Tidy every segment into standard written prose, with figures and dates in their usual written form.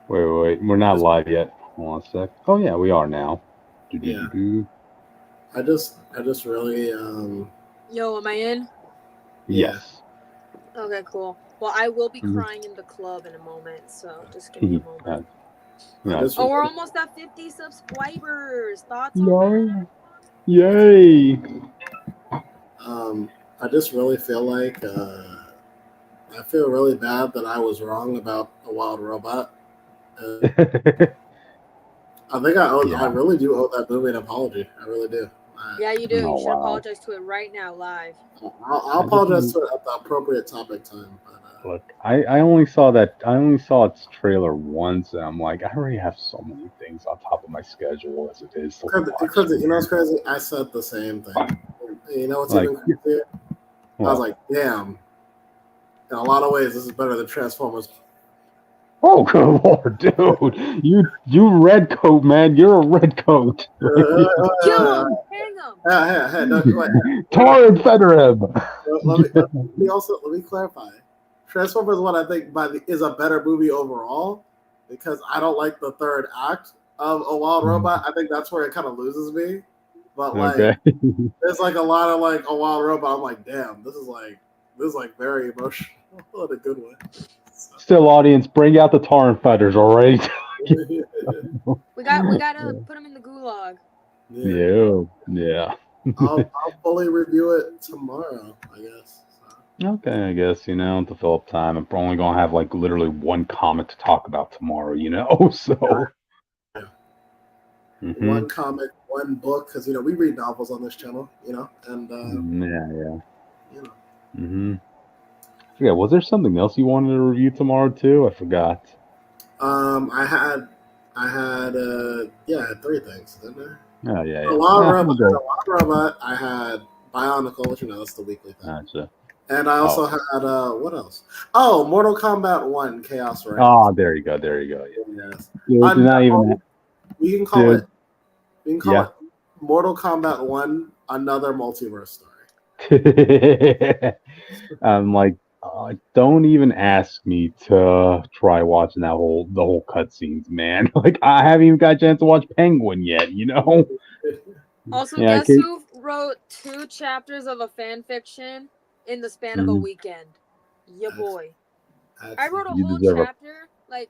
Wait. We're not live yet. Hold on a sec. Oh yeah, we are now. Yeah. Do-do-do-do. I just really Yo, am I in? Yeah. Yes. Okay, cool. Well, I will be Mhm. crying in the club in a moment, so just give me a moment. Yeah. just Oh, we're almost at 50 subscribers. Thoughts on that? Yay! I just really feel like I feel really bad that I was wrong about A Wild Robot. I think I Yeah. really do owe that movie an apology. I really do. Yeah, you do. Oh You should wow. apologize to it right now, live. I'll apologize to it at the appropriate topic time. But, Look, I only saw its trailer once, and I'm like, I already have so many things on top of my schedule as it is to watch. because you know what's crazy? I said the same thing. You know what's Like, even crazier? I was like, damn. In a lot of ways, this is better than Transformers. oh good lord, dude, you red coat man, you're a red coat. Kill him! Hang him! Hey, no, wait. Tar and feather him. Let me clarify. Transformers One, I think, is a better movie overall because I don't like the third act of A Wild Robot. I think that's where it kind of loses me. But Okay. there's like a lot of like A Wild Robot. I'm like, damn, this is like very emotional in a good way. So. Still, audience, bring out the tar and feathers, all right? We gotta put him in the gulag. Yeah. I'll fully review it tomorrow, I guess. So. Okay, I guess, to fill up time. I'm only going to have, like, literally one comic to talk about tomorrow, so. Yeah. Mm-hmm. One comic, one book, because, we read novels on this channel, and. Yeah. Mm-hmm. Yeah, was there something else you wanted to review tomorrow, too? I forgot. I had, three things, didn't I? Oh, yeah. A Wild Robot, I had Bionicle, which, that's the weekly thing. Gotcha. And I also had, what else? Oh, Mortal Kombat 1, Chaos Reigns. Oh, there you go. Yes. Not even we can call it Mortal Kombat 1, another multiverse story. I'm like, don't even ask me to try watching the whole cutscenes, man. Like, I haven't even got a chance to watch Penguin yet, Also, guess who wrote 2 chapters of a fan fiction in the span of a weekend? Ya boy. I wrote a whole chapter, like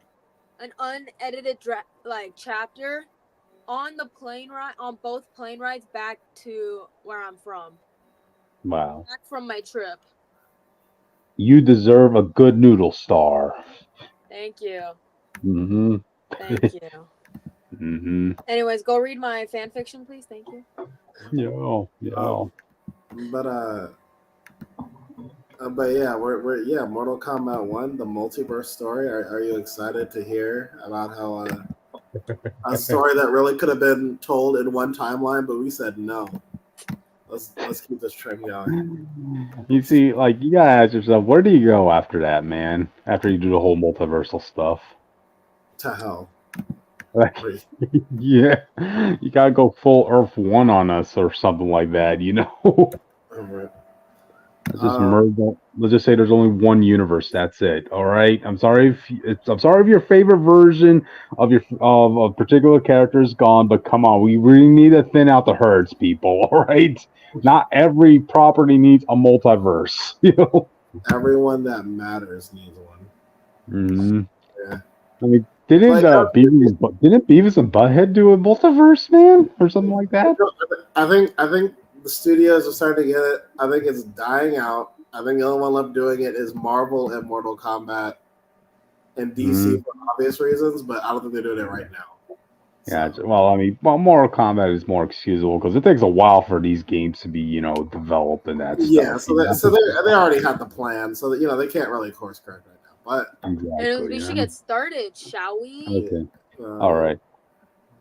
an unedited chapter on both plane rides back to where I'm from. Wow. Back from my trip. You deserve a good noodle star. Thank you. Mm-hmm. Thank you. Mm-hmm. Anyways, go read my fan fiction, please. Thank you. But yeah, we're Mortal Kombat 1, the multiverse story. Are you excited to hear about how a story that really could have been told in one timeline, but we said no. Let's keep this trend going. You see, like, you gotta ask yourself, where do you go after that, man? After you do the whole multiversal stuff. To hell. Like, yeah, you gotta go full Earth 1 on us or something like that, Right. Let's just say there's only one universe. That's it. All right. I'm sorry if your favorite version of a particular character is gone, but come on, we really need to thin out the herds, people. All right. Not every property needs a multiverse. Everyone that matters needs one. Mm-hmm. Yeah. I mean, didn't Beavis and Butthead do a multiverse, man, or something like that? I think the studios are starting to get it. I think it's dying out. I think the only one left doing it is Marvel and Mortal Kombat and DC for obvious reasons, but I don't think they're doing it right now. Yeah, well, I mean, Mortal Kombat is more excusable because it takes a while for these games to be, developed and that stuff. So they already had the plan, so that, they can't really course correct right now. But exactly, we should get started, shall we? Okay. All right.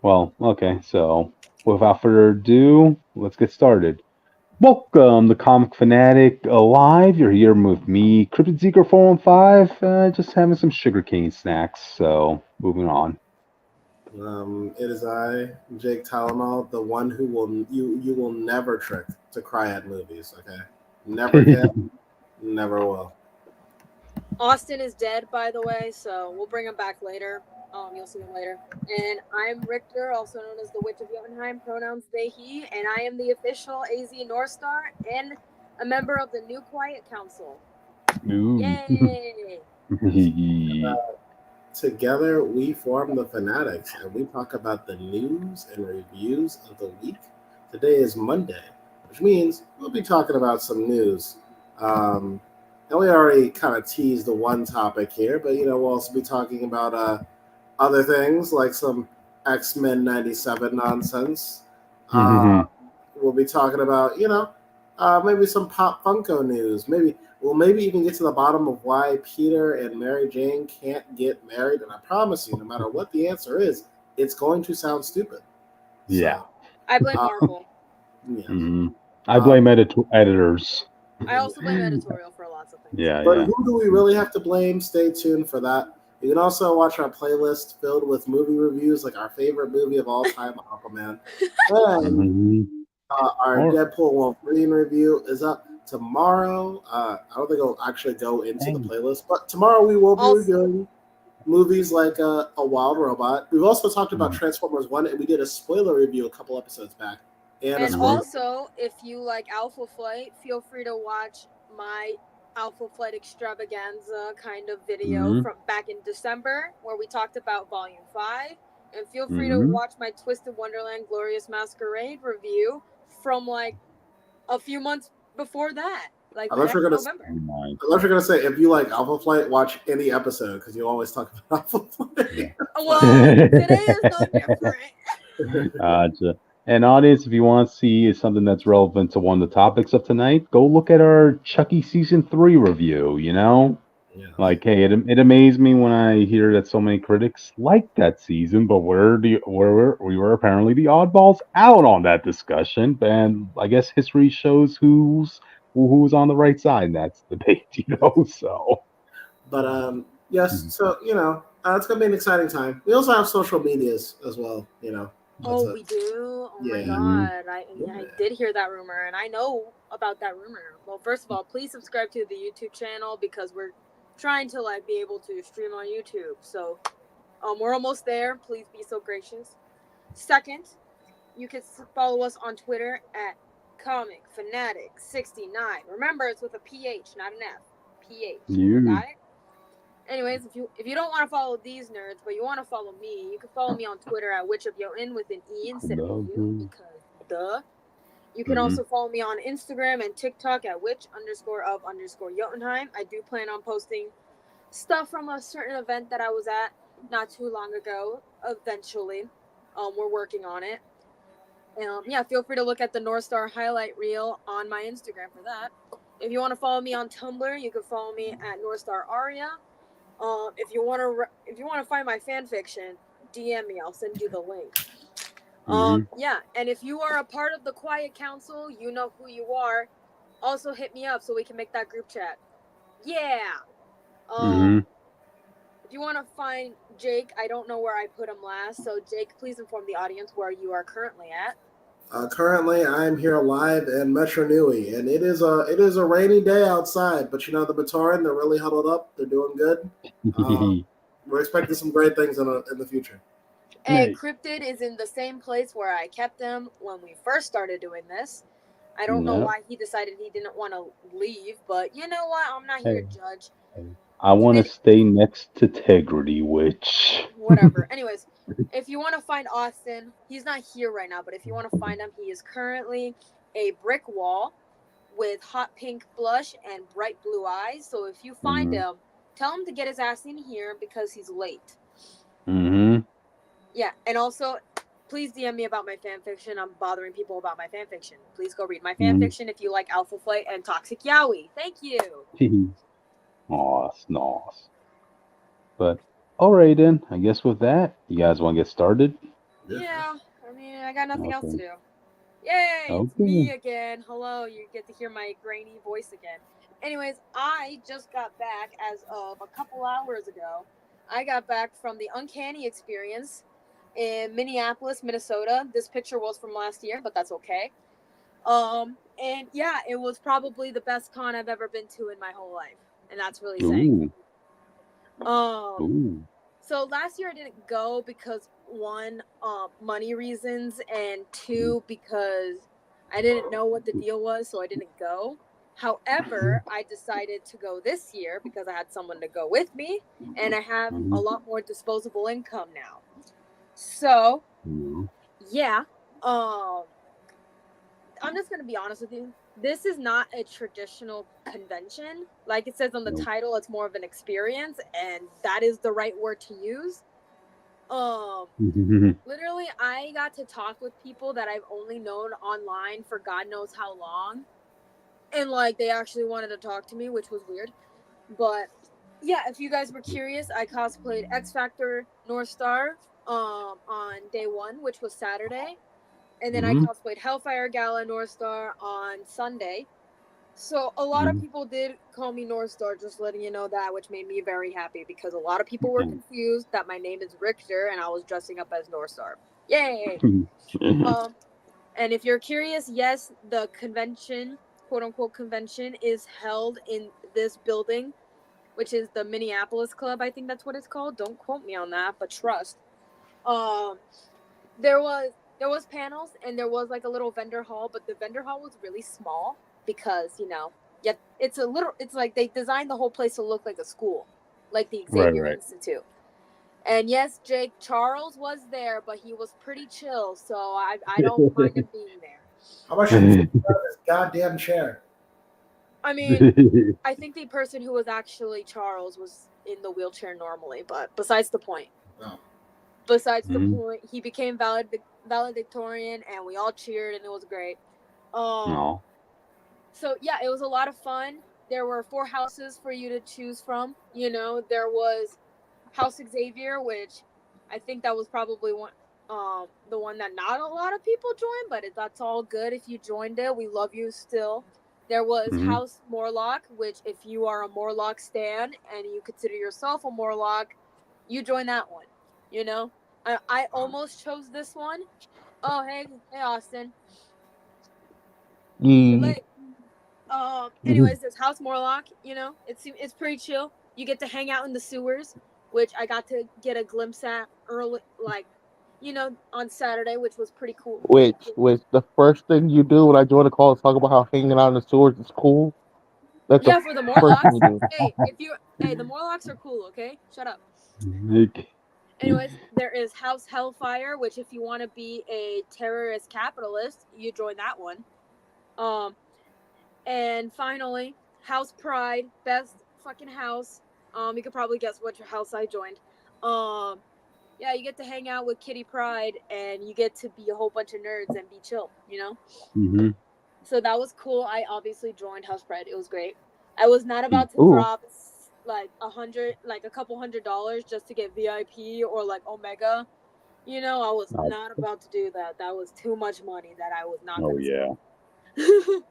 Well, okay. So, without further ado, let's get started. Welcome to Comic Fanatic Alive. You're here with me, Cryptid Seeker 415, just having some sugarcane snacks. So, moving on. It is I, Jake Tylenol, the one who you will never trick to cry at movies. Okay, never can, never will. Austin is dead, by the way, so we'll bring him back later. You'll see him later. And I'm Richter, also known as the Witch of Jotunheim, pronouns they, he, and I am the official AZ North Star and a member of the new Quiet Council. Ooh. Yay! Together, we form the Fanatics, and we talk about the news and reviews of the week. Today is Monday, which means we'll be talking about some news. And we already kind of teased the one topic here, but, we'll also be talking about other things like some X-Men97 nonsense. We'll be talking about, maybe some pop Funko news. Maybe even get to the bottom of why Peter and Mary Jane can't get married. And I promise you, no matter what the answer is, it's going to sound stupid. Yeah. So, I blame Marvel. Yeah. I blame editors. I also blame editorial for lots of things. Yeah, but who do we really have to blame? Stay tuned for that. You can also watch our playlist filled with movie reviews, like our favorite movie of all time, Aquaman. And our Deadpool and Wolverine review is up tomorrow. I don't think it'll actually go into the playlist, but tomorrow we will be reviewing movies like A Wild Robot. We've also talked about Transformers 1, and we did a spoiler review a couple episodes back. And also, if you like Alpha Flight, feel free to watch my Alpha Flight extravaganza kind of video from back in December, where we talked about Volume 5. And feel free to watch my Twisted Wonderland Glorious Masquerade review from like a few months before that. Like unless you're gonna say if you like Alpha Flight, watch any episode because you always talk about Alpha Flight. Yeah. Well, today is no different. Gotcha. And audience, if you want to see something that's relevant to one of the topics of tonight, go look at our Chucky season 3 review. Like, hey, it amazed me when I hear that so many critics liked that season, but we were apparently the oddballs out on that discussion. And I guess history shows who's on the right side in that debate. So. But yes, so it's gonna be an exciting time. We also have social medias as well. Oh, we do? Oh my god. I did hear that rumor, and I know about that rumor. Well, first of all, please subscribe to the YouTube channel because we're trying to be able to stream on YouTube. So we're almost there. Please be so gracious. Second, you can follow us on Twitter at ComicFanatic69. Remember, it's with a PH, not an F. PH. Got it? Anyways, if you don't want to follow these nerds, but you want to follow me, you can follow me on Twitter at Witch of Jotun with an E instead of U, because duh. You can also follow me on Instagram and TikTok at witch_of_Jotunheim. I do plan on posting stuff from a certain event that I was at not too long ago, eventually. We're working on it. Feel free to look at the North Star highlight reel on my Instagram for that. If you want to follow me on Tumblr, you can follow me at North Star Aria. If you want to find my fan fiction, DM me. I'll send you the link. And if you are a part of the Quiet Council, you know who you are. Also hit me up so we can make that group chat. Yeah. If you want to find Jake, I don't know where I put him last. So Jake, please inform the audience where you are currently at. Currently, I'm here live in Metro Nui, and it is a rainy day outside. But the Batoran, they're really huddled up. They're doing good. We're expecting some great things in the future. Hey, Cryptid is in the same place where I kept him when we first started doing this. I don't know why he decided he didn't want to leave, but you know what? I'm not here to judge. I want to stay next to Tegrity, which... Whatever. Anyways, if you want to find Austin, he's not here right now, but if you want to find him, he is currently a brick wall with hot pink blush and bright blue eyes. So if you find him, tell him to get his ass in here because he's late. Yeah, and also, please DM me about my fanfiction. I'm bothering people about my fanfiction. Please go read my fanfiction if you like Alpha Flight and Toxic Yaoi. Thank you. Nice. But, alright then. I guess with that, you guys want to get started? Yeah, I got nothing else to do. Yay, it's me again. Hello, you get to hear my grainy voice again. Anyways, I just got back as of a couple hours ago. I got back from the Uncanny experience in Minneapolis, Minnesota. This picture was from last year, but that's okay. And yeah, it was probably the best con I've ever been to in my whole life. And that's really saying. So last year I didn't go because one, money reasons, and two, because I didn't know what the deal was, so I didn't go. However, I decided to go this year because I had someone to go with me, and I have a lot more disposable income now. So, yeah, I'm just gonna be honest with you. This is not a traditional convention. Like it says on the title, it's more of an experience, and that is the right word to use. Literally, I got to talk with people that I've only known online for God knows how long, and like they actually wanted to talk to me, which was weird. But yeah, if you guys were curious, I cosplayed X Factor North Star on day one, which was Saturday, and then I cosplayed Hellfire Gala North Star on Sunday. So a lot of people did call me North Star, just letting you know that, which made me very happy because a lot of people were confused that my name is Richter and I was dressing up as North Star. Yay! And if you're curious, yes, the convention, quote unquote convention, is held in this building, which is the Minneapolis Club. I think that's what it's called. Don't quote me on that, but trust. There was panels and there was like a little vendor hall, but the vendor hall was really small because it's like they designed the whole place to look like a school, like the Xavier Institute. And yes, Jake Charles was there, but he was pretty chill, so I don't mind him being there. How much should you this goddamn chair? I mean, I think the person who was actually Charles was in the wheelchair normally, but besides the point. Oh. Besides the point, he became valedictorian, and we all cheered, and it was great. So yeah, it was a lot of fun. There were 4 houses for you to choose from. You know, there was House Xavier, which I think that was probably the one that not a lot of people joined, but that's all good if you joined it. We love you still. There was House Morlock, which if you are a Morlock stan and you consider yourself a Morlock, you join that one. You know, I almost chose this one. Oh, hey Austin. Anyways, there's House Morlock. You know, it's pretty chill. You get to hang out in the sewers, which I got to get a glimpse at early, like, you know, on Saturday, which was pretty cool. Which was the first thing you do when I joined the call is talk about how hanging out in the sewers is cool. That's for the Morlocks. Hey, the Morlocks are cool. Okay, shut up. Anyways, there is House Hellfire, which if you want to be a terrorist capitalist, you join that one. And finally, House Pride, best fucking house. You could probably guess which house I joined. Yeah, you get to hang out with Kitty Pride, and you get to be a whole bunch of nerds and be chill, you know? So that was cool. I obviously joined House Pride. It was great. I was not about to drop like a couple $100 just to get VIP or like Omega. You know, I was not about to do that. That was too much money that I was not going to spend.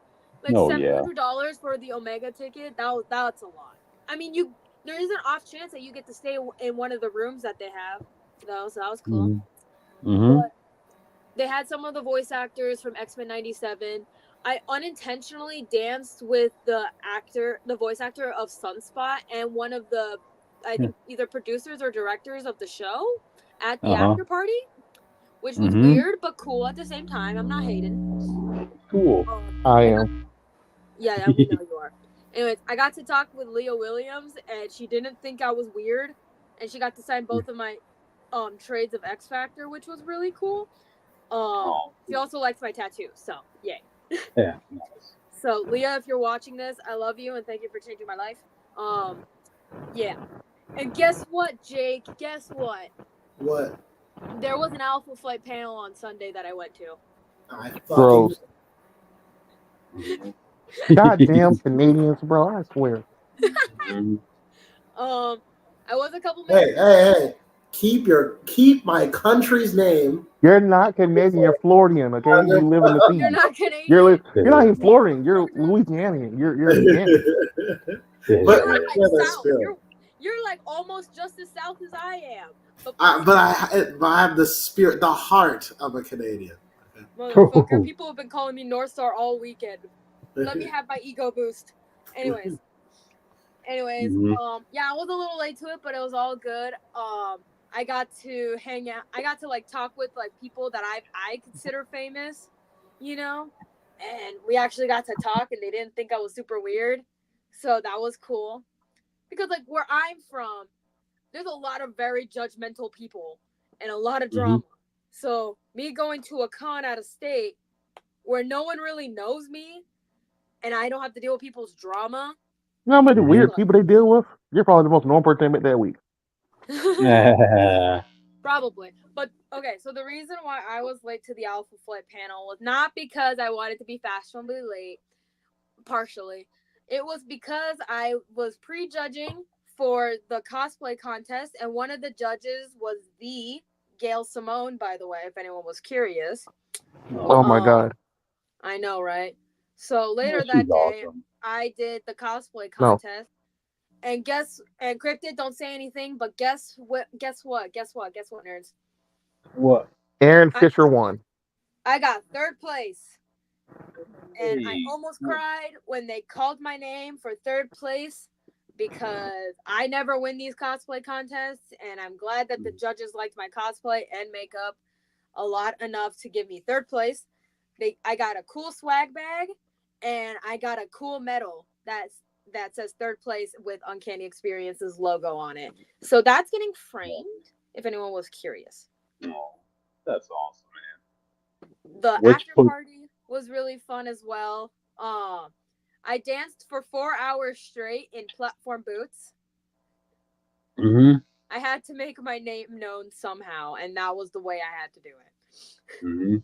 Like $700 for the Omega ticket, that's a lot. I mean, there is an off chance that you get to stay in one of the rooms that they have, though, so that was cool. But they had some of the voice actors from X-Men97. I unintentionally danced with the voice actor of Sunspot, and one of the, I think, either producers or directors of the show at the after party, which was weird but cool at the same time. I'm not hating. Cool. I am. Yeah, we know you are. Anyways, I got to talk with Leah Williams, and she didn't think I was weird, and she got to sign both of my trades of X Factor, which was really cool. She also likes my tattoo, so yay. Yeah, nice. So Leah, if you're watching this, I love you and thank you for changing my life. Yeah. And guess what, Jake? Guess what? What? There was an Alpha Flight panel on Sunday that I went to. Gross. Goddamn Canadians, bro! I swear. I was a couple minutes. Hey! Keep my country's name. You're not Canadian. You're Floridian. Okay, you live in the sea. You're not Canadian. You're not even Floridian. You're Louisianian. You're Yankee. But like south. You're like almost just as south as I am. But I have the spirit, the heart of a Canadian. Motherfucker, people have been calling me North Star all weekend. Let me have my ego boost. Anyways, anyways, yeah, I was a little late to it, but it was all good. I got to hang out. I got to like talk with like people that I consider famous, you know, and we actually got to talk, and they didn't think I was super weird, so that was cool. Because like where I'm from, there's a lot of very judgmental people and a lot of drama. So me going to a con out of state where no one really knows me, and I don't have to deal with people's drama. You know how many weird people they deal with? You're probably the most normal person they met that week. Probably. But okay, so the reason why I was late to the Alpha Flight panel was not because I wanted to be fashionably late, partially. It was because I was prejudging for the cosplay contest, and one of the judges was the Gail Simone, by the way, if anyone was curious. Oh my God. I know, right? So later that day, awesome. I did the cosplay contest. And and Cryptid, don't say anything, but guess what, nerds? What? Aaron Fisher won. I got third place. And I almost cried when they called my name for third place because I never win these cosplay contests, and I'm glad that the judges liked my cosplay and makeup a lot enough to give me third place. I got a cool swag bag, and I got a cool medal that says third place with Uncanny Experiences logo on it. So that's getting framed, if anyone was curious. Oh, that's awesome, man. The after party was really fun as well. I danced for 4 hours straight in platform boots. I had to make my name known somehow, and that was the way I had to do it.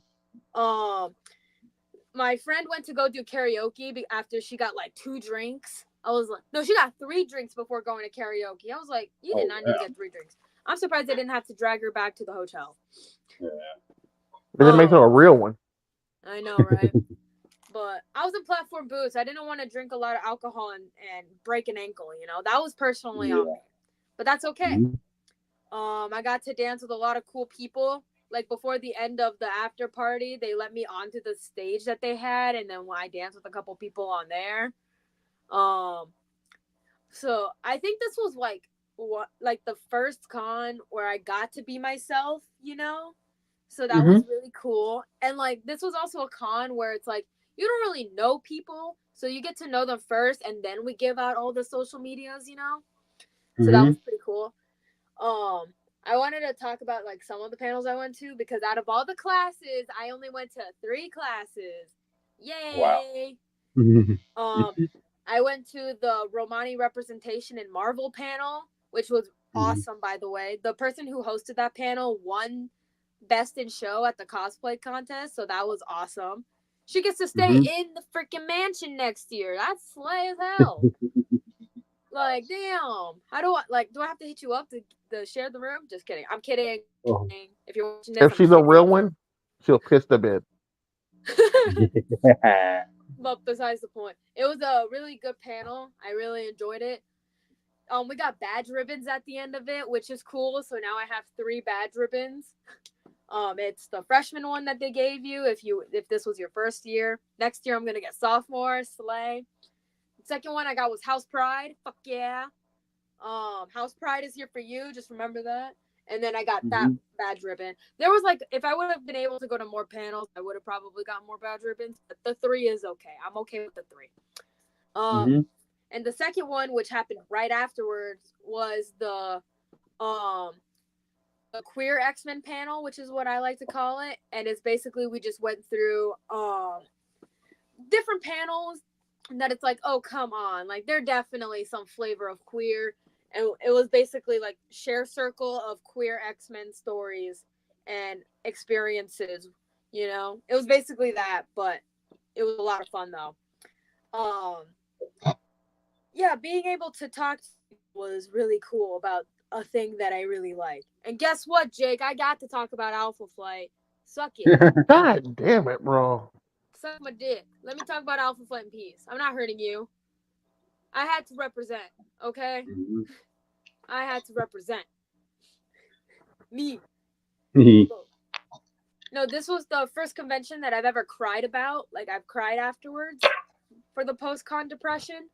My friend went to go do karaoke after she got like 2 drinks. I was like, no, she got 3 drinks before going to karaoke. I was like, you did not need to get 3 drinks. I'm surprised they didn't have to drag her back to the hotel. Yeah. But it makes it a real one. I know, right? But I was in platform boots. I didn't want to drink a lot of alcohol and break an ankle, you know. That was personally on me. But that's okay. I got to dance with a lot of cool people. Like before the end of the after party, they let me onto the stage that they had, and then I danced with a couple people on there. So I think this was like the first con where I got to be myself, you know? So that was really cool. And like this was also a con where it's like you don't really know people, so you get to know them first, and then we give out all the social medias, you know? So that was pretty cool. I wanted to talk about like some of the panels I went to, because out of all the classes, I only went to 3 classes. Yay! Wow. I went to the Romani representation in Marvel panel, which was awesome, by the way. The person who hosted that panel won Best in Show at the cosplay contest, so that was awesome. She gets to stay in the freaking mansion next year. That's slay as hell. Like, damn. Do I have to hit you up to share the room? Just kidding. I'm kidding. If you're watching this, if she's a real one, she'll piss the bed. But besides the point, it was a really good panel. I really enjoyed it. We got badge ribbons at the end of it, which is cool. So now I have 3 badge ribbons. It's the freshman one that they gave you if this was your first year. Next year I'm gonna get sophomore, slay. Second one I got was House Pride. Fuck yeah. House Pride is here for you. Just remember that. And then I got that badge ribbon. There was like, if I would have been able to go to more panels, I would have probably got more badge ribbons. But the 3 is okay. I'm okay with the 3. And the second one, which happened right afterwards, was the queer X-Men panel, which is what I like to call it. And it's basically we just went through different panels that it's like, oh, come on. Like, they're definitely some flavor of queer. And it was basically like share circle of queer X-Men stories and experiences, you know? It was basically that, but it was a lot of fun, though. Yeah, being able to talk was really cool about a thing that I really like. And guess what, Jake? I got to talk about Alpha Flight. Suck it. God damn it, bro. Suck my dick. Let me talk about Alpha Flight in peace. I'm not hurting you. I had to represent, okay? I had to represent. Me. No, this was the first convention that I've ever cried about. Like, I've cried afterwards for the post-con depression.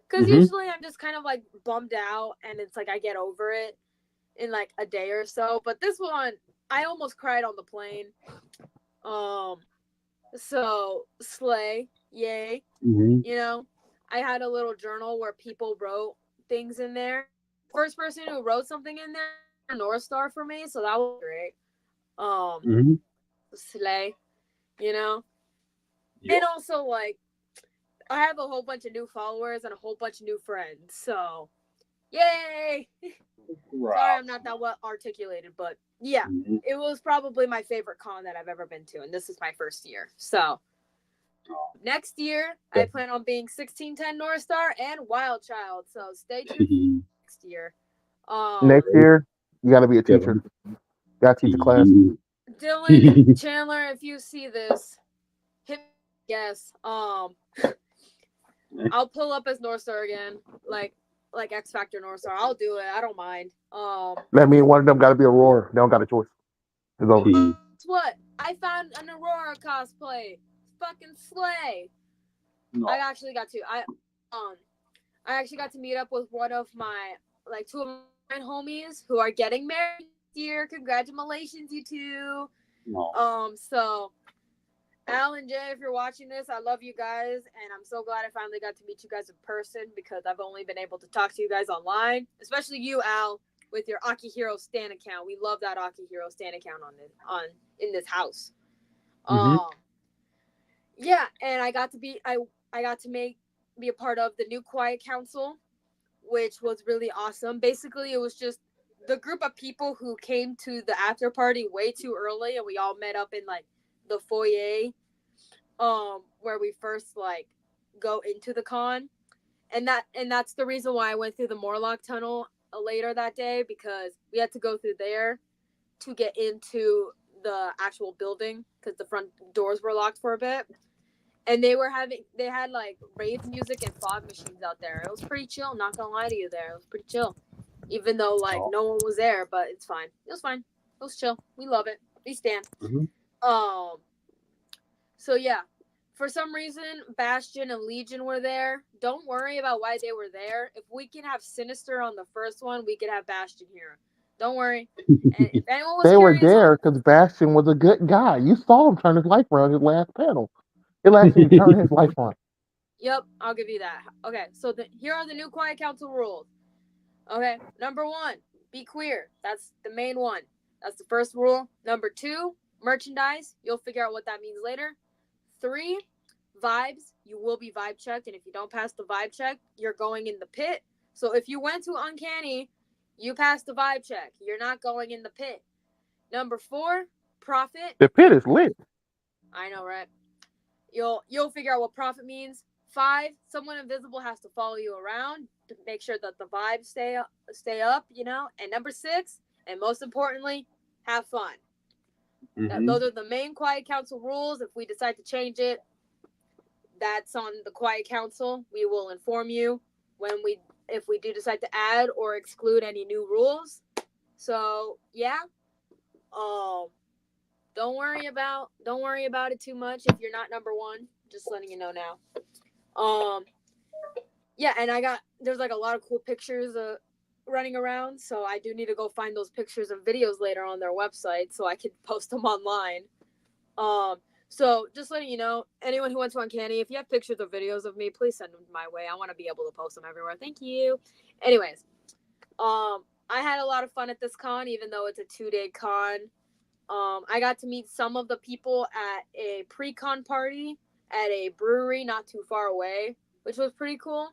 Because usually I'm just kind of like bummed out, and it's like I get over it in like a day or so. But this one, I almost cried on the plane. So slay, yay. You know, I had a little journal where people wrote things in there. First person who wrote something in there, North Star for me, so that was great. Slay, you know. Yep. And also, like, I have a whole bunch of new followers and a whole bunch of new friends, so yay! Right. Sorry, I'm not that well articulated, but yeah, it was probably my favorite con that I've ever been to, and this is my first year. So next year, I plan on being 1610 North Star and Wild Child. So stay tuned next year. Next year, you got to be a teacher. You got to teach a class. Dylan Chandler, if you see this, hit me. Yes. I'll pull up as North Star again, like X Factor North Star. I'll do it. I don't mind. That means one of them got to be Aurora. They don't got a choice. It's over. Guess what? I found an Aurora cosplay. Fucking slay. No. I actually got to meet up with one of my two of my homies who are getting married this year. Congratulations, you two. No. So Al and Jay, if you're watching this, I love you guys, and I'm so glad I finally got to meet you guys in person because I've only been able to talk to you guys online, especially you, Al, with your Akihiro Stan account. We love that Akihiro Stan account in this house. Yeah, and I got to be a part of the new Quiet Council, which was really awesome. Basically, it was just the group of people who came to the after party way too early, and we all met up in the foyer, where we first go into the con, and that's the reason why I went through the Morlock tunnel later that day, because we had to go through there to get into the actual building because the front doors were locked for a bit, and they had rave music and fog machines out there. It was pretty chill, not gonna lie to you. There, it was pretty chill, even though no one was there, but it's fine. It was fine. It was chill. We love it. We stand. So yeah, for some reason, Bastion and Legion were there. Don't worry about why they were there. If we can have Sinister on the first one, we could have Bastion here. Don't worry. And if anyone was they were there because Bastion was a good guy. You saw him turn his life around his last panel. It last him turn his life on. Yep, I'll give you that. Okay, so here are the new Quiet Council rules. Okay, number 1, be queer. That's the main one. That's the first rule. Number 2, merchandise. You'll figure out what that means later. 3, vibes. You will be vibe checked, and if you don't pass the vibe check, you're going in the pit. So if you went to Uncanny, you passed the vibe check. You're not going in the pit. Number 4, profit. The pit is lit. I know, right? You'll figure out what profit means. 5, someone invisible has to follow you around to make sure that the vibes stay up, you know. And number 6, and most importantly, have fun. Those are the main Quiet Council rules. If we decide to change it, that's on the Quiet Council. We will inform you if we do decide to add or exclude any new rules. So yeah, don't worry about it too much if you're not number 1. Just letting you know now. Yeah, and there's a lot of cool pictures running around, so I do need to go find those pictures and videos later on their website so I can post them online. So just letting you know, anyone who went to Uncanny, if you have pictures or videos of me, please send them my way. I want to be able to post them everywhere. Thank you. Anyways, I had a lot of fun at this con, even though it's a 2-day con. I got to meet some of the people at a pre-con party at a brewery not too far away, which was pretty cool.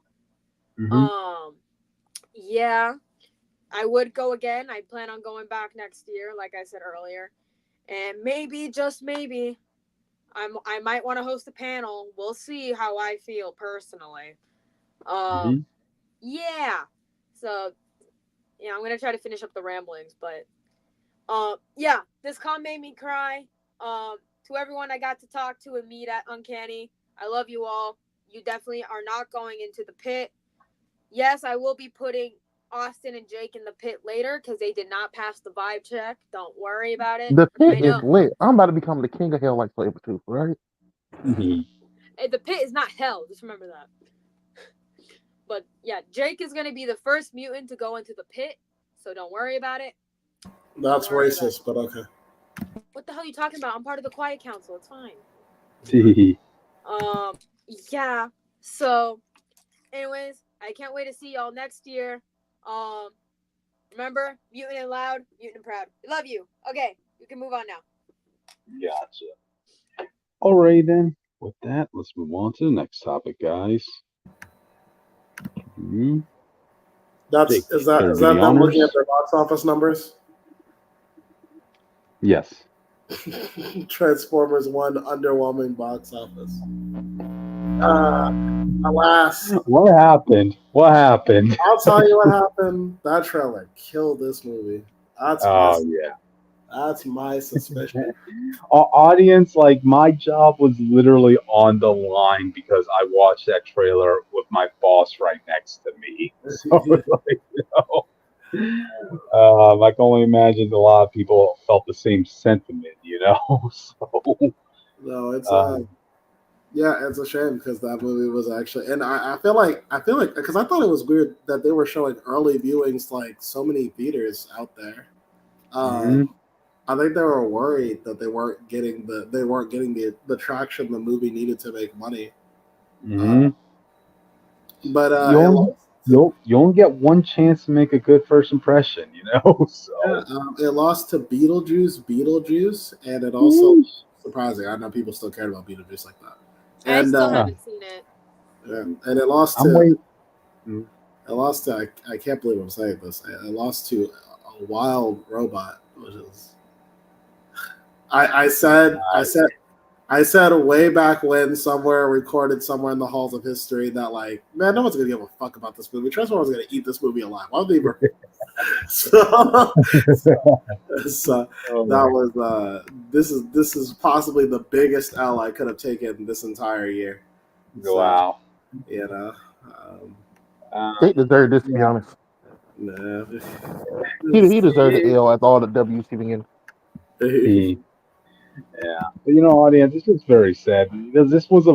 Yeah, I would go again. I plan on going back next year, like I said earlier. And maybe, just maybe, I might want to host a panel. We'll see how I feel personally. Yeah. So, yeah, I'm going to try to finish up the ramblings, but yeah, this con made me cry. To everyone I got to talk to and meet at Uncanny, I love you all. You definitely are not going into the pit. Yes, I will be putting Austin and Jake in the pit later because they did not pass the vibe check. Don't worry about it. The pit is lit. I'm about to become the king of hell like Flavor 2, right? The pit is not hell. Just remember that. But yeah, Jake is gonna be the first mutant to go into the pit, so don't worry about it. That's racist, but okay. What the hell are you talking about? I'm part of the Quiet Council. It's fine. Yeah. So, anyways, I can't wait to see y'all next year. Remember, mutant and loud, mutant and proud. We love you. Okay, you can move on now. Gotcha. Alright then. With that, let's move on to the next topic, guys. Is that them looking at their box office numbers? Yes. Transformers 1 underwhelming box office. Alas. What happened? I'll tell you what happened. That trailer killed this movie. That's my suspicion. Audience, like, my job was literally on the line because I watched that trailer with my boss right next to me. So, like, I can only imagine a lot of people felt the same sentiment, So, no, it's it's a shame because that movie was actually, and I feel like because I thought it was weird that they were showing early viewings like so many theaters out there. I think they were worried that they weren't getting the traction the movie needed to make money. But you only get one chance to make a good first impression, So it lost to Beetlejuice, and it also surprising. I know people still cared about Beetlejuice like that. I still haven't seen it. Yeah, and it lost to. It lost to. I can't believe I'm saying this. It lost to a Wild Robot, which is. I said way back when somewhere recorded somewhere in the halls of history that like, man, no one's gonna give a fuck about this movie. Transformers are gonna eat this movie alive. Why would they even? That was this is possibly the biggest L I could have taken this entire year. Wow. They deserve this, to be honest. Nah. He deserved the L after all the W's he's in. Yeah, but audience, this is very sad because this was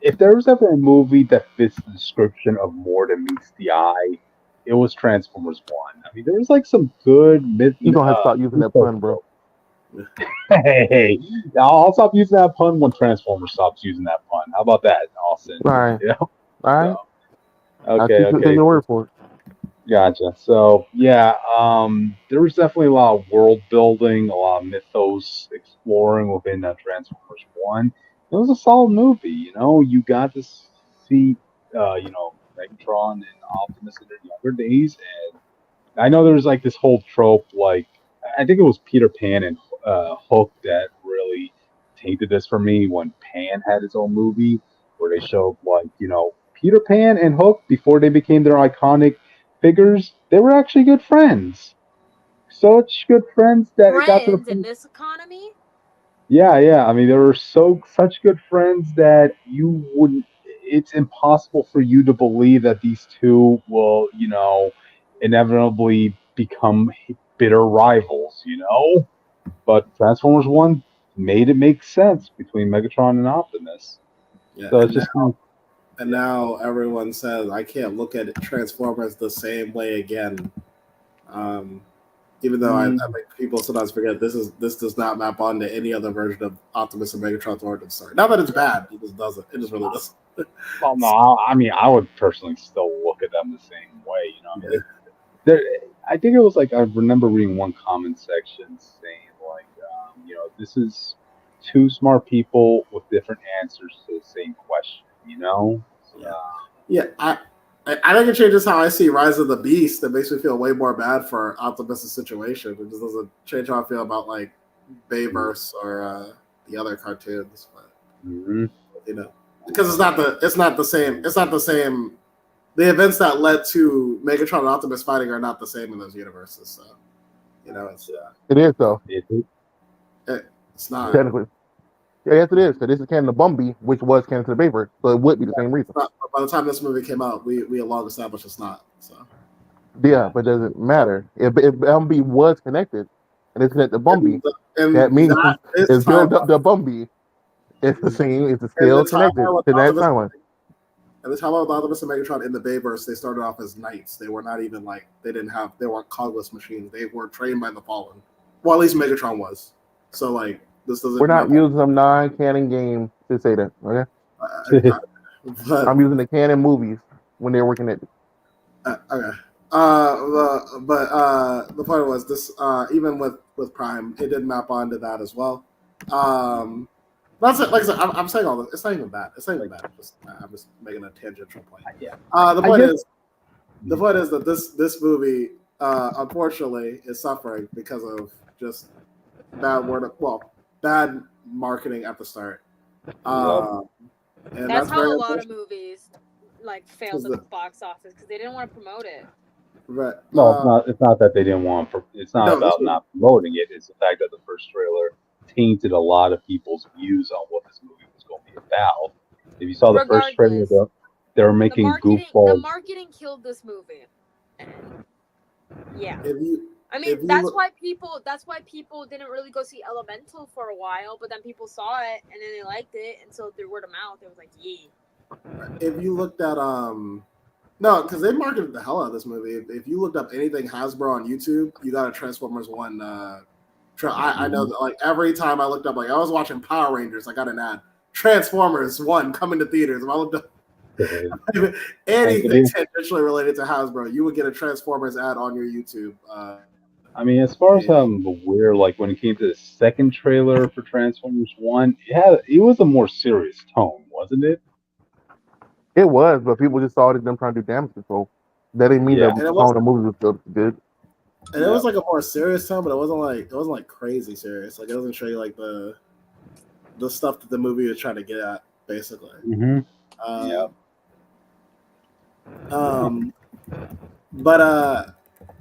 if there was ever a movie that fits the description of more than meets the eye, it was Transformers 1. I mean, there was like some good You don't have to stop using that pun, bro. Hey, I'll stop using that pun when Transformers stops using that pun. How about that, Austin? All right. All right. So, okay. Take your word for it. Gotcha. So there was definitely a lot of world building, a lot of mythos exploring within Transformers 1. It was a solid movie, You got to see, Megatron and Optimus in their younger days, and I know there's like this whole trope, like I think it was Peter Pan and Hook that really tainted this for me when Pan had his own movie where they showed like Peter Pan and Hook before they became their iconic figures, they were actually good friends. Such good friends that it got to the point in this economy. Yeah. I mean, they were such good friends that you wouldn't. It's impossible for you to believe that these two will, inevitably become bitter rivals. But Transformers 1 made it make sense between Megatron and Optimus. Yeah, so it's just. And now everyone says I can't look at Transformers the same way again. Even though I think people sometimes forget this does not map onto any other version of Optimus and Megatron's origin story. Not that it's bad, it just doesn't. It just really doesn't. Well, no, I mean I would personally still look at them the same way. I think it was like I remember reading one comment section saying like, this is two smart people with different answers to the same question. I think it changes how I see Rise of the Beast. It makes me feel way more bad for Optimus' situation. It just doesn't change how I feel about like Bayverse or the other cartoons. But because it's not the same. It's not the same. The events that led to Megatron and Optimus fighting are not the same in those universes. So it's it is though. It's not technically. Yeah, yes, it is. So this is canon to Bumblebee, which was canon to the Bayverse, so it would be the same reason. By the time this movie came out, we long established it's not. So yeah, but it doesn't matter if Bumblebee was connected and it's connected to Bumblebee. That means it's built up to Bumblebee. It's the same. It's still connected to that timeline. And the time of the Optimus and Megatron in the Bayverse, they started off as knights. They were not even like they weren't cogless machines. They were trained by the Fallen. Well, at least Megatron was. So like this doesn't. We're not using some non-canon game to say that. Okay. But, I'm using the canon movies when they're working at. Okay. The point was this. Even with Prime, it did map onto that as well. That's it. Like I said, I'm saying all this. It's not even bad. It's not even bad. I'm just making a tangential point. Yeah. The point is that this movie, unfortunately, is suffering because of just bad marketing at the start. And that's how a lot of movies like failed at the box office because they didn't want to promote it. Right. No, it's not that they didn't want. It's not about not promoting it. It's the fact that the first trailer tainted a lot of people's views on what this movie was going to be about. If you saw the first trailer, they were making goofballs. The marketing killed this movie. Yeah. That's why people didn't really go see Elemental for a while, but then people saw it and then they liked it, and so through word of mouth, it was like, yeah. If you looked at no, because they marketed the hell out of this movie. If you looked up anything Hasbro on YouTube, you got a Transformers 1. I know that like every time I looked up, like I was watching Power Rangers, I got an ad. Transformers 1 coming to theaters. If I looked up anything tangentially related to Hasbro, you would get a Transformers ad on your YouTube. As far as I'm aware, like when it came to the second trailer for Transformers 1, it was a more serious tone, wasn't it? It was, but people just saw them trying to do damage control. That didn't mean that the tone of the movie was still good. And it was like a more serious tone, but it wasn't like crazy serious. Like it doesn't show you like the stuff that the movie was trying to get at, basically. Mm-hmm.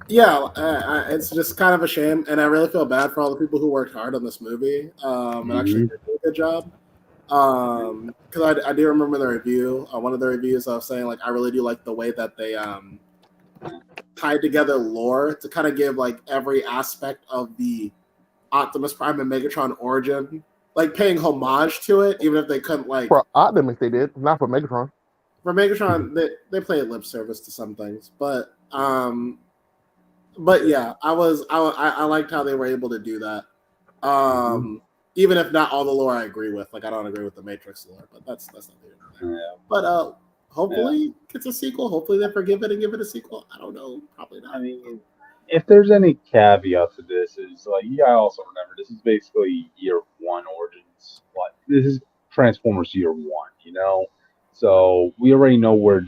It's just kind of a shame, and I really feel bad for all the people who worked hard on this movie and actually did a good job. Because I do remember the review. One of the reviews I was saying like I really do like the way that they tied together lore to kind of give like every aspect of the Optimus Prime and Megatron origin, like paying homage to it, even if they couldn't like. For Optimus, they did, not for Megatron. For Megatron, they played lip service to some things, but yeah, I liked how they were able to do that. Even if not all the lore I agree with, like I don't agree with the Matrix lore, but that's not the yeah. But hopefully it's a sequel. Hopefully they forgive it and give it a sequel. I don't know, probably not. If there's any caveat to this, is like you gotta also remember this is basically year one origins. This is Transformers year one, So we already know where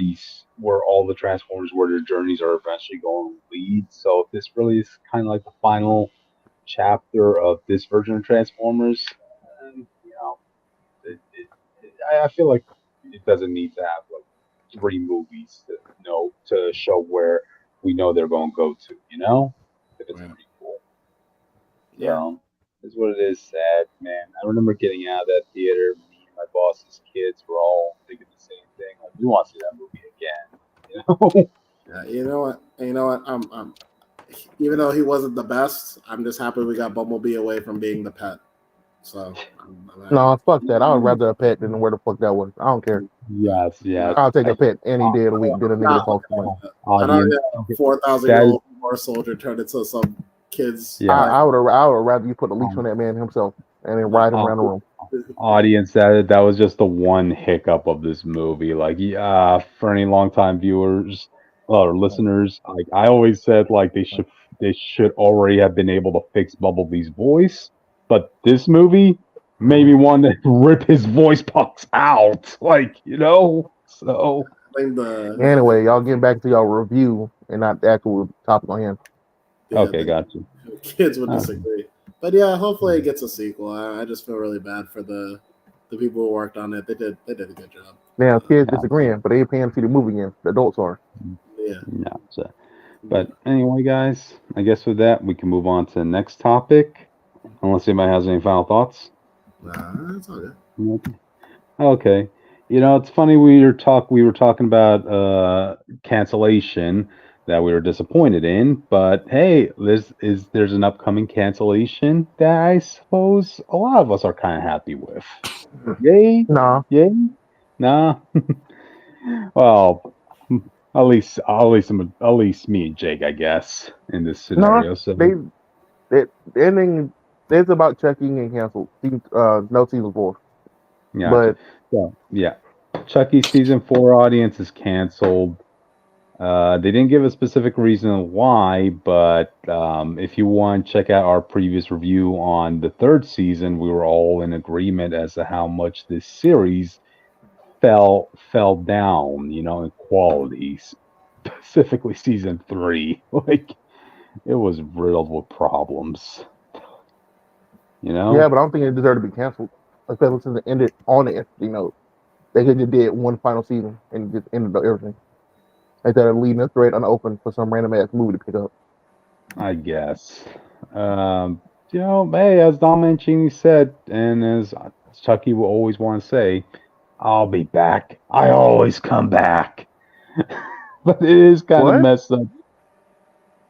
all the Transformers, where their journeys are eventually going to lead. So if this really is kind of like the final chapter of this version of Transformers, I feel like it doesn't need to have like 3 movies to show where we know they're going to go to. If it's pretty cool. Yeah, it's what it is. Sad, man. I remember getting out of that theater. Me and my boss's kids were all thinking the same thing. Like, we want to see that movie again. Yeah, you know what? I'm even though he wasn't the best, I'm just happy we got Bumblebee away from being the pet. So no, fuck that. I would rather a pet than where the fuck that was. I don't care. Yes. I'll take a pet any day of the week than a nigga talk to me. I don't know, 4,000-year-old War soldier turned into some kids. Yeah, I would rather you put a leash on that man himself and then ride him around the room. Audience, that was just the one hiccup of this movie. Like, for any longtime viewers or listeners, like I always said, like they should already have been able to fix Bumblebee's voice, but this movie made me want to rip his voice box out, like So anyway, y'all getting back to y'all review and not the actual topic on hand. Yeah, okay, got you. Kids would disagree, but yeah, hopefully it gets a sequel. I just feel really bad for the people who worked on it. They did a good job. Now kids disagreeing, but they ain't paying to see the movie again. The adults are. Yeah. No. But anyway, guys, I guess with that we can move on to the next topic. Unless anybody has any final thoughts. That's all good. Okay. It's funny we were talking about cancellation that we were disappointed in, but hey, there's an upcoming cancellation that I suppose a lot of us are kind of happy with. Yay? Nah. Yay? Nah. Well, at least me and Jake, I guess, in this No, scenario. So the ending is about Chucky and canceled. No season 4. gotcha. But So yeah, Chucky season 4 audience is canceled. They didn't give a specific reason why, but if you want, check out our previous review on the 3rd season. We were all in agreement as to how much this series fell down, in quality. Specifically, season 3, like it was riddled with problems. yeah, but I don't think it deserved to be canceled. Especially since it ended on the interesting note. They could have did one final season and just ended everything. Instead of leaving a thread unopened for some random ass movie to pick up. I guess. Hey, as Don Mancini said, and as Chucky will always want to say, I'll be back. I always come back. But it is kind of What? messed up.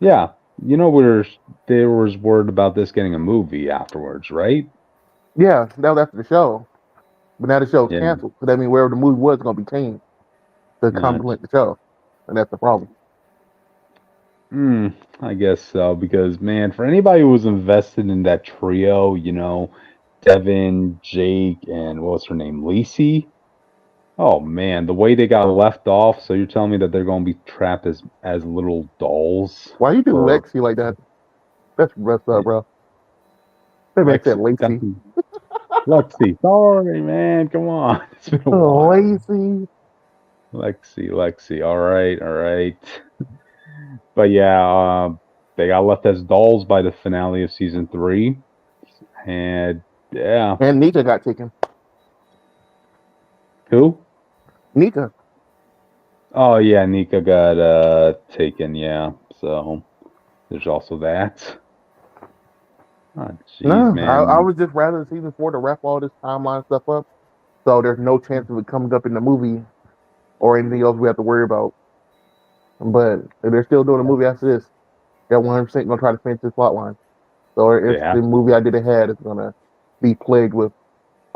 Yeah. There was word about this getting a movie afterwards, right? Yeah, that was after the show. But now the show's Yeah. canceled. So that means wherever the movie was going to be changed to complement the show. And that's the problem. I guess so, because man, for anybody who was invested in that trio, Devin, Jake, and what was her name, Lacey. Oh man, the way they got left off. So you're telling me that they're going to be trapped as little dolls? Why you do For Lexi like that? That's messed up, bro. They make that Lacey. Lexi, sorry man, come on. It's been a while. Lacey. Lexi. All right. But yeah, they got left as dolls by the finale of season 3, and yeah. And Nika got taken. Who? Nika. Oh yeah, Nika got taken. Yeah, so there's also that. Oh jeez, No, I man. was just rather season 4 to wrap all this timeline stuff up. So there's no chance of it coming up in the movie or anything else we have to worry about. But if they're still doing a movie after this, they're 100% going to try to finish this plot line. So if Yeah. the movie I did ahead is going to be plagued with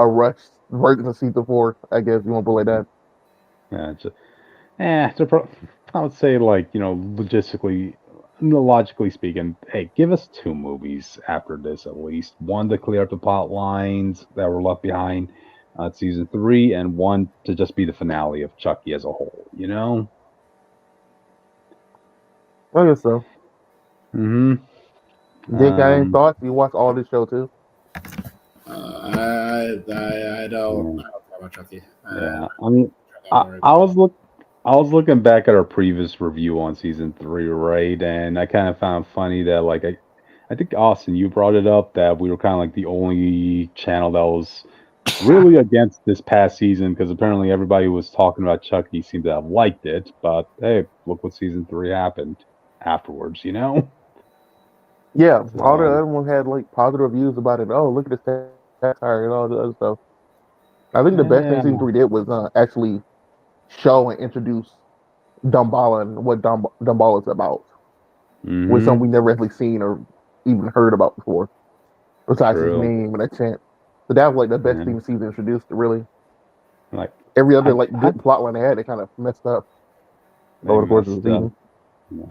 a rushed version of season 4, I guess you want to put it like that. Yeah, I would say logically speaking, hey, give us 2 movies after this at least. One to clear up the plot lines that were left behind at season 3, and one to just be the finale of Chucky as a whole. I guess so. Jake, got any Um, thoughts? You watch all this show too? I don't talk about Chucky. Yeah, I mean, I was looking back at our previous review on season 3, right? And I kind of found funny that I think Austin, you brought it up that we were kind of like the only channel that was really against this past season, because apparently everybody who was talking about Chucky seemed to have liked it. But hey, look what season 3 happened afterwards, Yeah, all the other ones had like positive reviews about it. Oh, look at the satire and all the other stuff. I think the best thing Yeah. season 3 did was actually show and introduce Dumbala and what Dumbala is about, which something we never actually seen or even heard about before, besides his name and that chant. So that was like the best thing the season introduced. Really, like every other good plot line they had, they kind of messed up over the course of the season.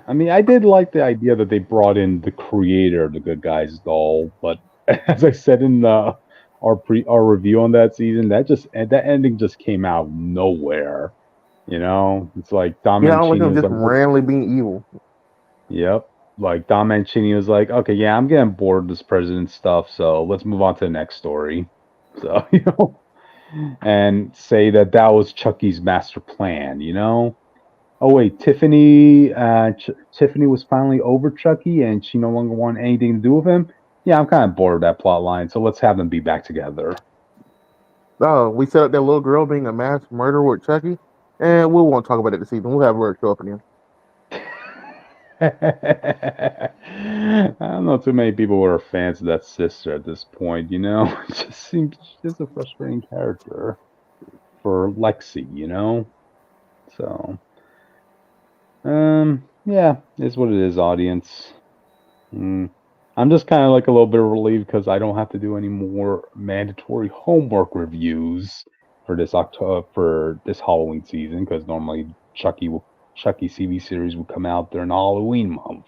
I mean, I did like the idea that they brought in the creator of the Good Guys doll, but as I said in our review on that season, that ending just came out of nowhere. It's like Don I don't like Mancini him was just randomly being evil. Yep, like Don Mancini was like, okay, yeah, I'm getting bored of this president stuff, so let's move on to the next story. So and say that was Chucky's master plan. Oh wait, Tiffany was finally over Chucky, and she no longer wanted anything to do with him. Yeah, I'm kind of bored of that plot line, so let's have them be back together. Oh, we set up that little girl being a mass murderer with Chucky, and we won't talk about it this season. We'll have her show up again. I don't know too many people who are fans of that sister at this point. It just seems she's a frustrating character for Lexi. So. Yeah, it's what it is, audience. I'm just kind of like a little bit relieved because I don't have to do any more mandatory homework reviews for this Halloween season, because normally Chucky TV series would come out during Halloween month,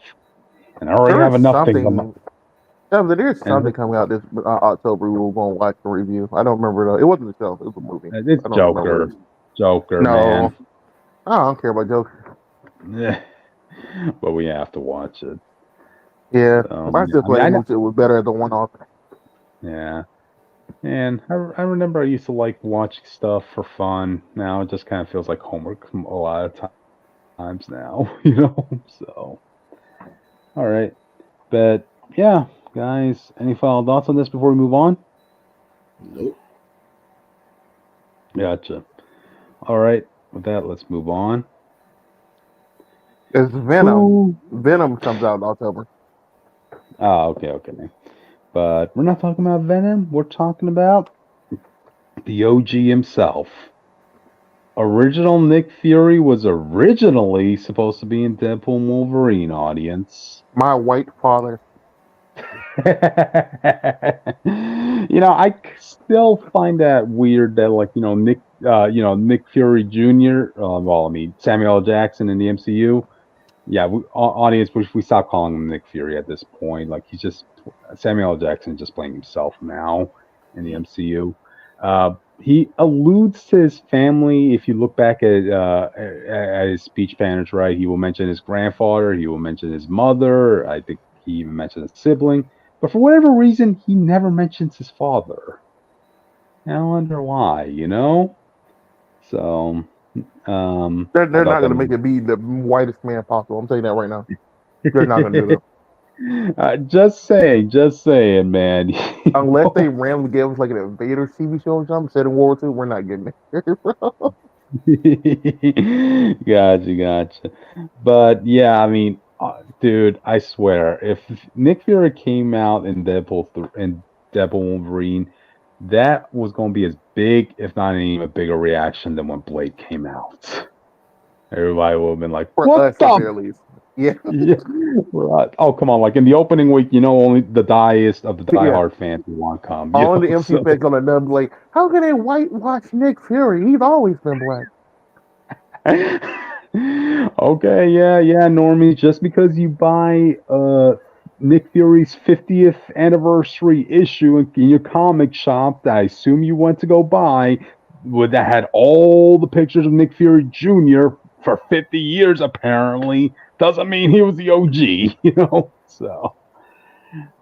and I already have enough things on my. Yeah, there's something coming out this October we were going to watch and review. I don't remember though. It wasn't a show. It was a movie. It's Joker. Joker, no, man. I don't care about Joker. Yeah, but we have to watch it. Yeah, I still it was better as a one-off. Yeah, and I remember I used to like watching stuff for fun. Now it just kind of feels like homework a lot of times now, you know. So, all right, but yeah, guys, any final thoughts on this before we move on? Nope. Gotcha. All right, with that, let's move on. It's Venom. Ooh. Venom comes out in October. Oh, okay. But we're not talking about Venom. We're talking about the OG himself. Original Nick Fury was originally supposed to be in Deadpool and Wolverine, audience. My white father. I still find that weird that, like, Nick Fury Jr. Samuel L. Jackson in the MCU. Yeah, audience, we stop calling him Nick Fury at this point. Like, he's just Samuel L. Jackson just playing himself now in the MCU. He alludes to his family. If you look back at his speech patterns, right, he will mention his grandfather. He will mention his mother. I think he even mentioned his sibling. But for whatever reason, he never mentions his father. I wonder why, So... they're not going to make it be the whitest man possible. I'm telling you that right now. They're not going to do that. Just saying, man. Unless they randomly gave us like an Invaders TV show or something set in World War II, we're not getting it, bro. Gotcha. But yeah, I mean, dude, I swear, if Nick Fury came out in Deadpool and Wolverine, that was going to be as big, if not even a bigger reaction than when Blade came out. Everybody would have been like, "What the?" Yeah. Oh, come on! Like in the opening week, only the diehest of the diehard fans will want to come. All the MC fans on the nub like, how can they whitewash Nick Fury? He's always been black. Okay, yeah, Normie. Just because you buy Nick Fury's 50th anniversary issue in your comic shop that I assume you went to go buy, that had all the pictures of Nick Fury Jr. for 50 years, apparently, doesn't mean he was the OG, So,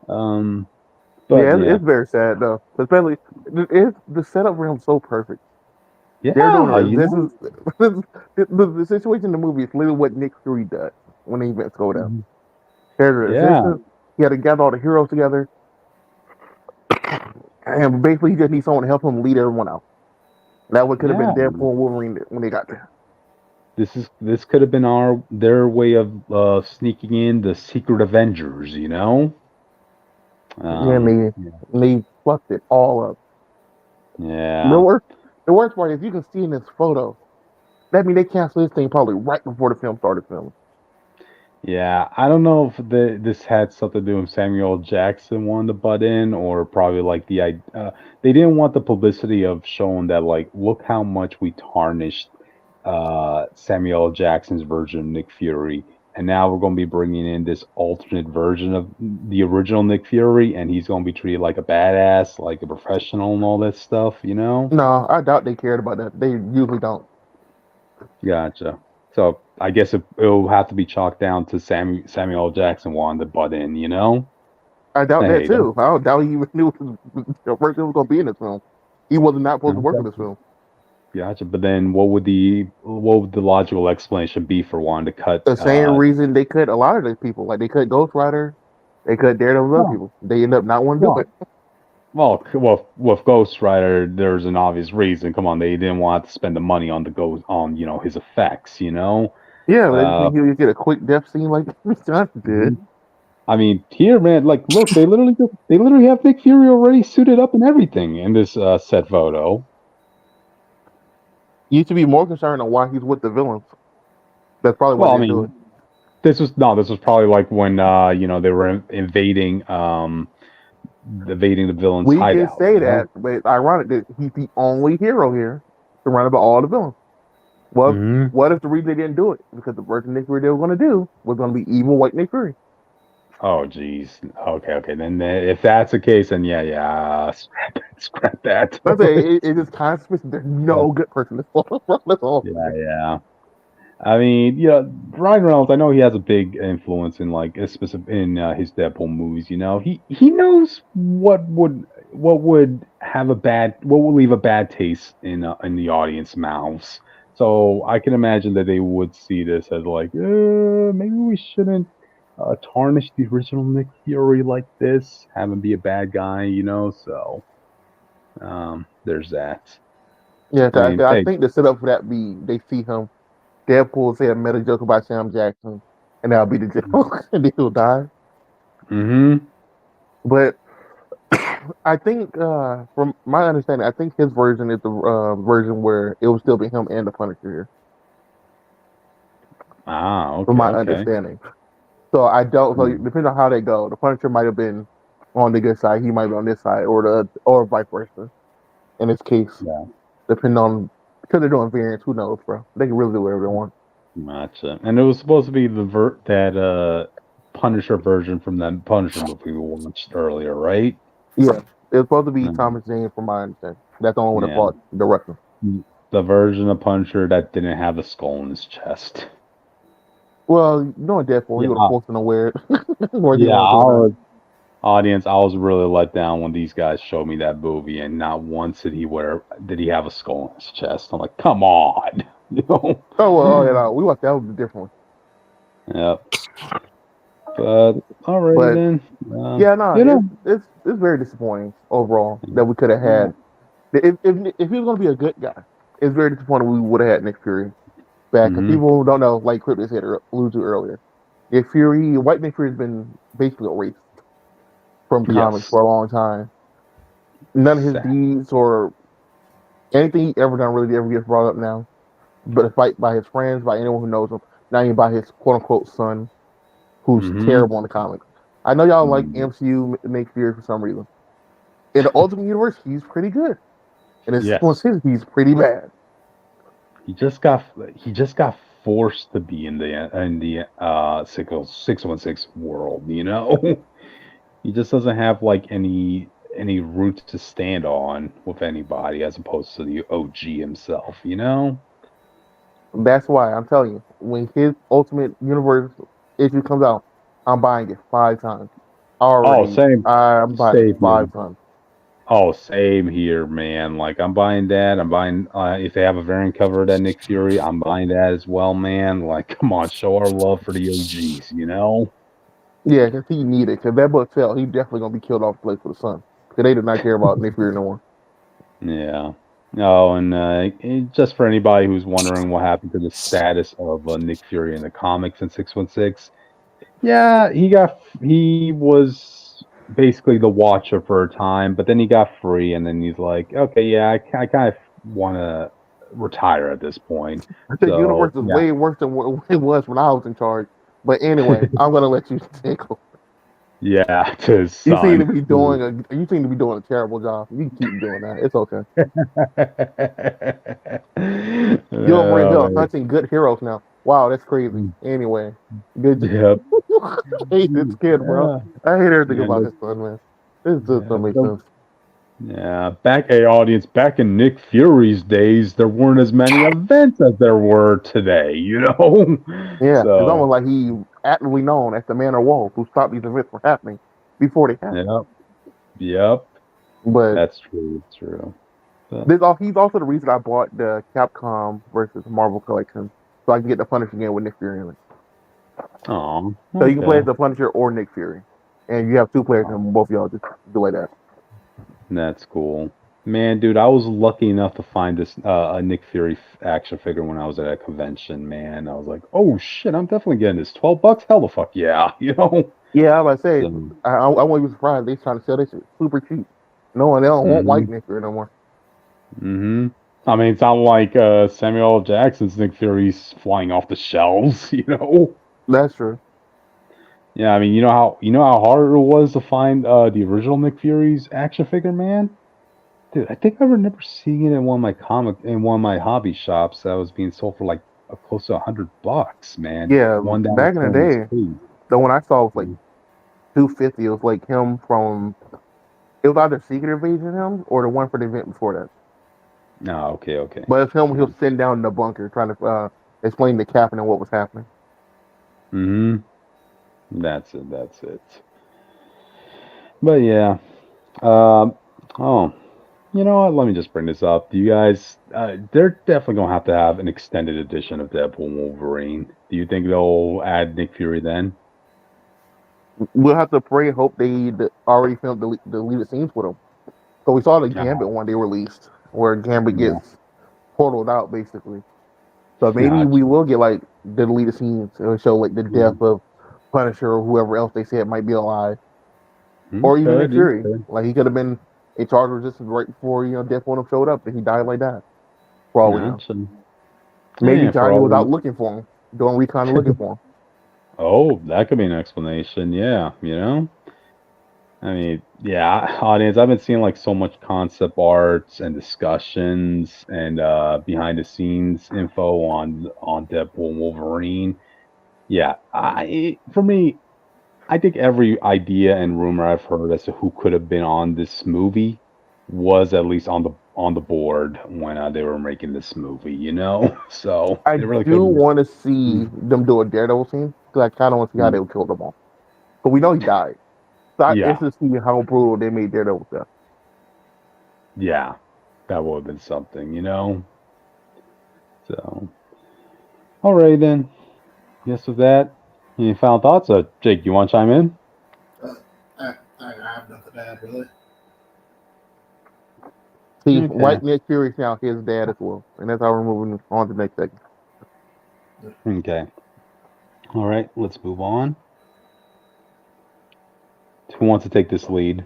but it's very sad though. Especially, the setup for him so perfect. Yeah, the situation in the movie is literally what Nick Fury does when the events go down. He had to gather all the heroes together, and basically he just needs someone to help him lead everyone out. That would could have been Deadpool and Wolverine when they got there. This could have been their way of sneaking in the secret Avengers, They fucked it all up. Yeah. The worst part is you can see in this photo. That means they canceled this thing probably right before the film started filming. Yeah, I don't know if this had something to do with Samuel Jackson wanting to butt in, or probably like they didn't want the publicity of showing that, like, look how much we tarnished Samuel Jackson's version of Nick Fury, and now we're going to be bringing in this alternate version of the original Nick Fury, and he's going to be treated like a badass, like a professional, and all that stuff, No, I doubt they cared about that. They usually don't. Gotcha. So I guess it'll have to be chalked down to Samuel Jackson wanting to butt in, I doubt that too. I doubt he even knew the person was going to be in this film. He was not supposed to work in this film. Gotcha. But then, what would the logical explanation be for wanting to cut? The same reason they cut a lot of these people. Like they cut Ghost Rider, they cut Daredevil, other people. They end up not wanting to do it. Well, with Ghost Rider, there's an obvious reason. Come on, they didn't want to spend the money on his effects, Yeah, you get a quick death scene like Johnson did. I mean, here, man, like, look, they literally have Nick Fury already suited up and everything in this set photo. You should be more concerned on why he's with the villains. That's probably why they're doing. This was probably like when they were invading the villains' hideout. We can say that, but it's ironic that he's the only hero here, surrounded by all the villains. Well, what if the reason they didn't do it? Because the version Nick Fury they were going to do was going to be evil white Nick Fury. Oh, jeez. Okay. Then if that's the case, then yeah, scrap that. It just kind of there's no good person. That's all. Yeah. I mean, Ryan Reynolds. I know he has a big influence in like his Deadpool movies. He knows what would leave a bad taste in the audience mouths. So I can imagine that they would see this as like, maybe we shouldn't tarnish the original Nick Fury like this, have him be a bad guy, So there's that. Yeah, I think the setup for that they see him. Deadpool say a meta joke about Sam Jackson, and that'll be the joke, and he'll die. But I think, from my understanding, I think his version is the version where it will still be him and the Punisher here. Okay. From my understanding. So I don't. So depending on how they go, the Punisher might have been on the good side. He might be on this side, or vice versa. In this case, depending on, because they're doing variants, who knows, bro? They can really do whatever they want. Gotcha. And it was supposed to be that Punisher version from that Punisher movie we watched earlier, right? Yeah, it was supposed to be Thomas Jane, from my understanding. That's the only one that fought directly. The version of Punisher that didn't have a skull in his chest. Well, Deadpool, he would have forced him to wear it. Audience, I was really let down when these guys showed me that movie, and not once did he have a skull in his chest. I'm like, come on, Oh well, we watched that one differently. Yep. But all right then. It's very disappointing overall that we could have had. If he was going to be a good guy, it's very disappointing we would have had Nick Fury back. Because people don't know, like Cryptus had alluded to earlier, White Nick Fury has been basically erased from comics for a long time. None of his deeds or anything he ever done really ever gets brought up now. But by his friends, by anyone who knows him, not even by his quote unquote son, who's terrible in the comics. I know y'all like MCU Nick Fury for some reason. In the Ultimate Universe, he's pretty good. In his he's pretty bad. He just got forced to be in the 616 world, He just doesn't have like any roots to stand on with anybody as opposed to the OG himself, That's why I'm telling you, when his Ultimate Universe issue comes out, I'm buying it 5 times. Same. I'm buying it 5 times. Oh, same here, man. Like, I'm buying that. I'm buying, if they have a variant cover of that Nick Fury, I'm buying that as well, man. Like, come on, show our love for the OGs, Yeah, because he needed. Because that book fell, he definitely going to be killed off the place for the sun. Because they did not care about Nick Fury no more. Yeah. Oh, and just for anybody who's wondering what happened to the status of Nick Fury in the comics in 616, yeah, he was basically the Watcher for a time, but then he got free, and then he's like, okay, yeah, I kind of want to retire at this point. The universe is way worse than what it was when I was in charge. But anyway, I'm gonna let you take over. Yeah, you seem to be doing a terrible job. You can keep doing that. It's okay. You're Brazil hunting good heroes now. Wow, that's crazy. Anyway, good. Yep. I hate this kid, bro. I hate everything about this son, man. This just doesn't make sense. Yeah, back in Nick Fury's days, there weren't as many events as there were today, Yeah, it's almost like he actively known as the man of wolves who stopped these events from happening before they happened. Yep. But that's true. It's true. He's also the reason I bought the Capcom versus Marvel collection, so I can get the Punisher again with Nick Fury in it. Oh, so you can play as the Punisher or Nick Fury, and you have 2 players, and both of y'all just do like that. That's cool, man, dude. I was lucky enough to find this a Nick Fury action figure when I was at a convention. Man, I was like, oh shit, I'm definitely getting this. $12? Hell the fuck yeah, Yeah, I was about to say, I wouldn't be surprised they trying to sell this shit super cheap. They don't want white Nick Fury no more. I mean, it's not like Samuel L. Jackson's Nick Fury's flying off the shelves, That's true. Yeah, I mean, you know how hard it was to find the original Nick Fury's action figure, man? Dude, I think I remember seeing it in one of my hobby shops that was being sold for like close to $100, man. Yeah, One that was back in the showing his day, face. the one I saw was like 250. It was like him from. It was either Secret Invasion him or the one for the event before that. No, okay. But it's him. He was sitting down in the bunker trying to explain to Captain and what was happening. That's it. But yeah. Oh, you know what? Let me just bring this up. Do you guys? They're definitely gonna have an extended edition of Deadpool and Wolverine. Do you think they'll add Nick Fury then? We'll have to pray and hope they already filmed the deleted scenes with him. So we saw the Gambit one they released, where Gambit gets portaled out basically. So maybe we will get like the deleted scenes. It'll show like the death of Punisher or whoever else they said might be alive, or even Nick Fury. Like he could have been in charge of resistance right before Deadpool showed up and he died like that. For all we know. Maybe Johnny was out looking for him, doing recon looking for him. Oh, that could be an explanation. Yeah, I mean, yeah, audience. I've been seeing like so much concept arts and discussions and behind the scenes info on Deadpool and Wolverine. Yeah, for me, I think every idea and rumor I've heard as to who could have been on this movie was at least on the board when they were making this movie. So I do want to see them do a Daredevil scene because I kind of want to see how they would kill them all. But we know he died. So I'm interested to see how brutal they made Daredevil stuff. Yeah, that would have been something, So, all right then. Yes, with that, any final thoughts? Jake, you want to chime in? I have nothing to add, really. See, White Nick Fury now his dad as well, and that's how we're moving on to the next segment. Okay. All right, let's move on. Who wants to take this lead?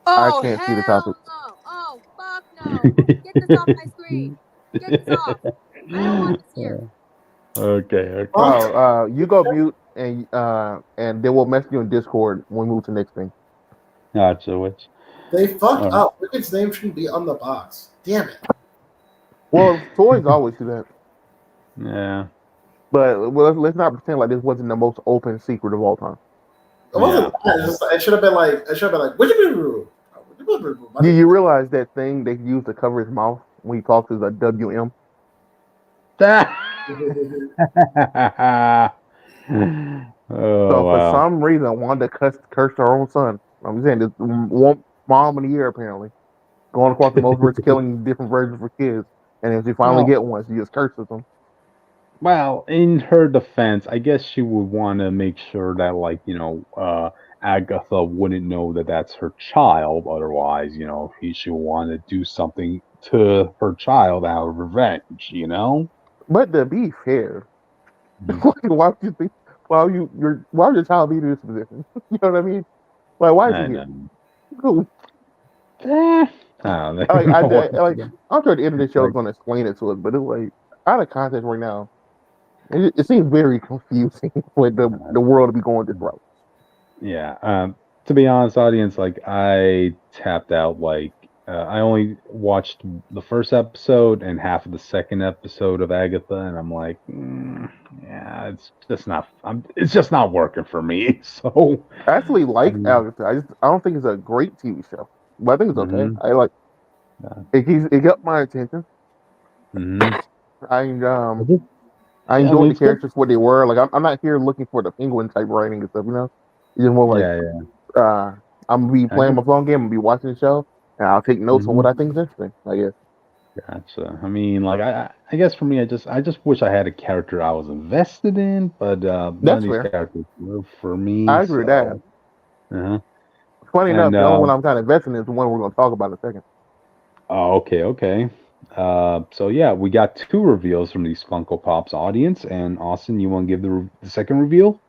Oh, I can't see the topic. No. Oh, fuck no. Get this off my screen. Get this off. I don't want this here. Okay. Oh, you go mute, and they will message you in Discord when we move to the next thing. Gotcha, which... They fucked up. Wicked's name shouldn't be on the box. Damn it. Well, toys always do that. Yeah. But let's not pretend like this wasn't the most open secret of all time. It wasn't that. It should have been like, what you do you realize that thing they used to cover his mouth when he talks is a WM? For some reason, Wanda cursed her own son. I'm saying this one mom in a year apparently, going across the multiverse, killing different versions for kids, and if she finally get one, she just curses them. Well, in her defense, I guess she would want to make sure that, Agetha wouldn't know that that's her child. Otherwise, she would want to do something to her child out of revenge. But to be fair, why would you think? Why would your child be in this position? You know what I mean? Like, why is he here? I'm sure the end of the show is going to explain it to us, but it's like out of context right now. It seems very confusing for the world to be going this route. Yeah. To be honest, audience, I tapped out. I only watched the first episode and half of the second episode of Agetha, and I'm like, yeah, it's just not. It's just not working for me. So I actually like Agetha. I don't think it's a great TV show, but I think it's okay. I like. It got my attention. I enjoyed the characters what they were. Like I'm not here looking for the penguin type writing and stuff. It's just more like I'm gonna be playing my phone game. I'm gonna be watching the show, and I'll take notes on what I think is interesting. I guess. Gotcha. I mean, I guess for me, I just wish I had a character I was invested in, but none of these characters were for me. I agree with that. Funny enough, the only one I'm kind of invested in is the one we're going to talk about in a second. Oh, okay. So yeah, we got 2 reveals from these Funko Pops audience, and Austin, you want to give the second reveal?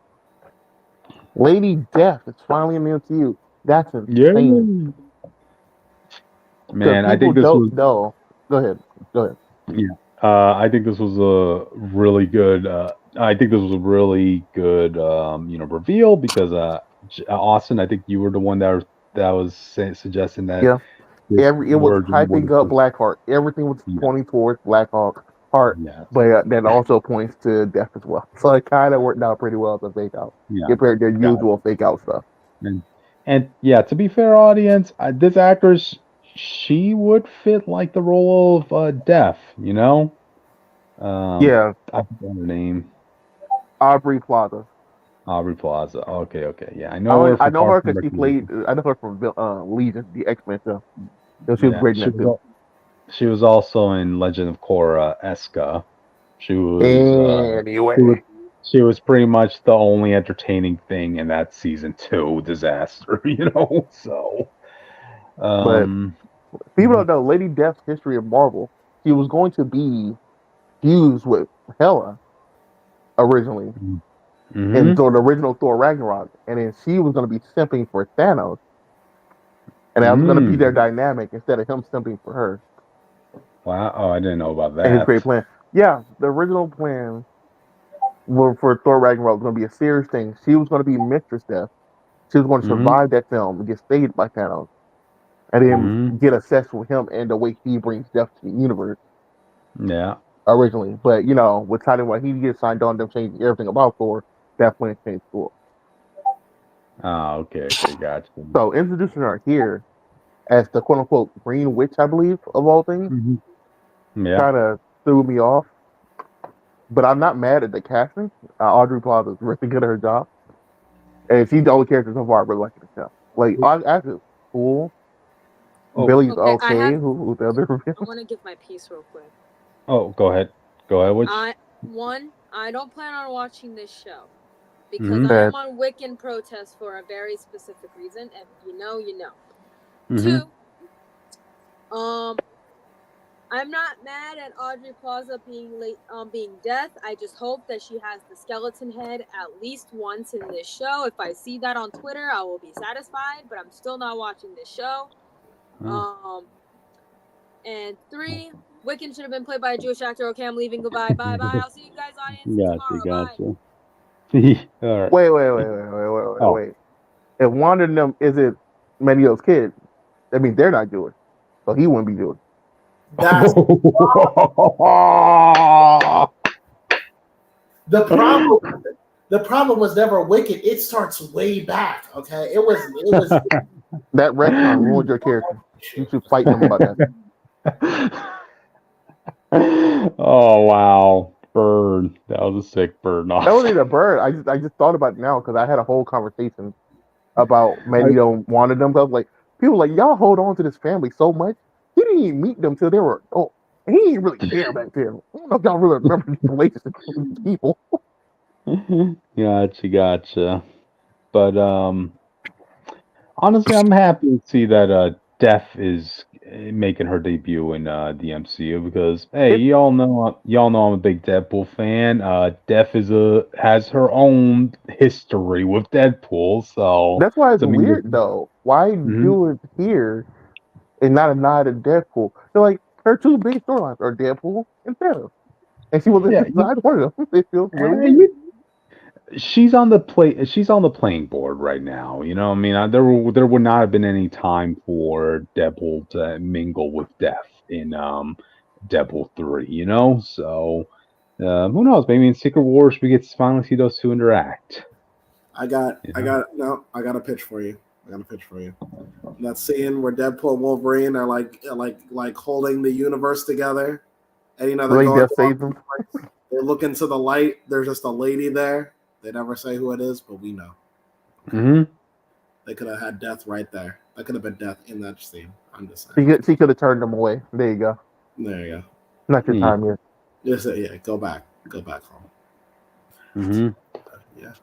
Lady Death is finally in the MCU. That's insane. Man, I think this was. No, go ahead. Yeah, I think this was a really good. Reveal because Austin, I think you were the one that was suggesting that it was hyping up Blackheart. Everything was pointing towards Blackheart, but that also points to Death as well. So it kind of worked out pretty well as a fake out compared to their usual fake out stuff. And to be fair, audience, this actress, she would fit like the role of Death, you know. I forgot her name. Aubrey Plaza. Okay. Yeah, I know her. I know her because she played. I know her from Legion, the X-Men show. So she was great in that too. She was also in Legend of Korra, Eska. She was. She was pretty much the only entertaining thing in that season 2 disaster, you know. So, but people don't know Lady Death's history of Marvel. She was going to be fused with Hela originally. And so the original Thor Ragnarok, and then she was going to be simping for Thanos, and that was going to be their dynamic instead of him simping for her. Wow! Oh, I didn't know about that. And his great plan. Yeah, the original plan for Thor Ragnarok was going to be a serious thing. She was going to be Mistress Death. She was going to survive that film and get saved by Thanos, and then get obsessed with him and the way he brings death to the universe. Yeah. Originally, but with time when he gets signed on, them changing everything about Thor. That plan changed Thor. Oh, okay, gotcha. So introducing her here as the quote unquote Green Witch, I believe, of all things, kind of threw me off. But I'm not mad at the casting. Aubrey Plaza is really good at her job, and she's the only character so far I really like in the show. Like, actually, cool. Billy's okay. Who's the other? I want to give my piece real quick. Oh, go ahead. Which? I don't plan on watching this show because I am on Wiccan protest for a very specific reason, and you know. 2, I'm not mad at Aubrey Plaza being Death. I just hope that she has the skeleton head at least once in this show. If I see that on Twitter, I will be satisfied. But I'm still not watching this show. And 3, Wiccan should have been played by a Jewish actor. Okay, I'm leaving. Goodbye. Bye. I'll see you guys audience tomorrow. Bye. All right. Wait. If one of them isn't Manio's kid, I mean they're not Jewish, so he wouldn't be Jewish. That's the problem was never Wicked. It starts way back. Okay, it was that retcon ruined your character. You should fight them about that. Oh wow, bird! That was a sick bird. That wasn't a bird. I just thought about it now because I had a whole conversation about Manio wanted them. I was like, people like y'all hold on to this family so much. He didn't even meet them till they were adults. He didn't really care back then. I don't know if y'all really remember the relationship with these people. Gotcha. But honestly, I'm happy to see that Death is making her debut in the MCU because y'all know I'm a big Deadpool fan. Death has her own history with Deadpool, so that's why it's weird though. Why do it here and not a nod to Deadpool? They're like her two big storylines are Deadpool and Thanos, and she was inside one of them. It feels really weird. She's on the playing board right now. You know, I mean, there would not have been any time for Deadpool to mingle with Death in Deadpool 3. You know, so who knows? Maybe in Secret Wars we get to finally see those two interact. I got a pitch for you. That scene where Deadpool and Wolverine are like holding the universe together, and they look into the light. There's just a lady there. They never say who it is, but we know. They could have had Death right there. That could have been Death in that scene. I'm just saying. She could have turned them away. There you go. Not your time yet. Just go back home. Yeah.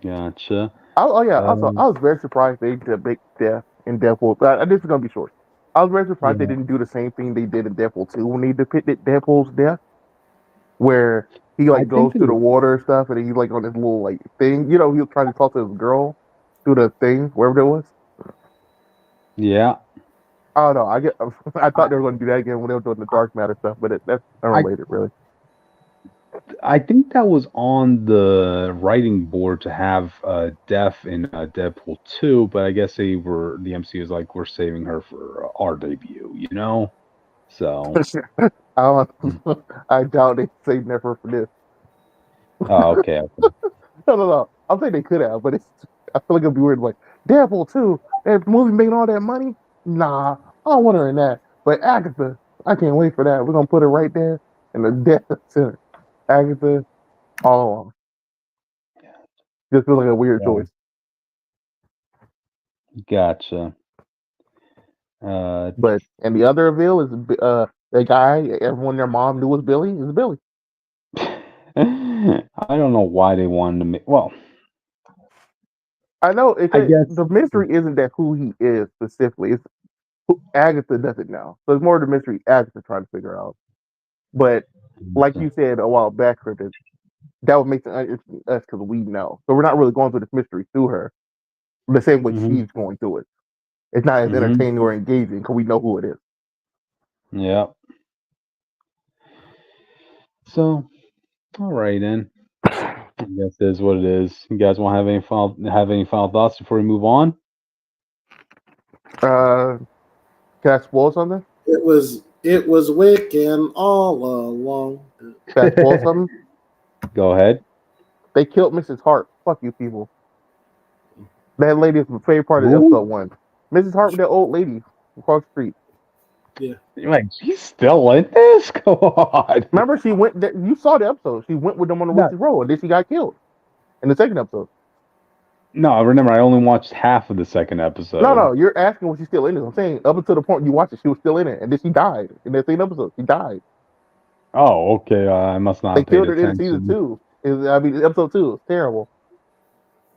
Gotcha. Also, I was very surprised they did Big Death in Deadpool. This is gonna be short. I was very surprised they didn't do the same thing they did in Deadpool 2 when they depicted Deadpool's death, where he goes through the water and stuff, and then he's on this little thing. You know, he was trying to talk to his girl through the thing, wherever it was. Yeah. I don't know. I thought they were going to do that again when they were doing the dark matter stuff, but that's unrelated, really. I think that was on the writing board to have Death in Deadpool 2, but I guess the MCU was like, we're saving her for our debut, you know? So. I doubt they saved never for this. Oh, okay. No. I'm saying they could have, but I feel like it'd be weird. Like Deadpool 2, that movie making all that money. Nah, I don't want her in that. But Agetha, I can't wait for that. We're gonna put her right there in the death center. Agetha, all along. Just feels like a weird choice. Gotcha. But and the other reveal is the guy everyone their mom knew was Billy is Billy. I don't know why they wanted to make. Well, I know. I guess the mystery isn't that who he is specifically. It's who Agetha doesn't know. So it's more the mystery Agetha trying to figure out. But like you said a while back, Cricket, that would make it uninteresting to us because we know. So we're not really going through this mystery through her the same way she's going through it. It's not as entertaining or engaging because we know who it is. Yeah. So, all right then. I guess it is what it is. You guys want to have any final thoughts before we move on? Can I spoil something? It was Wiccan all along. Can I spoil something? Go ahead. They killed Mrs. Hart. Fuck you people. That lady is my favorite part of episode 1. Mrs. Hart, that old lady across the street. Yeah. You're like, she's still in this? Come on. Remember, she went. You saw the episode. She went with them on the Woodsy Road, and then she got killed in the second episode. No, I remember. I only watched half of the second episode. No. You're asking was she still in it. I'm saying up until the point you watched it, she was still in it, and then she died in that same episode. She died. Oh, okay. I must not. They killed her in season 2. Episode 2 was terrible.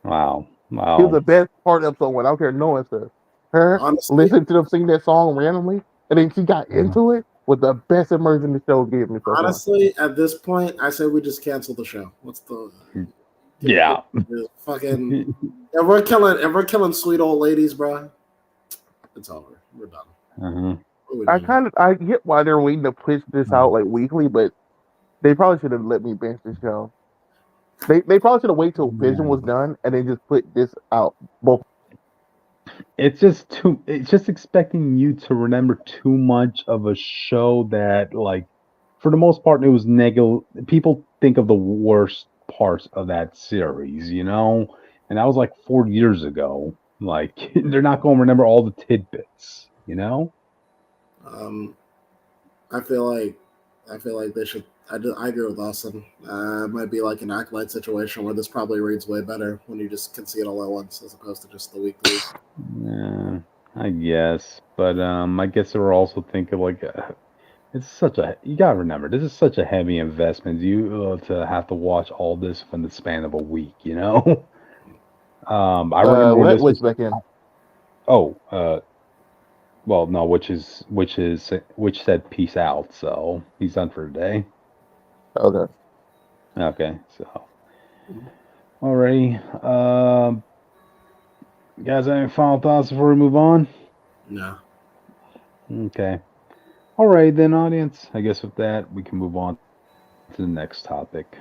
Wow. It was the best part of episode 1. I don't care. No one says her listening to them sing that song randomly, and then she got into it with the best immersion the show gave me. Honestly, at this point, I say we just cancel the show. What's the? Yeah. Fucking. If we're killing sweet old ladies, bro, it's over. We're done. I get why they're waiting to push this out like weekly, but they probably should have let me binge the show. They probably should have waited till Vision was done and then just put this out. Both. It's just expecting you to remember too much of a show that, like, for the most part, it was negative. People think of the worst parts of that series, you know, and that was like 4 years ago. Like, they're not going to remember all the tidbits, you know. I feel like they should. I agree with Austin. It might be like an Acolyte situation where this probably reads way better when you just can see it all at once as opposed to just the weeklies. Yeah, I guess, but I guess they were also thinking like you gotta remember, this is such a heavy investment. You to have to watch all this from the span of a week, you know. I remember which back in. Well, no, which said peace out, so he's done for today. Okay, so alrighty. You guys have any final thoughts before we move on? No. Okay. All right, then, audience. I guess with that, we can move on to the next topic.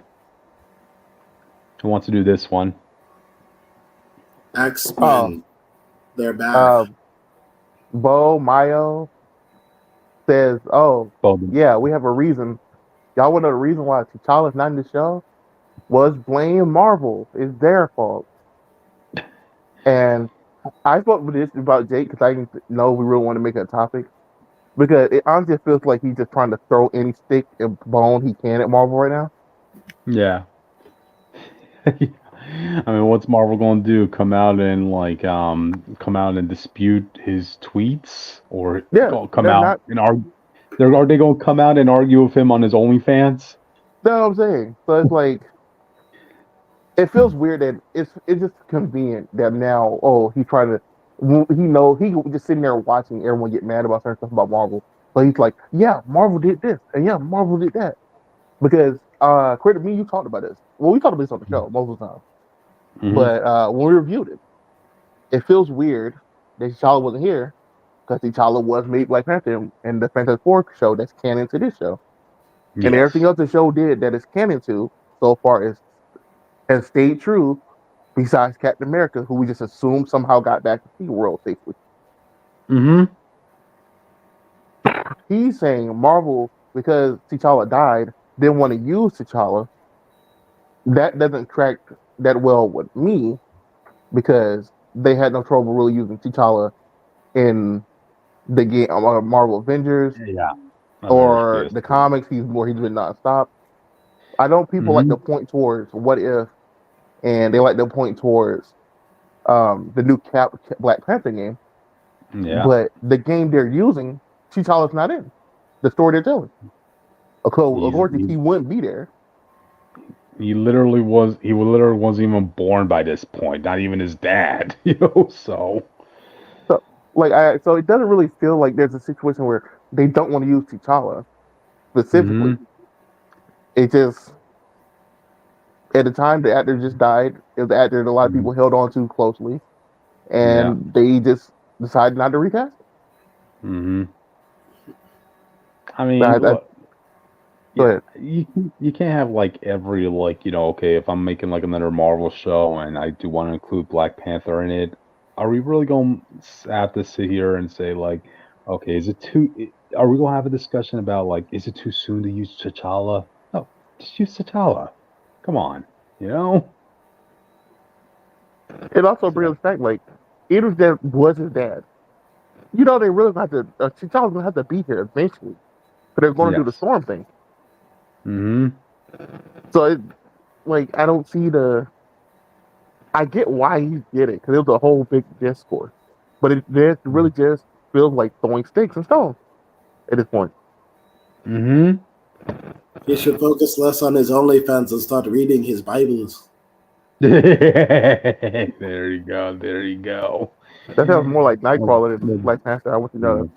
Who wants to do this one? X-Men. They're back. Beau Demayo says, yeah, we have a reason. Y'all want to know the reason why T'Challa's not in the show? Was blame Marvel. It's their fault. And I spoke with this about Jake because I didn't know we really want to make a topic. Because it honestly feels like he's just trying to throw any stick and bone he can at Marvel right now. Yeah. I mean, what's Marvel going to do? Come out and dispute his tweets, or come out and argue? Are they going to come out and argue with him on his OnlyFans? That's what I'm saying. So it's like, it feels weird that it's just convenient that now, he's trying to. He just sitting there watching everyone get mad about certain stuff about Marvel. So he's like, yeah, Marvel did this, and yeah, Marvel did that. Because credit me, you talked about this. Well, we talked about this on the show multiple times. Mm-hmm. But when we reviewed it, it feels weird that T'Challa wasn't here because T'Challa was made Black Panther in the Fantastic Four show that's canon to this show. And everything else the show did that is canon to so far has stayed true, besides Captain America, who we just assumed somehow got back to the world safely. He's saying Marvel, because T'Challa died, didn't want to use T'Challa. That doesn't track that well with me, because they had no trouble really using T'Challa in the game, Marvel Avengers, or the comics. He's been nonstop. I know people like to point towards What If, and they like to point towards the new Black Panther game. But the game they're using, T'Challa's not in the story they're telling. According, he wouldn't be there. He literally wasn't even born by this point. Not even his dad, So it doesn't really feel like there's a situation where they don't want to use T'Challa specifically. It just, at the time the actor just died. It was the actor that a lot of people held on to closely, and they just decided not to recast it. I mean, you can't have like every okay, if I'm making like another Marvel show and I do want to include Black Panther in it, are we really going to have to sit here and say like, okay, are we going to have a discussion about like, is it too soon to use T'Challa? No, just use T'Challa. Come on, It also brings back like, even if that was his dad, they really have to. T'Challa's gonna have to be here eventually, but they're going to do the Storm thing. So I don't see I get why he did it, because it was a whole big discourse, but it really just feels like throwing sticks and stones at this point. He should focus less on his OnlyFans and start reading his Bibles. There you go. That sounds more like Nightcrawler than Black Panther. I want to know.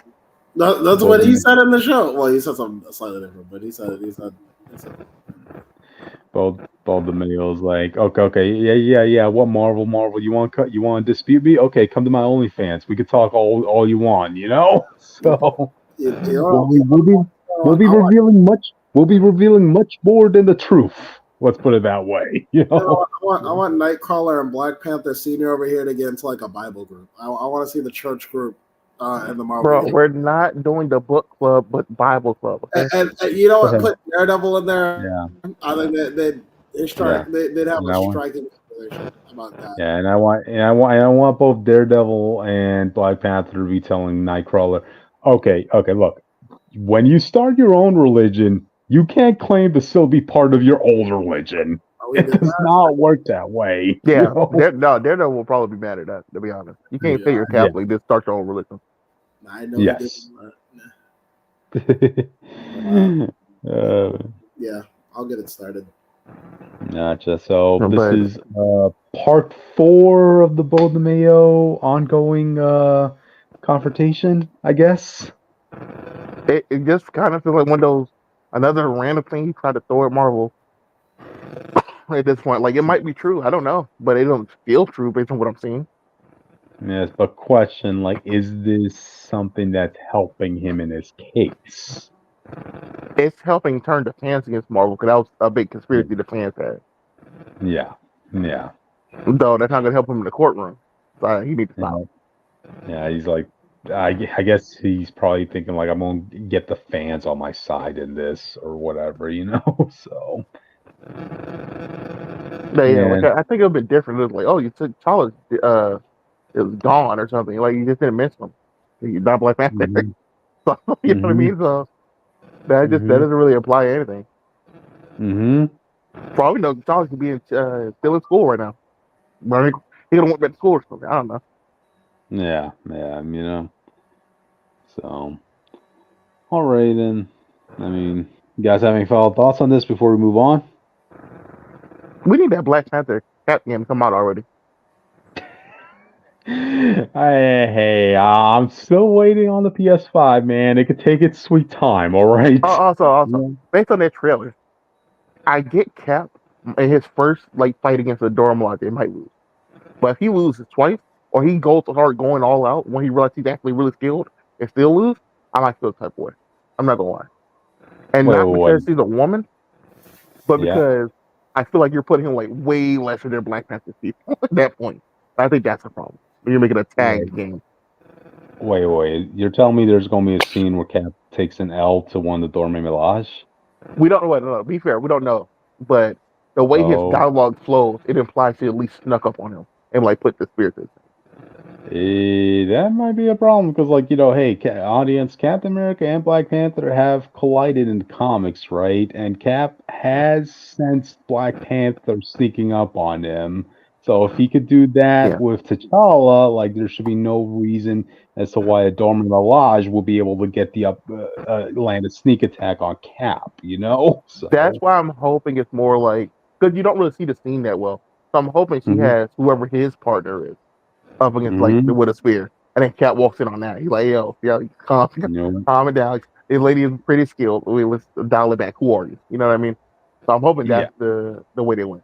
That's what he said in the show. Well, he said something slightly different, but he said. Beau Demayo's like, okay, yeah. What Marvel? You want to dispute me? Okay, come to my OnlyFans. We could talk all you want, So we'll be revealing much. We'll be revealing much more than the truth. Let's put it that way. I want Nightcrawler and Black Panther Senior over here to get into like a Bible group. I want to see the church group in the Marvel. Bro, we're not doing the book club, but Bible club. Okay? And you know what? Put Daredevil in there. Yeah. I think they'd have a striking conversation about that. Yeah, and I want both Daredevil and Black Panther to be telling Nightcrawler, okay, look, when you start your own religion, you can't claim to still be part of your old religion. It does not work that way. Yeah, Daredevil will probably be mad at that, to be honest. You can't say you're Catholic, just start your own religion. I know. Yes. Yeah, I'll get it started. Gotcha. So this is part 4 of the Beau Demayo ongoing confrontation, I guess. It just kind of feels like one of those, another random thing he tried to throw at Marvel at this point. Like, it might be true, I don't know, but it don't feel true based on what I'm seeing. Yes, but question, like, is this something that's helping him in his case? It's helping turn the fans against Marvel, because that was a big conspiracy the fans had. Yeah. Though that's not going to help him in the courtroom. So he needs to stop. Yeah, he's like, I guess he's probably thinking like, I'm going to get the fans on my side in this or whatever, So. I think it would have been different. It was like, oh, you took T'Challa, it was gone or something. Like, you just didn't mention him. You're not Black Panther. So, you know what I mean? So that doesn't really apply to anything. Probably no, T'Challa could be still in school right now. But he gonna went back to school or something. I don't know. Yeah, So, all right, then. I mean, you guys have any final thoughts on this before we move on? We need that Black Panther cat game to come out already. I'm still waiting on the PS5, man. It could take its sweet time, all right? Also, based on that trailer, I get Cap in his first fight against the Dormlok, they might lose. But if he loses twice, or he goes to start going all out when he realizes he's actually really skilled and still lose, I might feel the type of way. I'm not gonna lie. And not because she's a woman, but because I feel like you're putting him like way lesser than Black Panther people at that point. I think that's the problem. When you're making a tag game. Wait. You're telling me there's going to be a scene where Cap takes an L to one of the Dorme Milage? We don't know. No, be fair, we don't know. But the way his dialogue flows, it implies he at least snuck up on him and like put the spear to him. That might be a problem because, like, you know, hey, audience, Captain America and Black Panther have collided in the comics, right? And Cap has sensed Black Panther sneaking up on him. So if he could do that with T'Challa, like, there should be no reason as to why a Dorme Milage will be able to get the land a sneak attack on Cap, you know? So that's why I'm hoping it's more like, because you don't really see the scene that well. So I'm hoping she has whoever his partner is up against like with a spear, and then Cap walks in on that. He's like, "Yo, calm it down. This lady is pretty skilled. Let's dial it back. Who are you? You know what I mean?" So I'm hoping that's the way they went.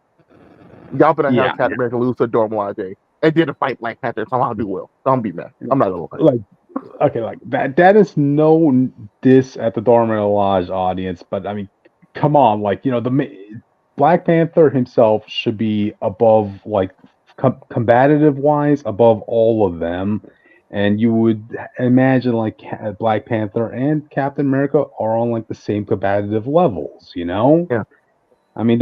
Y'all better have Captain America lose to Dorme Milage and then to fight Black Panther somehow do well. Don't be mad. I'm not gonna lie. Like, okay, like that is no diss at the Dorme Milage audience, but I mean, come on, like, you know, the Black Panther himself should be above, like, combative wise, above all of them, and you would imagine like Black Panther and Captain America are on like the same combative levels, you know? Yeah. I mean,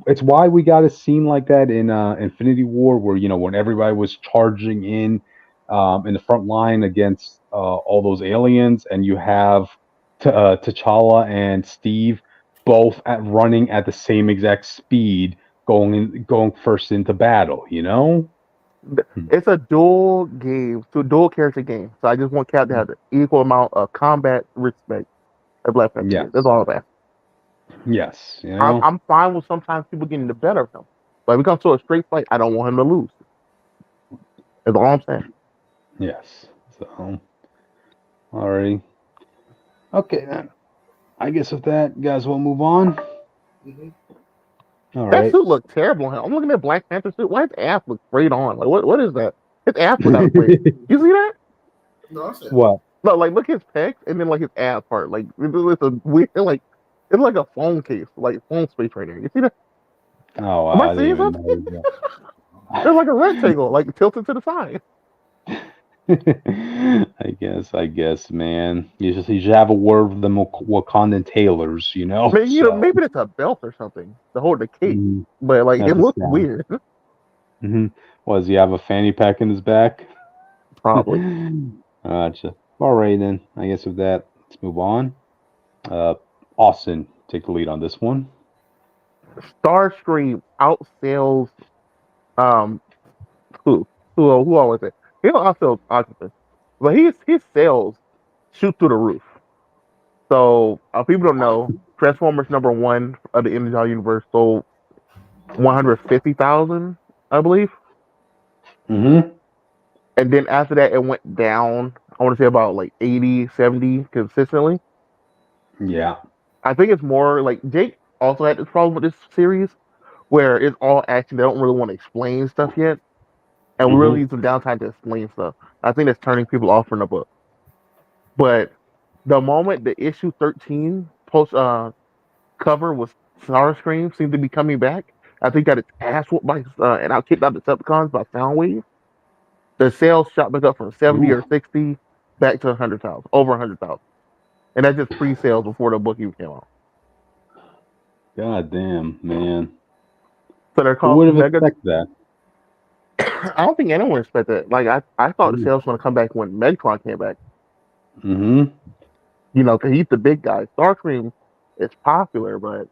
it's why we got a scene like that in Infinity War, where, you know, when everybody was charging in the front line against all those aliens, and you have T'Challa and Steve both running at the same exact speed, going first into battle. You know, it's a dual character game. So I just want Cap to have the equal amount of combat respect as Black Panther. Yes. That's all I'm asking. Yes, you know? I'm fine with sometimes people getting the better of him, but if it comes to a straight fight, I don't want him to lose. That's all I'm saying. Yes. So, alrighty. Okay, then. I guess with that, you guys will move on. All right. That suit looked terrible. I'm looking at Black Panther suit. Why his ass looks straight on? Like what is that? His ass was out of place. You see that? No, I said what? No, like look at his pecs and then like his ass part. Like it's a weird like it's like a phone case, like phone space right there. You see that? Oh, am I seeing something? There's like a rectangle, like tilted to the side. I guess, man. You should have a word with the Wakandan tailors, you know. Maybe it's a belt or something to hold the cape, but like it looks weird. Does he have a fanny pack in his back? Probably. Gotcha. All right, then. I guess with that, let's move on. Austin, take the lead on this one. Starscream outsells who always say he don't outsells Agetha, but his sales shoot through the roof. So people don't know, Transformers #1 of the MCU universe sold 150,000, I believe. And then after that, it went down. I want to say about like 80, 70 consistently. Yeah. I think it's more like Jake also had this problem with this series where it's all action. They don't really want to explain stuff yet. And we really need some downtime to explain stuff. I think that's turning people off from the book. But the moment the issue 13 post cover was Starscream seemed to be coming back, I think got its ass whooped by and out kicked out the Decepticons by Soundwave. The sales shot back up from 70 or 60 back to 100,000, over 100,000. And that's just pre-sales before the book even came out. God damn, man. So they're called. Who would have expected that? I don't think anyone expected that. Like I thought the sales were going to come back when Megatron came back. You know, because he's the big guy. Starscream is popular, but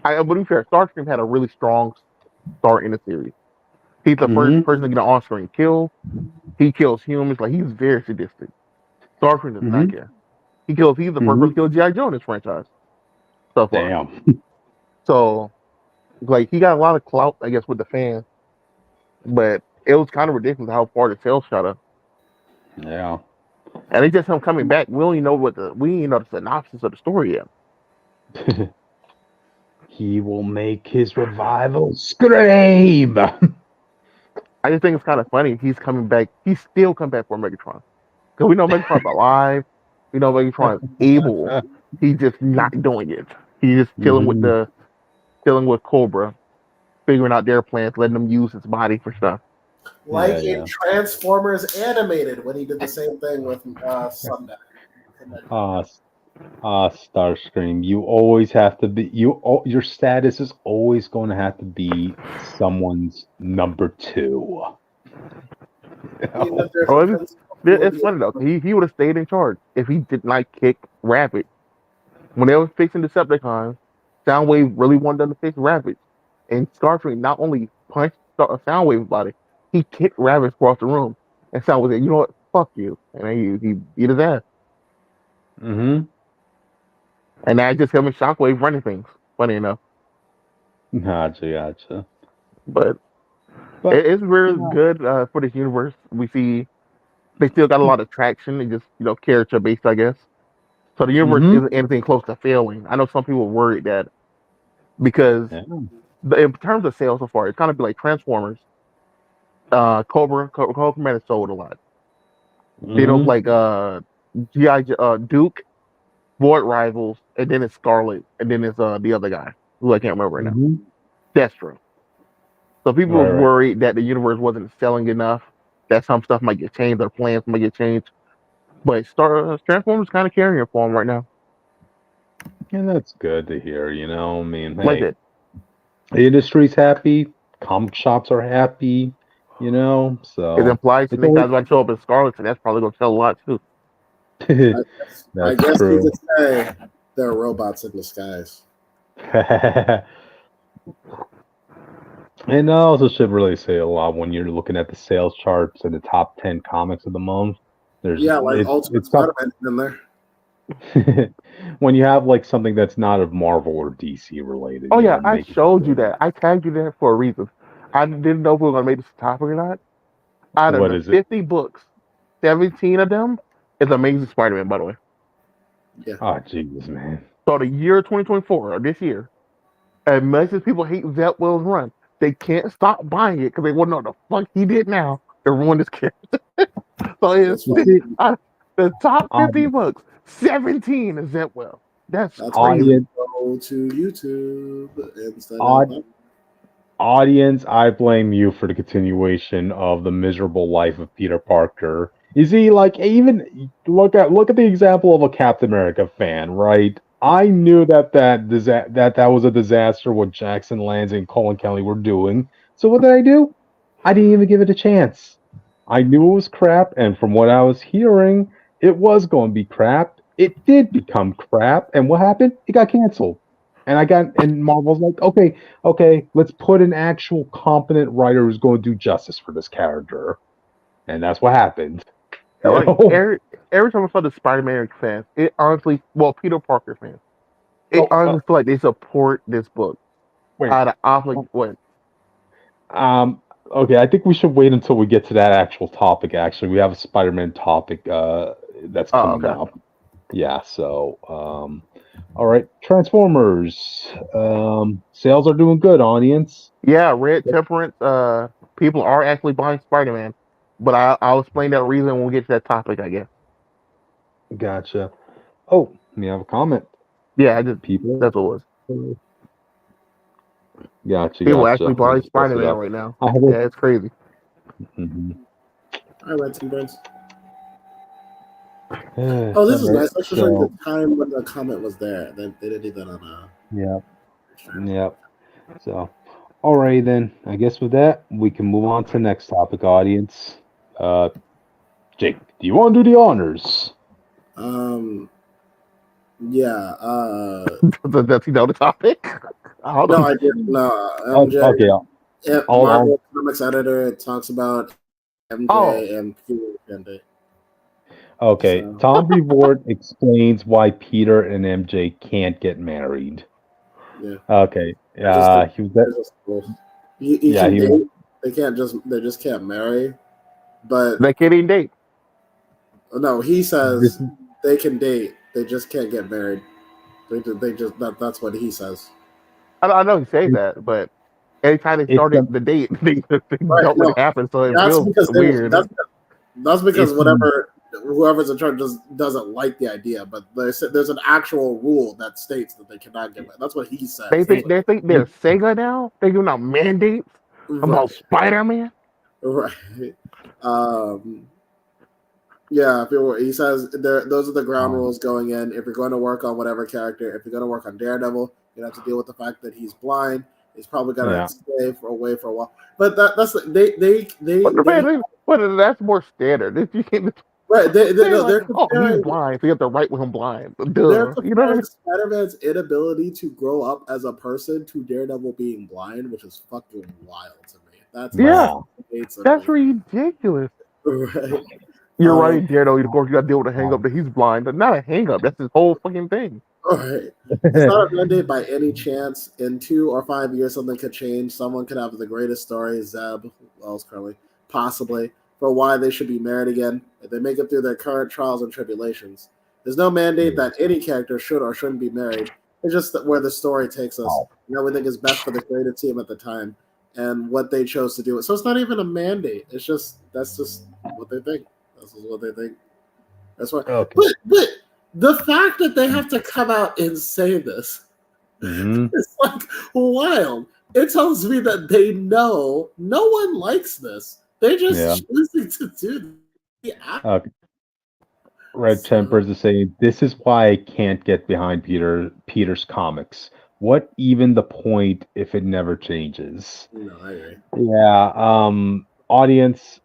I would be fair. Starscream had a really strong start in the series. He's the first person to get an on-screen kill. He kills humans. Like, he's very sadistic. Starscream does not care. He's the first person to kill G.I. Joe in this franchise. So far. Damn. So, like, he got a lot of clout, I guess, with the fans. But it was kind of ridiculous how far the sales shot up. Yeah. And it's just him coming back. We don't even know the synopsis of the story yet. He will make his revival scream. I just think it's kind of funny. He's coming back. He's still coming back for Megatron. Because we know Megatron's alive. We know Megatron is able He's just not doing it. He's just chilling with Cobra, figuring out their plans, letting them use his body for stuff. Like in Transformers Animated, when he did the same thing with Sunday. Starscream, you always have to be your status is always going to have to be someone's number 2. It's funny though. He would have stayed in charge if he did not kick Rabbit. When they were fixing Decepticons, Soundwave really wanted them to fix Rabbit, and Starscream not only punched Soundwave's body, he kicked Rabbit across the room, and Soundwave said, "You know what? Fuck you," and then he beat his ass. Mm-hmm. And now just him and Shockwave running things. Funny enough. Gotcha. But it's really good for this universe. We see they still got a lot of traction and just character based, I guess. So the universe isn't anything close to failing. I know some people are worried that because in terms of sales so far, it's kind of like Transformers. Cobra Commander sold a lot. They don't like G.I. Duke, Void Rivals, and then it's Scarlet, and then it's the other guy who I can't remember right now. Destro. So people were worried that the universe wasn't selling enough, that some stuff might get changed, their plans might get changed. But Transformers kind of carrying it for them right now. And that's good to hear, I mean, like hey, the industry's happy, comic shops are happy, so... It implies Snake Eyes might show up in Scarlet, and that's probably going to sell a lot, too. I guess you could say there are robots in disguise. And I also should really say a lot when you're looking at the sales charts and the top 10 comics of the month. There's Ultimate Spider-Man in there. When you have like something that's not of Marvel or DC related. Oh yeah, I showed you that. I tagged you there for a reason. I didn't know if we were gonna make this topic or not. Out of the 50 books, 17 of them is Amazing Spider-Man, by the way. Yeah. Oh Jesus, man. So the year 2024, or this year, as much as people hate Zepwell's run, they can't stop buying it because they want to know the fuck he did now to ruin this character. So it's the top 50 books, 17 is Zepwell. That's crazy. Go to YouTube instead Audience, I blame you for the continuation of the miserable life of Peter Parker. You see, like, even look at the example of a Captain America fan, right? I knew that was a disaster what Jackson Lanza and Colin Kelly were doing. So what did I do? I didn't even give it a chance. I knew it was crap, and from what I was hearing, it was going to be crap. It did become crap, and what happened? It got canceled. And Marvel's like, okay, let's put an actual competent writer who's going to do justice for this character. And that's what happened. Every time I saw the Spider-Man fans, it honestly, Peter Parker fans, honestly feel like they support this book. Out of what? Okay, I think we should wait until we get to that actual topic. Actually, we have a Spider-Man topic that's coming up. Yeah, so all right, Transformers. Sales are doing good, audience. Yeah, Red Temperance. People are actually buying Spider-Man, but I'll explain that reason when we get to that topic, I guess. Gotcha. Oh, we have a comment. Yeah, people. That's what it was. Gotcha. People actually buying Spider-Man right now. Yeah, it's crazy. Mm-hmm. All right, Tim Burns. This is nice. Let's just show you the time when the comment was there. They didn't do that on Yep. So, all right then. I guess with that, we can move on to the next topic, audience. Jake, do you want to do the honors? Yeah. Does he know the topic? No, I didn't. No. Okay. Yeah, Marvel Comics editor talks about MJ and Peter. Okay, so. Tom Brevort explains why Peter and MJ can't get married. Yeah. Okay. He was they just can't marry, but they can't even date. No, he says they can date, they just can't get married. That's what he says. I know he says that, but anytime they started the date, they don't really happen. So it feels weird. That's because whoever's in charge doesn't like the idea, but there's an actual rule that states that they cannot give it. That's what he says. They think they're Sega now. They're giving out mandates about Spider-Man. Right. Yeah, he says those are the ground rules going in. If you're going to work on whatever character, if you're going to work on Daredevil, you have to deal with the fact that he's blind. He's probably going to stay away for a while. But that's that's more standard. You can't. Right, they're he's blind, so you have to write with him blind. They're comparing Spider-Man's inability to grow up as a person to Daredevil being blind, which is fucking wild to me. That's ridiculous. Right. You're right, Daredevil. Of course, you got to deal with a hang-up that he's blind, but not a hang-up. That's his whole fucking thing. All right. It's not a mandate by any chance. In 2 or 5 years, something could change. Someone could have the greatest story, Zeb, Wells Curly, possibly, for why they should be married again if they make it through their current trials and tribulations. There's no mandate that any character should or shouldn't be married. It's just where the story takes us. We think is best for the creative team at the time and what they chose to do. So it's not even a mandate. That's just what they think. This is what they think. That's why. Okay. But the fact that they have to come out and say this, it's like wild. It tells me that they know no one likes this. They just choosing to do this. Red Tempers is saying, this is why I can't get behind Peter's comics. What even the point if it never changes? No, I agree. Yeah, audience,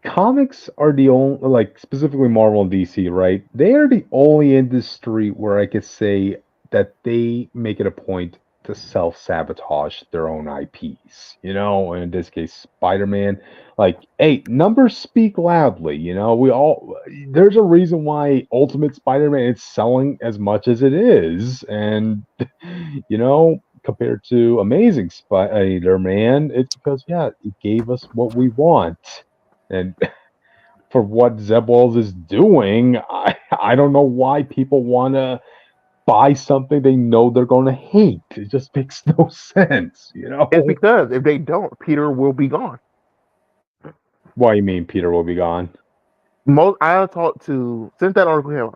comics are the only, like specifically Marvel and DC, right? They are the only industry where I could say that they make it a point to self-sabotage their own IPs. In this case, Spider-Man. Like, hey, numbers speak loudly. There's a reason why Ultimate Spider-Man is selling as much as it is, and compared to Amazing Spider-Man, it's because it gave us what we want. And for what Zeb Wells is doing, I don't know why people want to buy something they know they're going to hate. It just makes no sense, It's because if they don't, Peter will be gone. What do you mean Peter will be gone? Since that article here,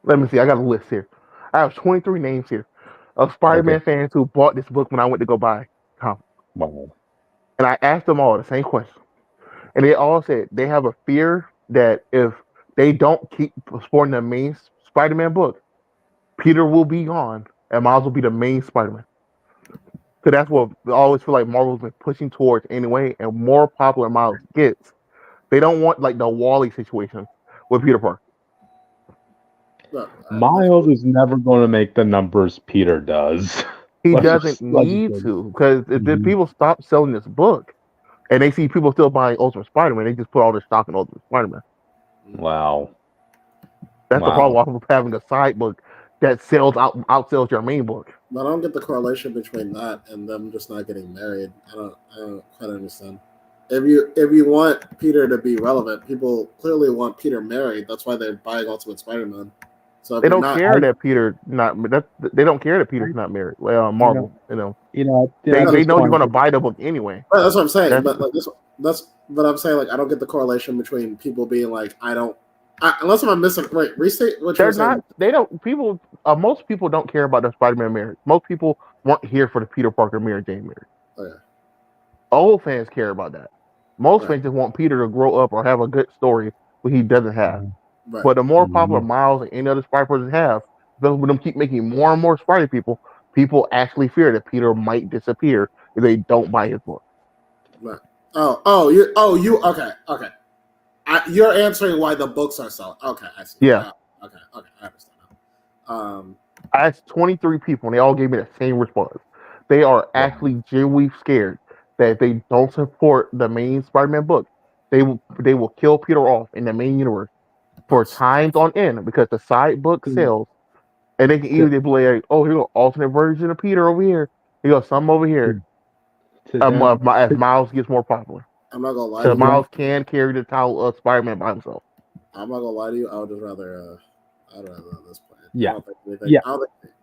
let me see, I got a list here. I have 23 names here of Spider-Man fans who bought this book when I went to go buy comics. Wow. And I asked them all the same question. And they all said they have a fear that if they don't keep supporting the main Spider-Man book, Peter will be gone and Miles will be the main Spider-Man. So that's what I always feel like Marvel's been pushing towards anyway, and more popular Miles gets. They don't want like the Wally situation with Peter Parker. Miles is never going to make the numbers Peter does. He doesn't need to, because if people stop selling this book and they see people still buying Ultimate Spider-Man, they just put all their stock in Ultimate Spider-Man. Wow. That's the problem with having a side book that outsells your main book. But I don't get the correlation between that and them just not getting married. I don't quite understand. If you want Peter to be relevant, people clearly want Peter married. That's why they're buying Ultimate Spider-Man. So they don't care that Peter's not married. Well, Marvel, they know you're going to buy the book anyway. Right, that's what I'm saying. But I'm saying, like, I don't get the correlation between people being like, unless I'm missing. Wait, restate what you're saying. They don't. People. Most people don't care about the Spider-Man marriage. Most people weren't here for the Peter Parker Mary Jane marriage. Oh, yeah. Old fans care about that. Most fans just want Peter to grow up or have a good story, but he doesn't have. Right. But the more popular Miles and any other Spider-Person have, those with them keep making more and more Spider people actually fear that Peter might disappear if they don't buy his book. Right. Okay. You're answering why the books are selling. Okay, I see. Yeah. Okay, I understand now. I asked 23 people, and they all gave me the same response. They are actually genuinely scared that if they don't support the main Spider-Man book, they will kill Peter off in the main universe for times on end because the side book sells, and they can easily be like, "Oh, here's an alternate version of Peter over here. Here goes some over here." As Miles gets more popular. I'm not gonna lie to you. Miles can carry the title of Spider-Man by himself. I'm not gonna lie to you. I would just rather this plan. Yeah.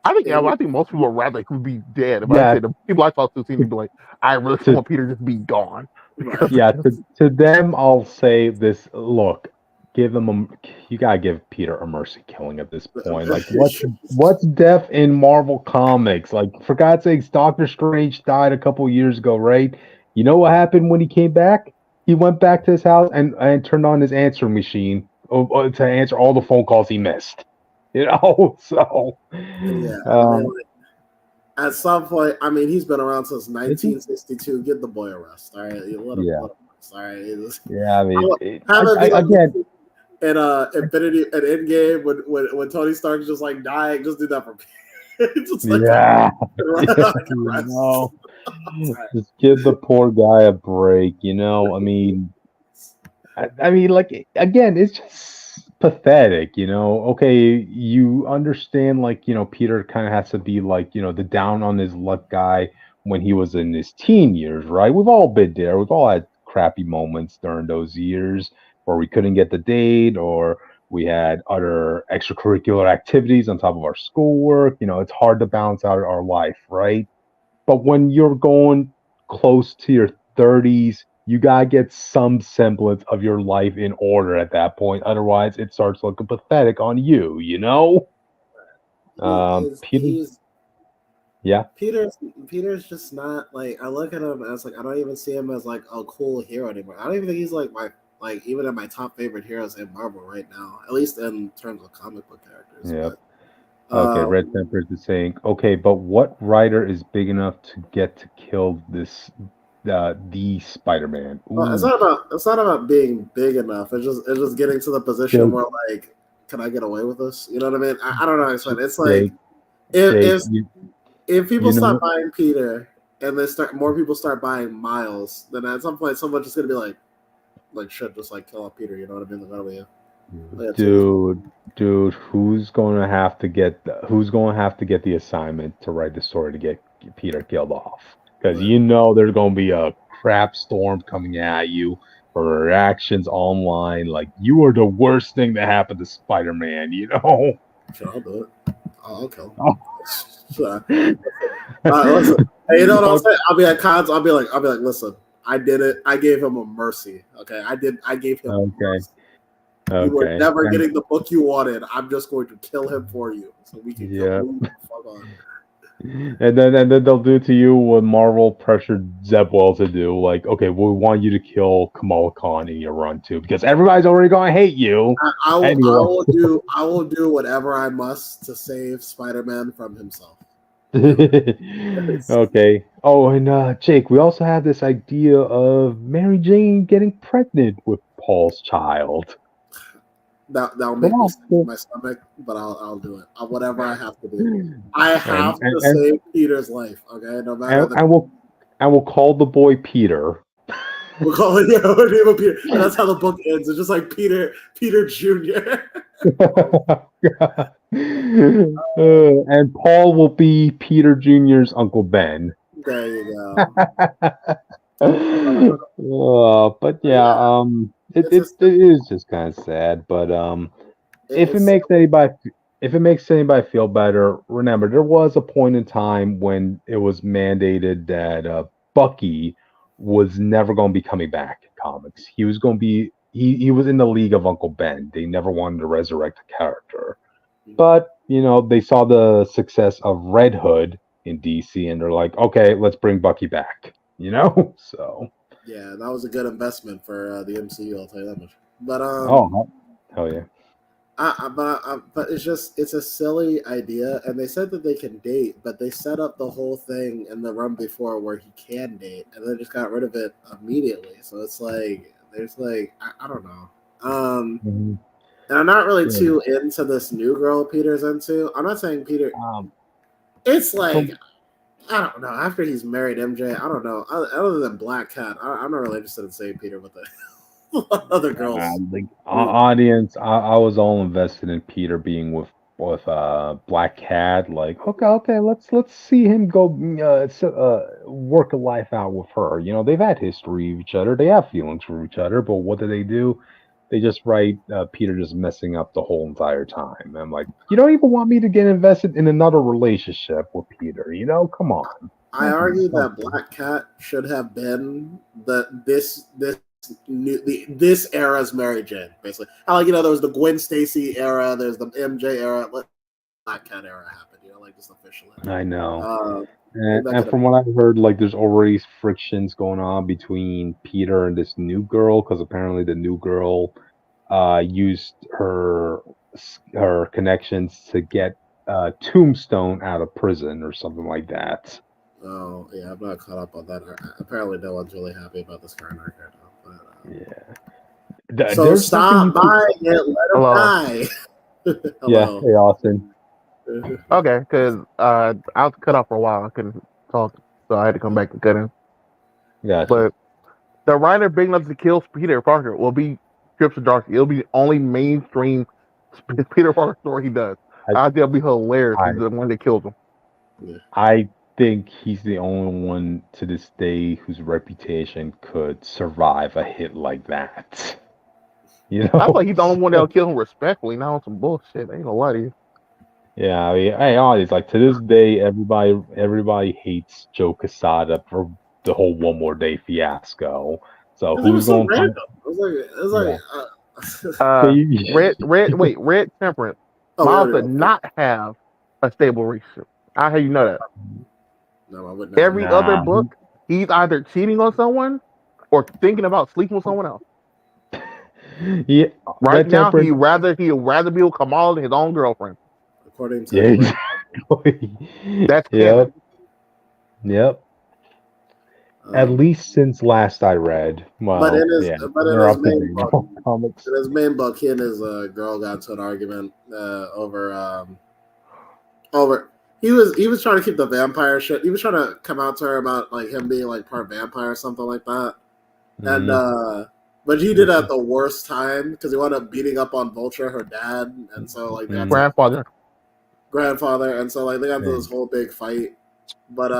I think most people would rather he be dead. If I say the people I talk to seem to be like, I really want Peter to just be gone. To them, I'll say this. Look, you gotta give Peter a mercy killing at this point. Like, what's death in Marvel Comics? Like, for God's sakes, Doctor Strange died a couple years ago, right? You know what happened when he came back? He went back to his house and turned on his answering machine to answer all the phone calls he missed. You know, so yeah. At some point, I mean, he's been around since 1962. Give the boy a rest, all right? Let him rest, all right? Yeah, I mean, again, in Infinity and Endgame, when Tony Stark just like dying, just do that for me. Just like, just give the poor guy a break. You know, I mean, like, again, it's just pathetic. You know, okay, you understand, like, you know, Peter kind of has to be like, you know, the down on his luck guy when he was in his teen years, right? We've all been there. We've all had crappy moments during those years where we couldn't get the date, or we had other extracurricular activities on top of our schoolwork. You know, it's hard to balance out our life, right? But when you're going close to your 30s, you gotta get some semblance of your life in order at that point. Otherwise, it starts looking pathetic on you, you know? Peter's just not like, I look at him as like, I don't even see him as like a cool hero anymore. I don't even think he's like even in my top favorite heroes in Marvel right now, at least in terms of comic book characters. Yeah. Okay, Red Tempers is saying, okay, but what writer is big enough to get to kill the Spider-Man? Well, it's not about being big enough. It's just getting to the position where, like, can I get away with this? You know what I mean? I don't know. It's like if people stop buying Peter and more people start buying Miles, then at some point someone's just gonna be like shit, just like kill off Peter. You know what I mean? Like, what are we? Dude, who's going to have to get the assignment to write the story to get Peter killed off? Because you know there's going to be a crap storm coming at you for reactions online. Like, you are the worst thing that happened to Spider-Man, you know? Sure, I'll do it. I'll kill him. Sure. Listen, hey, you know what I'll say? I'll be at cons. I'll be like, listen, I did it. I gave him a mercy. Okay, I gave him a mercy. You were never getting the book you wanted. I'm just going to kill him for you, so we can kill the fuck on. And then they'll do to you what Marvel pressured Zebwell to do. Like, okay, we want you to kill Kamala Khan in your run too, because everybody's already going to hate you. I will do whatever I must to save Spider-Man from himself. Okay. Oh, and Jake, we also have this idea of Mary Jane getting pregnant with Paul's child. That'll make me sick in my stomach, but I'll do it. Whatever I have to do. I have to save Peter's life. Okay, no matter. I will call the boy Peter. We'll call it name of Peter. And that's how the book ends. It's just like Peter Jr. And Paul will be Peter Jr.'s Uncle Ben. There you go. But yeah, it is just kind of sad. But if it makes anybody feel better, remember there was a point in time when it was mandated that Bucky was never going to be coming back in comics. He was going to be he was in the league of Uncle Ben. They never wanted to resurrect the character, but you know they saw the success of Red Hood in DC, and they're like, okay, let's bring Bucky back. You know, so. Yeah, that was a good investment for the MCU. I'll tell you that much. But hell yeah. But it's a silly idea, and they said that they can date, but they set up the whole thing in the run before where he can date, and then just got rid of it immediately. So it's like there's like I don't know. And I'm not really too into this new girl Peter's into. I'm not saying Peter. It's like. I don't know. After he's married MJ, I don't know. Other than Black Cat, I'm not really interested in saying Peter with the other girls. Audience, I was all invested in Peter being with Black Cat. Like, okay, let's see him go work a life out with her. You know, they've had history of each other. They have feelings for each other. But what do? They just write Peter just messing up the whole entire time. And I'm like, you don't even want me to get invested in another relationship with Peter, you know? Come on. I argue that Black Cat should have been this this era's Mary Jane, basically. How there was the Gwen Stacy era, there's the MJ era, let Black Cat era happen, just officially. I know. And from what I've heard, there's already frictions going on between Peter and this new girl, because apparently the new girl used her connections to get Tombstone out of prison or something like that. Oh yeah, I'm not caught up on that. Apparently, no one's really happy about this current arc right now. But, so stop by it, let him die. Yeah, hey Austin. Okay, because I was cut off for a while. I couldn't talk, so I had to come back and cut in. Yeah, but the writer big enough to kill Peter Parker will be Trips of Darcy. It'll be the only mainstream Peter Parker story he does. I think it'll be hilarious. He's the one that kills him. Yeah. I think he's the only one to this day whose reputation could survive a hit like that. I thought he's the only one that'll kill him respectfully, not on some bullshit. I ain't gonna lie to you. Yeah, I mean, always to this day, everybody hates Joe Quesada for the whole One More Day fiasco. So who's going? Red Temperance. Miles did not have a stable relationship. How do you know that? No, I wouldn't. Every other book, he's either cheating on someone or thinking about sleeping with someone else. Yeah. Right now, he'd rather be with Kamala than his own girlfriend. According to exactly. That's canon. Yep. At least since last I read. Well, but in his main book, he and his girl got into an argument over. He was trying to keep the vampire shit. He was trying to come out to her about him being part vampire or something like that. Mm-hmm. And but he did it at the worst time because he wound up beating up on Vulture, her dad, and so grandfather, and so they got into this whole big fight. But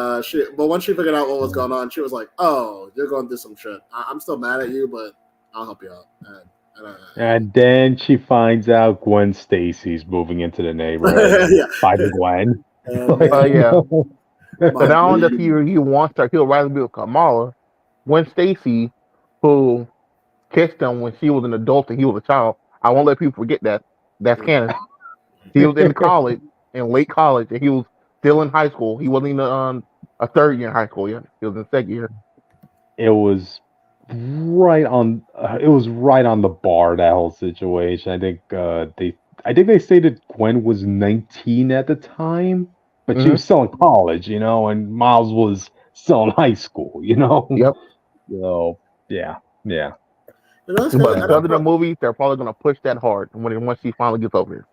once she figured out what was going on, she was like, "Oh, you're going through some shit. I'm still mad at you, but I'll help you out." And then she finds out Gwen Stacy's moving into the neighborhood. By the Gwen. But not only does he wants her, he'll rather be with Kamala. Gwen Stacy, who kissed him when she was an adult and he was a child. I won't let people forget that. That's canon. He was in college, in late college, and he was still in high school. He wasn't even a third year in high school yet. He was in second year. It was right on. It was right on the bar, that whole situation. I think they stated Gwen was 19 at the time, but she was still in college, and Miles was still in high school, Yep. So yeah. But because of the movie, they're probably gonna push that hard once she finally gets over here.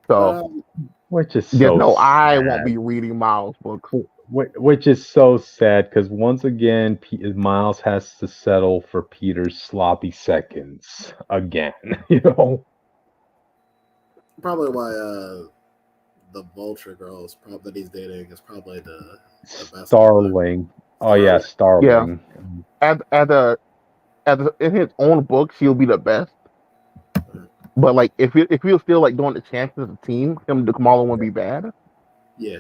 So, which is so I won't be reading Miles' books. Which is so sad because once again, Miles has to settle for Peter's sloppy seconds again. Probably why the Vulture girl that he's dating is probably the best. Starling. Oh yeah, Starling. Yeah. In his own book, she'll be the best. But if he was still doing the champions of the team, him and Kamala wouldn't be bad. Yeah.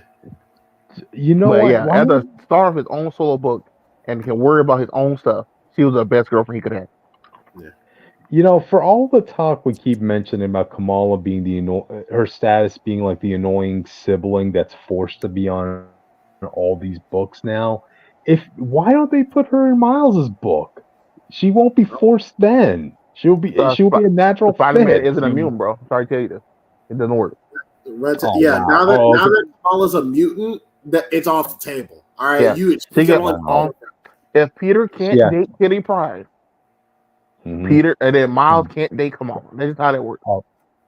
Yeah, as a star of his own solo book and can worry about his own stuff, she was the best girlfriend he could have. Yeah. For all the talk we keep mentioning about Kamala being her status being the annoying sibling that's forced to be on all these books now, why don't they put her in Miles's book? She won't be forced then. She'll be a natural Spider-Man isn't immune, bro. I'm sorry to tell you this. It doesn't work. Now that Kamala's a mutant, it's off the table. All right, if Peter can't date Kitty Pryde, Peter and then Miles can't date Kamala. That's just how that works.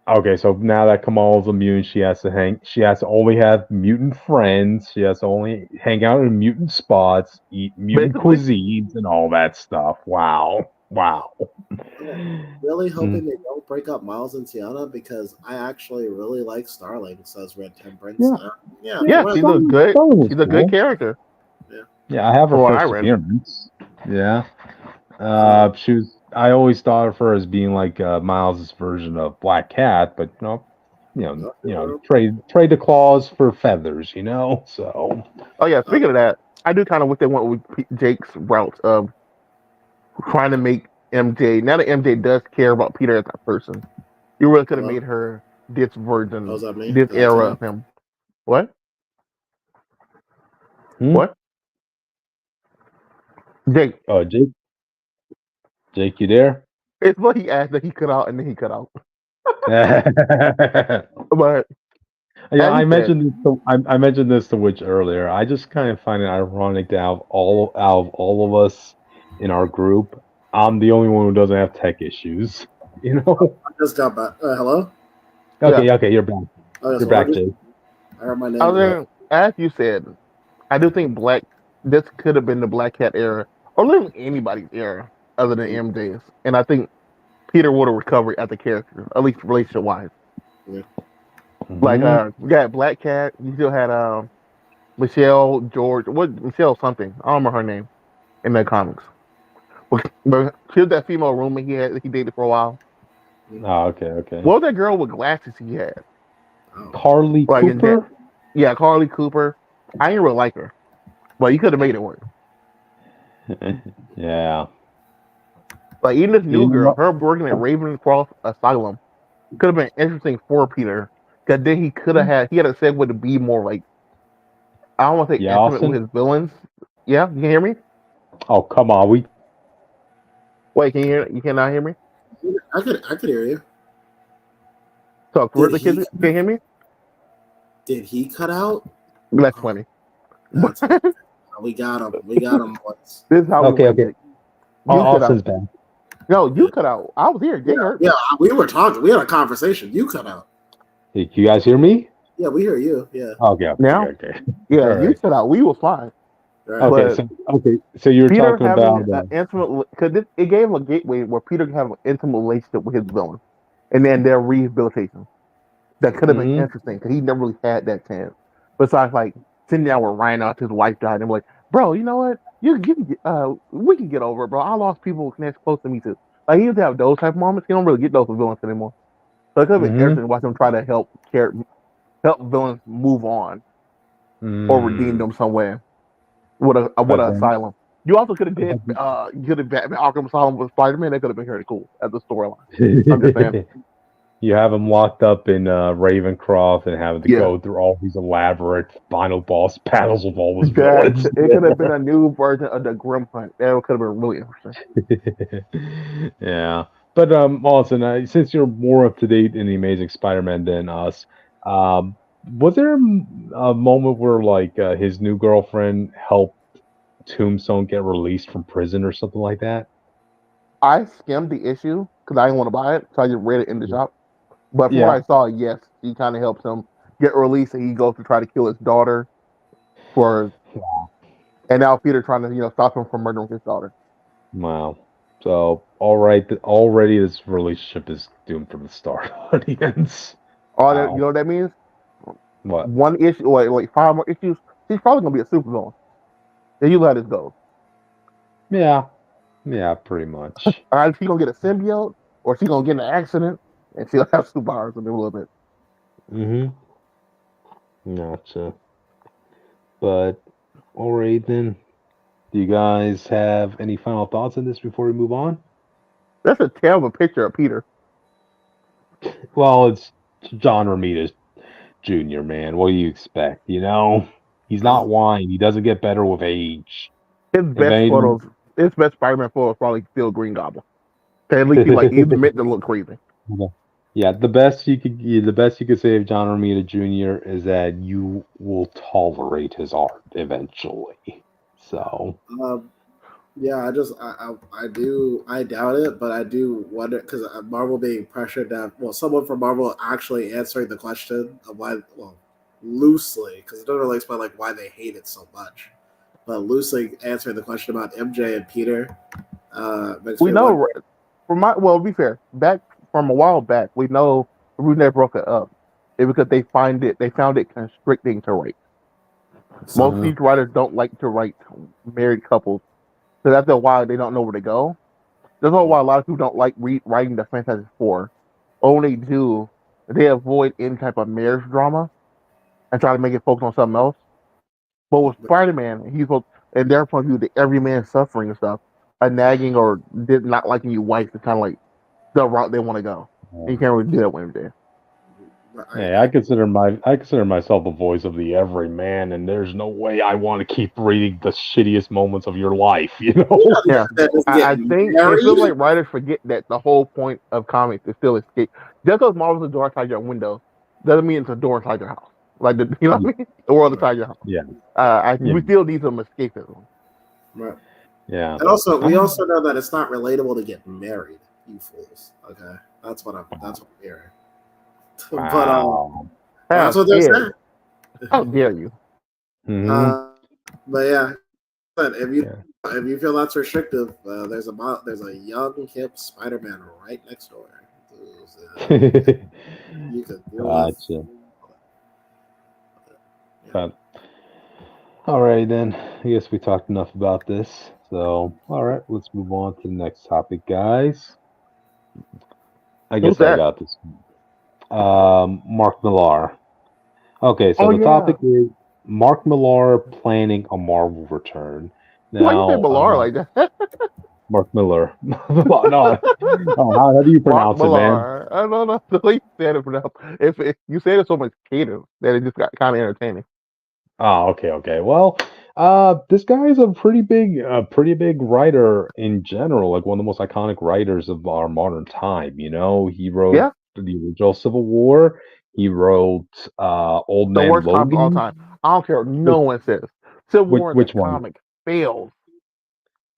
Okay, so now that Kamala's immune, she has to only have mutant friends. She has to only hang out in mutant spots, eat mutant cuisines, and all that stuff. Wow. Really hoping they don't break up Miles and Tiana because I actually really like Starling, says Red Temperance. Yeah, she's a good character. Yeah, I have her first appearance. Yeah. She was. I always thought of her as being Miles's version of Black Cat, but trade the claws for feathers, So. Oh yeah, speaking of that, I do kind of wish they went with Jake's route of trying to make MJ. Now that MJ does care about Peter as a person, you really could have made her this version, this era of him. What? What? Jake. Oh, Jake. Jake, you there? It's what he asked that he cut out, and then he cut out. But yeah, I mentioned this to Witch earlier. I just kind of find it ironic to have all of us in our group, I'm the only one who doesn't have tech issues. You know. I just got back. Hello. Okay, you're back. You're back, Jake. I heard my name. As you said, I do think this could have been the Black Cat era, or literally anybody's era other than MJ's. And I think Peter would have recovered as a character, at least relationship wise. Yeah. Like you got Black Cat, you still had Michelle Michelle something. I don't remember her name in the comics. But she was that female roommate he dated for a while. Oh, okay. What was that girl with glasses he had? Carly Cooper? Yeah, Carly Cooper. I didn't really like her, but you could have made it work. Yeah. Like even this new girl, her working at Ravencroft Asylum, could have been interesting for Peter. Because then he had a segue to be more like, I don't want to say intimate with his villains. Yeah, you can hear me? Oh, come on, Wait, can you hear? You cannot hear me? I could hear you. So, can you hear me? Did he cut out? That's funny. We got him. We got him once. This is how okay. Austin's back. No, you cut out. I was here. Yeah, we were talking. We had a conversation. You cut out. Hey, you guys hear me? Yeah, we hear you. Yeah. Okay. Now? Okay. Yeah, right. You cut out. We were fine. Right. So you were talking about an intimate, because it gave him a gateway where Peter could have an intimate relationship with his villain, and then their rehabilitation. That could have been interesting because he never really had that chance. Besides, like sitting down with Ryan after his wife died, and I'm like, bro, you know what? You can get, we can get over it, bro. I lost people that's close to me too. Like he used to have those type of moments. He don't really get those with villains anymore. So it could have been interesting to watch him try to help villains move on or redeem them somewhere. With an asylum. You also could have did Batman Arkham Asylum with Spider-Man. That could have been very cool as a storyline. I'm just saying. You have him locked up in Ravencroft and having to go through all these elaborate final boss battles with all his villains. It could have been a new version of the Grim Hunt. That could have been really interesting. Yeah. But Austin, since you're more up to date in the Amazing Spider-Man than us, was there a moment where like his new girlfriend helped Tombstone get released from prison or something like that? I skimmed the issue because I didn't want to buy it, so I just read it in the shop. But from what I saw, yes, he kind of helps him get released, and he goes to try to kill his daughter and now Peter trying to stop him from murdering his daughter. Wow. So already this relationship is doomed from the start, audience. You know what that means? What? One issue, like 5 more issues, he's probably gonna be a supervillain. Then you let this go. Yeah, pretty much. Is she gonna get a symbiote, or is she gonna get in an accident and she'll have superpowers in a little bit? Gotcha. But all right then. Do you guys have any final thoughts on this before we move on? That's a terrible picture of Peter. Well, it's John Romita Jr., man. What do you expect? He's not wine. He doesn't get better with age. His best Spider-Man photo is probably still Green Goblin. At least he's meant to look crazy. Yeah, the best you could say of John Romita Jr. is that you will tolerate his art eventually. So. Yeah, I doubt it, but I do wonder because Marvel being pressured to someone from Marvel actually answering the question of why, loosely, because it doesn't really explain like why they hate it so much, but loosely answering the question about MJ and Peter. We know to be fair, back from a while back, we know the reason they broke it up is because they found it constricting to write. Most of these writers don't like to write married couples. So that's why they don't know where to go. That's why a lot of people don't like writing the Fantastic Four. Only do they avoid any type of marriage drama and try to make it focus on something else. But with Spider-Man, and their point of view, the everyman suffering and stuff, a nagging or did not liking you wife is kind of like the route they want to go. And you can't really do that when you're there. Hey, I consider myself the voice of the everyman, and there's no way I want to keep reading the shittiest moments of your life, you know? Yeah, I think it feels like writers forget that the whole point of comics is still escape. Just because Marvel's a door outside your window doesn't mean it's a door inside your house. Like you know what I mean? The world inside your house. Yeah. We still need some escapism. Right. Yeah. And also, we also know that it's not relatable to get married, you fools. Okay, that's what I'm hearing. Wow. But that's what they're saying. How dare you? But yeah, if you feel that's restrictive, there's a young hip Spider-Man right next door. You could gotcha. All right, then. I guess we talked enough about this. So, all right, let's move on to the next topic, guys. I guess I got this. Mark Millar. Okay, so the topic is Mark Millar planning a Marvel return. Now, why you say Millar like that? Mark Millar. No, how do you pronounce it, man? I don't know the way you said it. If you say it so much creative that it just got kind of entertaining. Oh, okay. Well, this guy is a pretty big writer in general, like one of the most iconic writers of our modern time. You know, he wrote the original Civil War. He wrote Old Man Logan. The worst comic of all time. I don't care what no one says. Civil War which comic fails.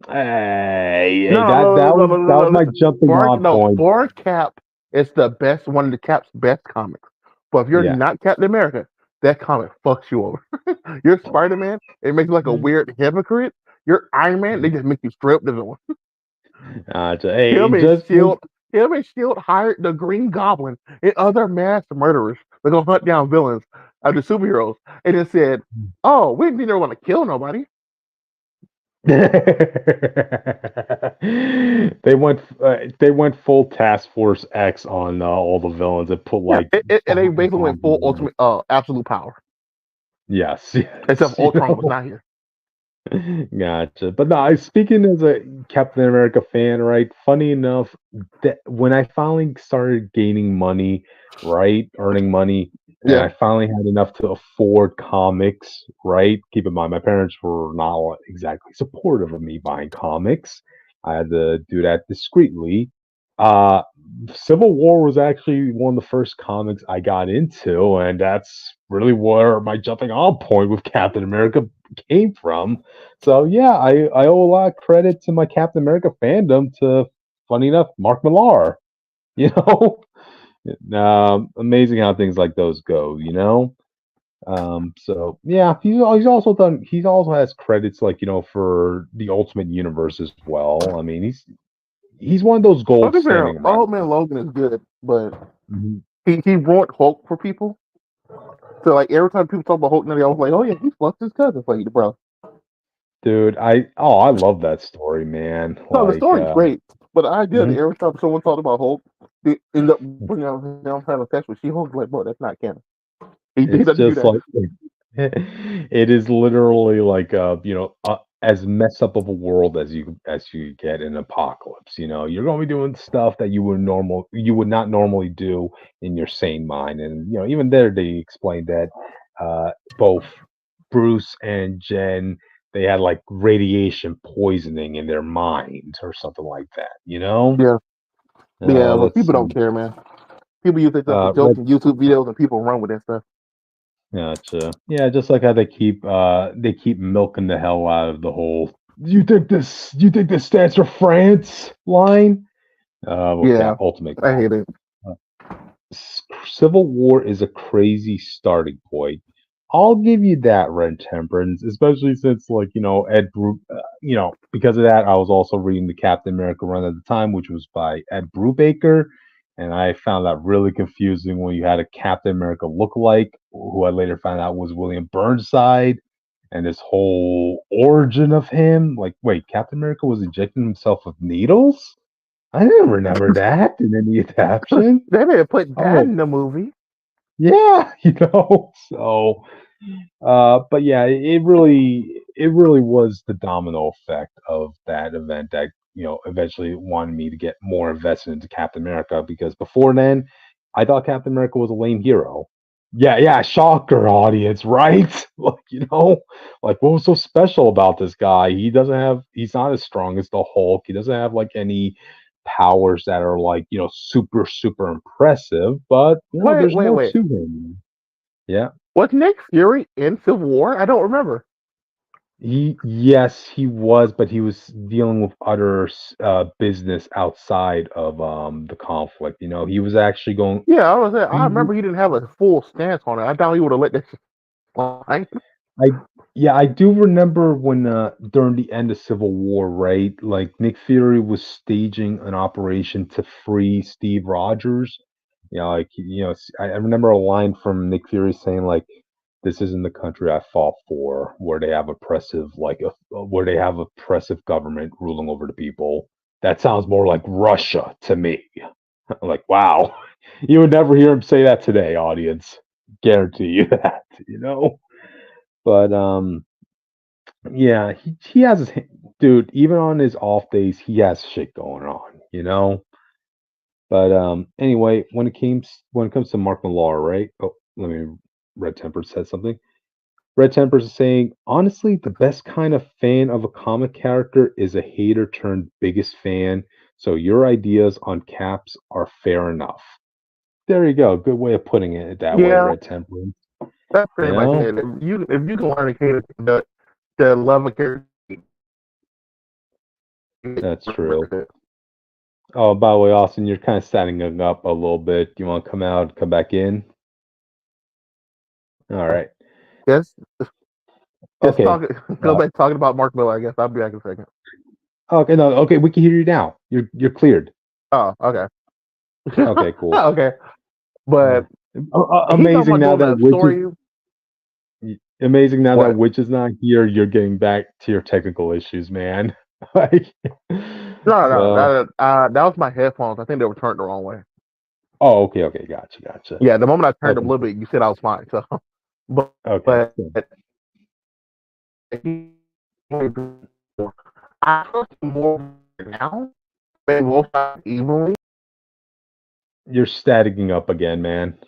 Hey, that was my jumping on point. For Cap, it's the best, one of the Cap's best comics. But if you're not Captain America, that comic fucks you over. You're Spider-Man, it makes you like a weird hypocrite. You're Iron Man, they just make you straight up the villain. Him and Shield hired the Green Goblin and other mass murderers to go hunt down villains of the superheroes, and it said, "Oh, we didn't want to kill nobody." They went full Task Force X on all the villains and put and they basically went full ultimate absolute power. Yes. Except Ultron was not here. Gotcha. But no, speaking as a Captain America fan, right? Funny enough, that when I finally started gaining money, right, earning money, and I finally had enough to afford comics, right? Keep in mind, my parents were not exactly supportive of me buying comics. I had to do that discreetly. Civil War was actually one of the first comics I got into, and that's really where my jumping on point with Captain America came from. So yeah, I owe a lot of credit to my Captain America fandom to, funny enough, Mark Millar. You know, amazing how things like those go. You know, so yeah, he also has credits like for the Ultimate Universe as well. I mean, he's one of those gold standing. Old Man Logan is good, but he wrote Hulk for people. So like every time people talk about Hulk, I was like, oh yeah, he fucked his cousin for you, bro. Dude, I love that story, man. No, the story's great, but I did every time someone talked about Hulk, they end up bringing out him trying to attach with She-Hulk. Like, bro, that's not canon. It's just like it is literally like as messed up of a world as you get in Apocalypse. You're going to be doing stuff that you would not normally do in your sane mind, and even there they explained that both Bruce and Jen, they had like radiation poisoning in their mind or something like that. Yeah, but people don't care, man. People use it for jokes and YouTube videos, and people run with that stuff. Gotcha. Yeah, just like how they keep milking the hell out of the whole "you think this stands for France" line. Ultimate. I hate it. Civil War is a crazy starting point. I'll give you that, Red Temperance, especially since Ed because of that I was also reading the Captain America run at the time, which was by Ed Brubaker. And I found that really confusing when you had a Captain America lookalike, who I later found out was William Burnside, and this whole origin of him. Like, wait, Captain America was injecting himself with needles? I didn't remember that in any adaptation. They didn't put that in the movie. Yeah, so But yeah, it really was the domino effect of that event that eventually wanted me to get more invested into Captain America, because before then I thought Captain America was a lame hero. Yeah, shocker, audience, right? Like what was so special about this guy? He's not as strong as the Hulk. He doesn't have like any powers that are like super super impressive, but there's more Wait. to him. Yeah. Was Nick Fury in Civil War? I don't remember. Yes, he was, but he was dealing with other business outside of the conflict. He was actually going. Yeah, I He, remember he didn't have a full stance on it. I thought he would have let that shit slide. I do remember when during the end of Civil War, right? Like Nick Fury was staging an operation to free Steve Rogers. I remember a line from Nick Fury saying like, "This isn't the country I fought for, where they have where they have oppressive government ruling over the people. That sounds more like Russia to me." Like, wow, you would never hear him say that today, audience. Guarantee you that. But yeah, he has dude. Even on his off days, he has shit going on. But anyway, when it comes to Mark Millar, right? Oh, let me. Red Temper said something. Red Tempers is saying, honestly, the best kind of fan of a comic character is a hater turned biggest fan. So your ideas on Caps are fair enough. There you go. Good way of putting it that way, Red Temperance. That's pretty much it. If you can learn to cater the love of character, that's true. Oh, by the way, Austin, you're kind of standing up a little bit. You want to come out, come back in? All right. Yes. Okay. Go back talking about Mark Miller. I guess I'll be back in a second. Okay. No. Okay. We can hear you now. You're cleared. Oh. Okay. Okay. Cool. Okay. But amazing now that Amazing now that Witch is not here. You're getting back to your technical issues, man. Like, no. That was my headphones. I think they were turned the wrong way. Oh, okay. Gotcha. Yeah, the moment I turned them a little bit, you said I was fine. So, but I trust more now than both sides evenly. You're staticking up again, man.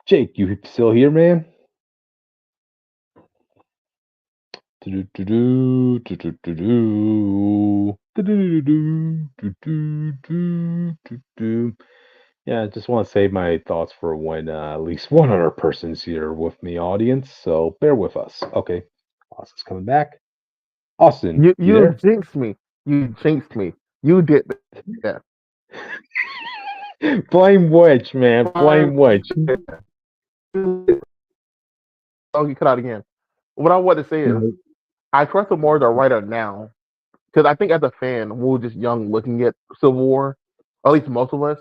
Jake, you still here, man? Yeah, I just want to save my thoughts for when at least one other person's here with me, audience. So bear with us. Okay, Austin's coming back. Austin, you there? jinxed me. You jinxed me. You did that. Blame Witch, man. Blame Witch. Oh, you cut out again. What I want to say is, I trust him more as a writer now, because I think as a fan, we were just young looking at Civil War. At least most of us,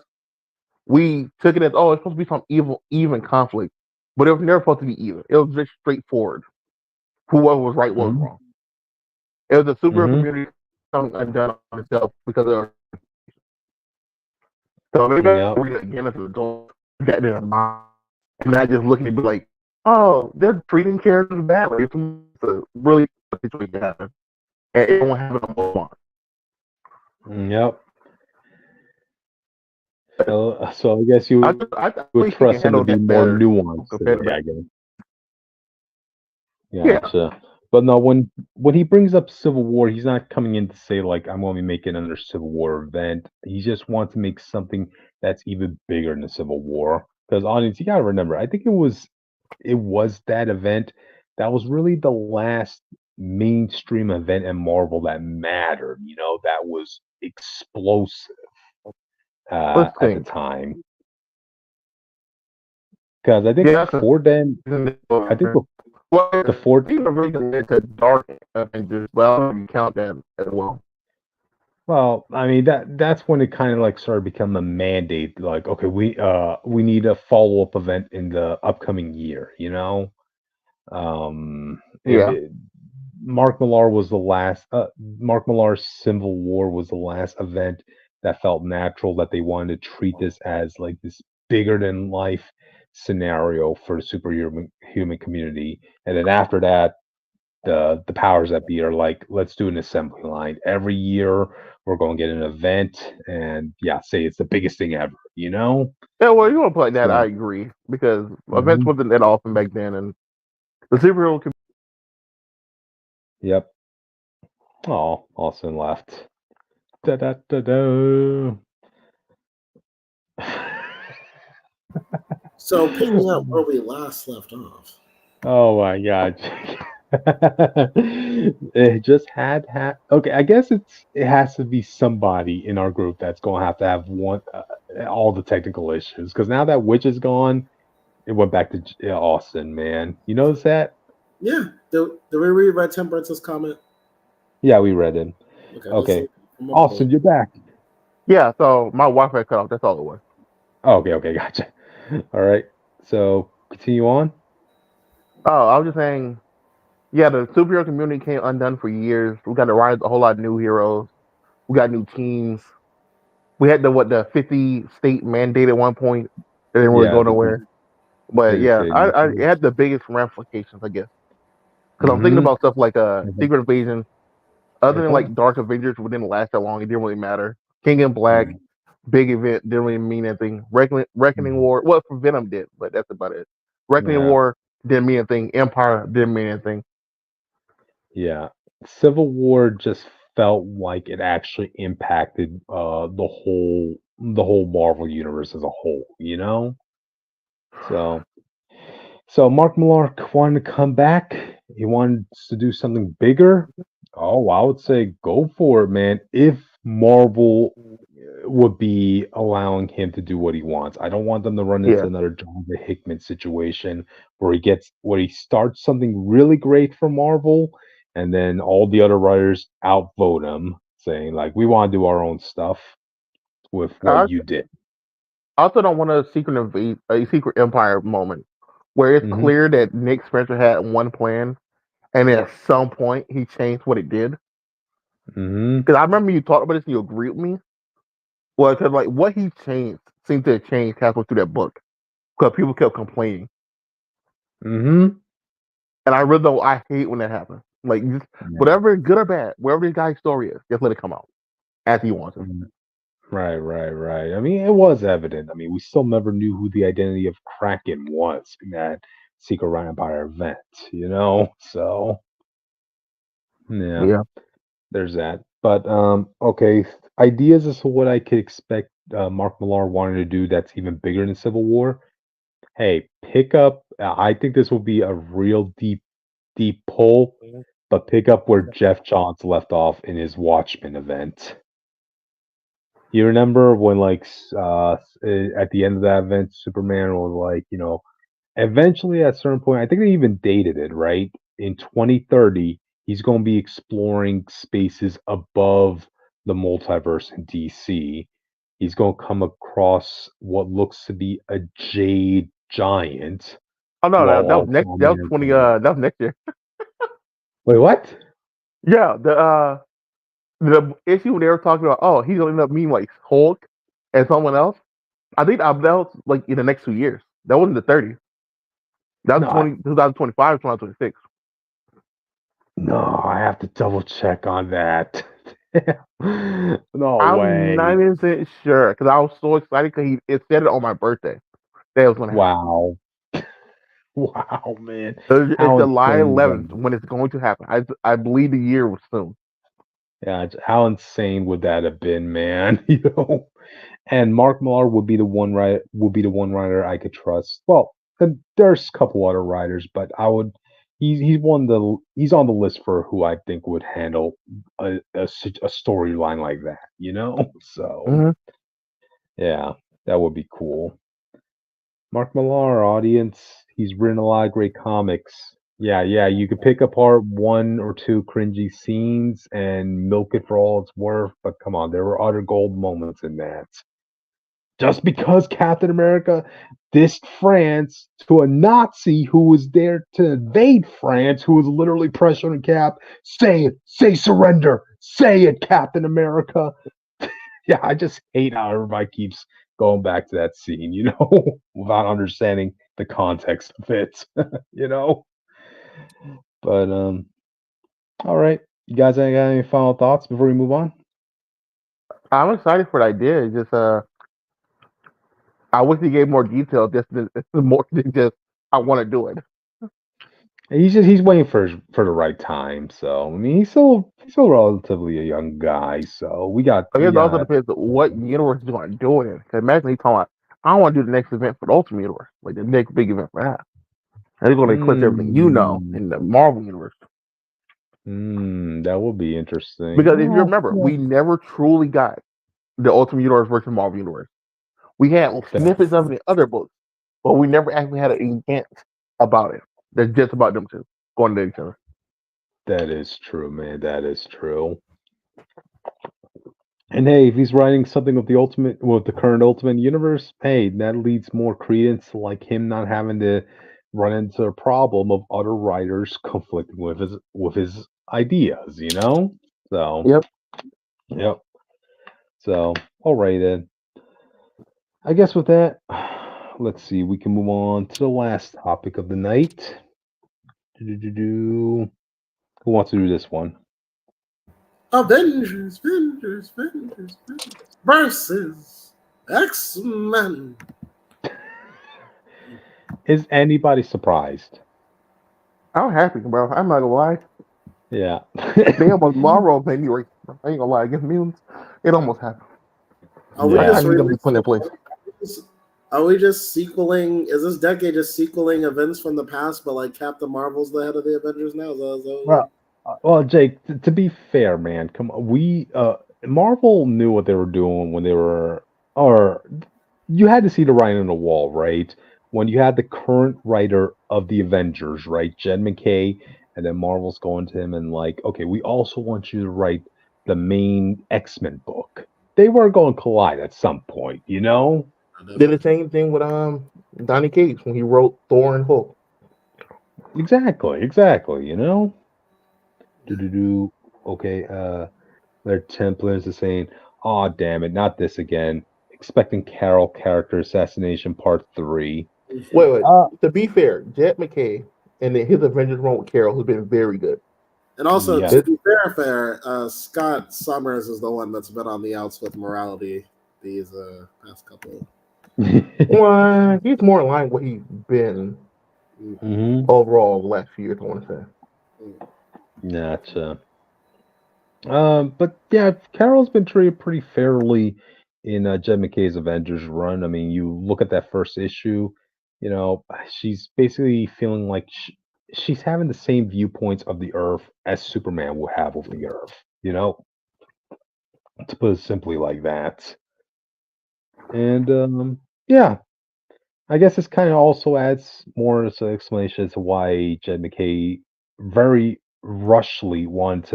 we took it as, it's supposed to be some even conflict, but it was never supposed to be even. It was just straightforward. Whoever was right was wrong. It was a superhero community coming undone on itself because of. So maybe I read it again as an adult, get in a mind, and not just looking at it like, oh, they're treating characters badly. It's a really situation happen, and it won't happen on one. Yep. So I guess you would trust him to be more nuanced today, I guess. Yeah. But no, when he brings up Civil War, he's not coming in to say like I'm going to make another Civil War event. He just wants to make something that's even bigger than the Civil War. Because audience, you gotta remember, I think it was that event that was really the last mainstream event in Marvel that mattered. That was explosive at the time. Because I think before then, I think. The fourth to Dark Avengers. Well, you count that as well. Well, I mean that's when it kind of like started becoming a mandate. Like, okay, we need a follow up event in the upcoming year. Mark Millar was the last. Mark Millar's Civil War was the last event that felt natural, that they wanted to treat this as like this bigger than life scenario for the superhuman human community. And then after that, the powers that be are like, let's do an assembly line. Every year we're going to get an event and say it's the biggest thing ever, you know? Yeah, well, you want to play that, So, I agree. Because events wasn't that often back then, and the superhero community. Yep. Oh, Austin left. Da da da da. So picking up where we last left off. Oh my god. It just had okay, I guess it has to be somebody in our group that's going to have one all the technical issues, because now that Witch is gone, it went back to Austin, man. You notice that? Yeah. Did we read Red Temperance's comment? Yeah, we read it. Okay. Austin, you're back. Yeah, so my Wi-Fi cut off. That's all it was. Oh, okay, gotcha. All right. So continue on. Oh, I was just saying, yeah, the superhero community came undone for years. We got to rise a whole lot of new heroes. We got new teams. We had the 50 state mandate at one point. It didn't really go nowhere. But yeah, it had the biggest ramifications, I guess. Because I'm thinking about stuff like Secret Invasion. Other than like Dark Avengers, which didn't last that long, it didn't really matter. King in Black, big event, didn't really mean anything. Reckoning War, well, for Venom did, but that's about it. Reckoning War didn't mean anything. Empire didn't mean anything. Yeah, Civil War just felt like it actually impacted the whole Marvel universe as a whole, you know? So Mark Millar wanted to come back. He wanted to do something bigger. Oh, I would say go for it, man. If Marvel would be allowing him to do what he wants. I don't want them to run into another Jonathan Hickman situation where he starts something really great for Marvel, and then all the other writers outvote him, saying like, we want to do our own stuff with what you did. I also don't want a Secret Empire moment where it's clear that Nick Spencer had one plan, and at some point he changed what it did. Because I remember you talked about this and you agreed with me. Well, because like what he changed seemed to have changed halfway through that book, because people kept complaining. And I really don't. I hate when that happens. Like whatever, good or bad, wherever the guy's story is, just let it come out as he wants it. Right. I mean, it was evident. I mean, we still never knew who the identity of Kraken was in that Secret Empire event, you know? So, yeah. There's that. But, okay, ideas as to what I could expect Mark Millar wanted to do that's even bigger than Civil War. Hey, pick up, I think this will be a real deep pull, but pick up where Jeff Johns left off in his Watchmen event. You remember when, like, at the end of that event, Superman was like, eventually at a certain point, I think they even dated it, right? In 2030, he's going to be exploring spaces above the multiverse in DC. He's going to come across what looks to be a jade giant. Oh no, that was next. That was next year. Wait, what? Yeah, the issue they were talking about, oh, he's gonna end up meeting like Hulk and someone else. I think that was like in the next 2 years. That wasn't the 30. That was 2025, 2026. No, I have to double check on that. No way. I'm 90% sure because I was so excited because it said it on my birthday. That was gonna happen. Wow. Wow, man. It's July 11th when it's going to happen. I believe the year was soon. Yeah, how insane would that have been, man? And Mark Millar would be the one writer I could trust. Well, there's a couple other writers, but I would. He's on the list for who I think would handle a storyline like that. So yeah, that would be cool. Mark Millar, audience, he's written a lot of great comics. Yeah, you could pick apart 1 or 2 cringy scenes and milk it for all it's worth, but come on, there were other gold moments in that. Just because Captain America dissed France to a Nazi who was there to invade France, who was literally pressuring Cap, say it, say surrender, say it, Captain America. Yeah, I just hate how everybody keeps going back to that scene, without understanding the context of it, But all right, you guys, got any final thoughts before we move on? I'm excited for the idea. It's just I wish he gave more detail. Just more than just I want to do it. He's waiting for the right time. So I mean, he's still relatively a young guy. So I guess it also depends on what universe he's going to do it in. Because imagine he's talking about, I want to do the next event for the Ultimate Universe, like the next big event for that. And he's going to eclipse everything in the Marvel universe. That would be interesting. Because if you remember, we never truly got the Ultimate Universe versus Marvel universe. We had snippets of it in other books, but we never actually had an event about it. That's just about them two going to each other. That is true, man. That is true. And hey, if he's writing something with the current Ultimate Universe, hey, that leads more credence to like him not having to run into a problem of other writers conflicting with his ideas, So yep. So all right then. I guess with that, let's see. We can move on to the last topic of the night. Who wants to do this one? Avengers versus X-Men. Is anybody surprised? I'm happy, bro. I'm not gonna lie. Yeah. They almost Marvel anyway. I ain't gonna lie. Against mutants, it almost happened. Are we just sequeling? Is this decade just sequeling events from the past, but like Captain Marvel's the head of the Avengers now? Well, Jake, to be fair, man, come on. Marvel knew what they were doing when they were, or you had to see the writing on the wall, right? When you had the current writer of the Avengers, right, Jed MacKay, and then Marvel's going to him and like, okay, we also want you to write the main X-Men book. They were going to collide at some point, Did the same thing with Donny Cates when he wrote Thor and Hulk. Exactly. Okay, their Templars are saying, "Oh, damn it, not this again." Expecting Carol character assassination part 3. Wait. To be fair, Jed MacKay and then his Avengers run with Carol has been very good. And also, to be fair, Scott Summers is the one that's been on the outs with morality these past couple. Well, he's more in line with what he's been overall the last few years, I want to say. Gotcha. But yeah, Carol's been treated pretty fairly in Jed MacKay's Avengers run. I mean, you look at that first issue, she's basically feeling like she's having the same viewpoints of the Earth as Superman will have of the Earth, to put it simply like that. And yeah, I guess this kind of also adds more as an explanation as to why Jed MacKay very rushly wanted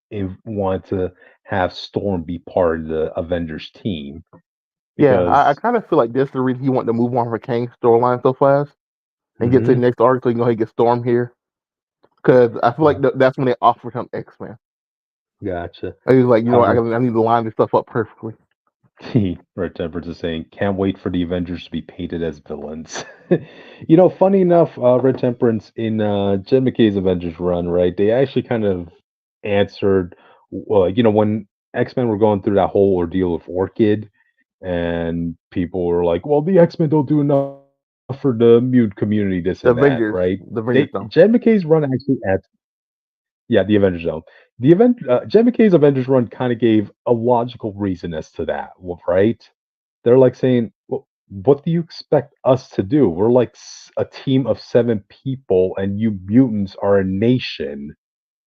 to have Storm be part of the Avengers team. Yeah, I kind of feel like this is the reason he wanted to move on from Kang's storyline so fast and get to the next arc so he get Storm here. Because I feel like that's when they offered him X-Men. Gotcha. He was like, I need to line this stuff up perfectly. Red Temperance is saying, can't wait for the Avengers to be painted as villains. Funny enough, Red Temperance in Jed MacKay's Avengers run, right? They actually kind of answered, when X-Men were going through that whole ordeal with Orchid, and people were like, well, the X-Men don't do enough for the mutant community, this and Avengers, that, right? The Avengers Zone. Jed MacKay's run actually adds, the Avengers Zone. Jed MacKay's Avengers run kind of gave a logical reason as to that, right? They're like saying, well, what do you expect us to do? We're like a team of 7 people, and you mutants are a nation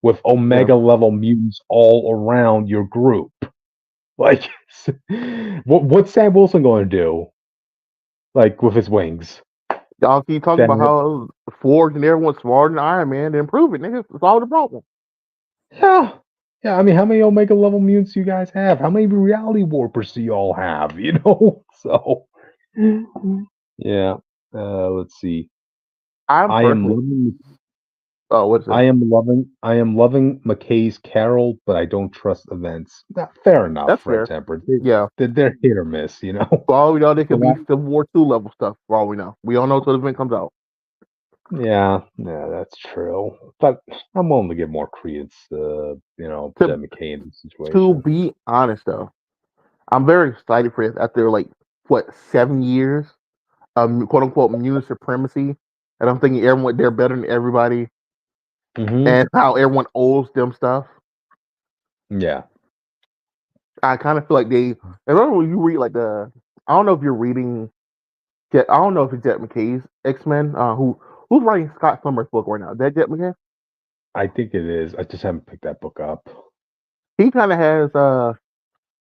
with Omega level mutants all around your group. Like, what's Sam Wilson going to do? Like, with his wings? Y'all keep talking about how Ford and everyone's smarter than Iron Man to improve it, nigga. Solve the problem. Yeah. I mean, how many Omega level mutants do you guys have? How many reality warpers do you all have? So yeah. Let's see. I am loving. Oh, what's it? I am loving McKay's Carol, but I don't trust events. Fair enough, That's Fred fair. Temper. Yeah. They're hit or miss, you know. For all we know, they could be Civil War 2 level stuff. For all we know, we all know until the event comes out. Yeah, that's true. But I'm willing to give more credence to Jed McKay in this situation. To be honest, though, I'm very excited for this after 7 years of quote unquote mutant supremacy, and I'm thinking they're better than everybody, and how everyone owes them stuff. Yeah, I kind of feel like they. I remember when you read I don't know if you're reading. I don't know if it's Jed McKay's X-Men. Who's writing Scott Summers' book right now? Is that Jed McKay? I think it is. I just haven't picked that book up. He kind of has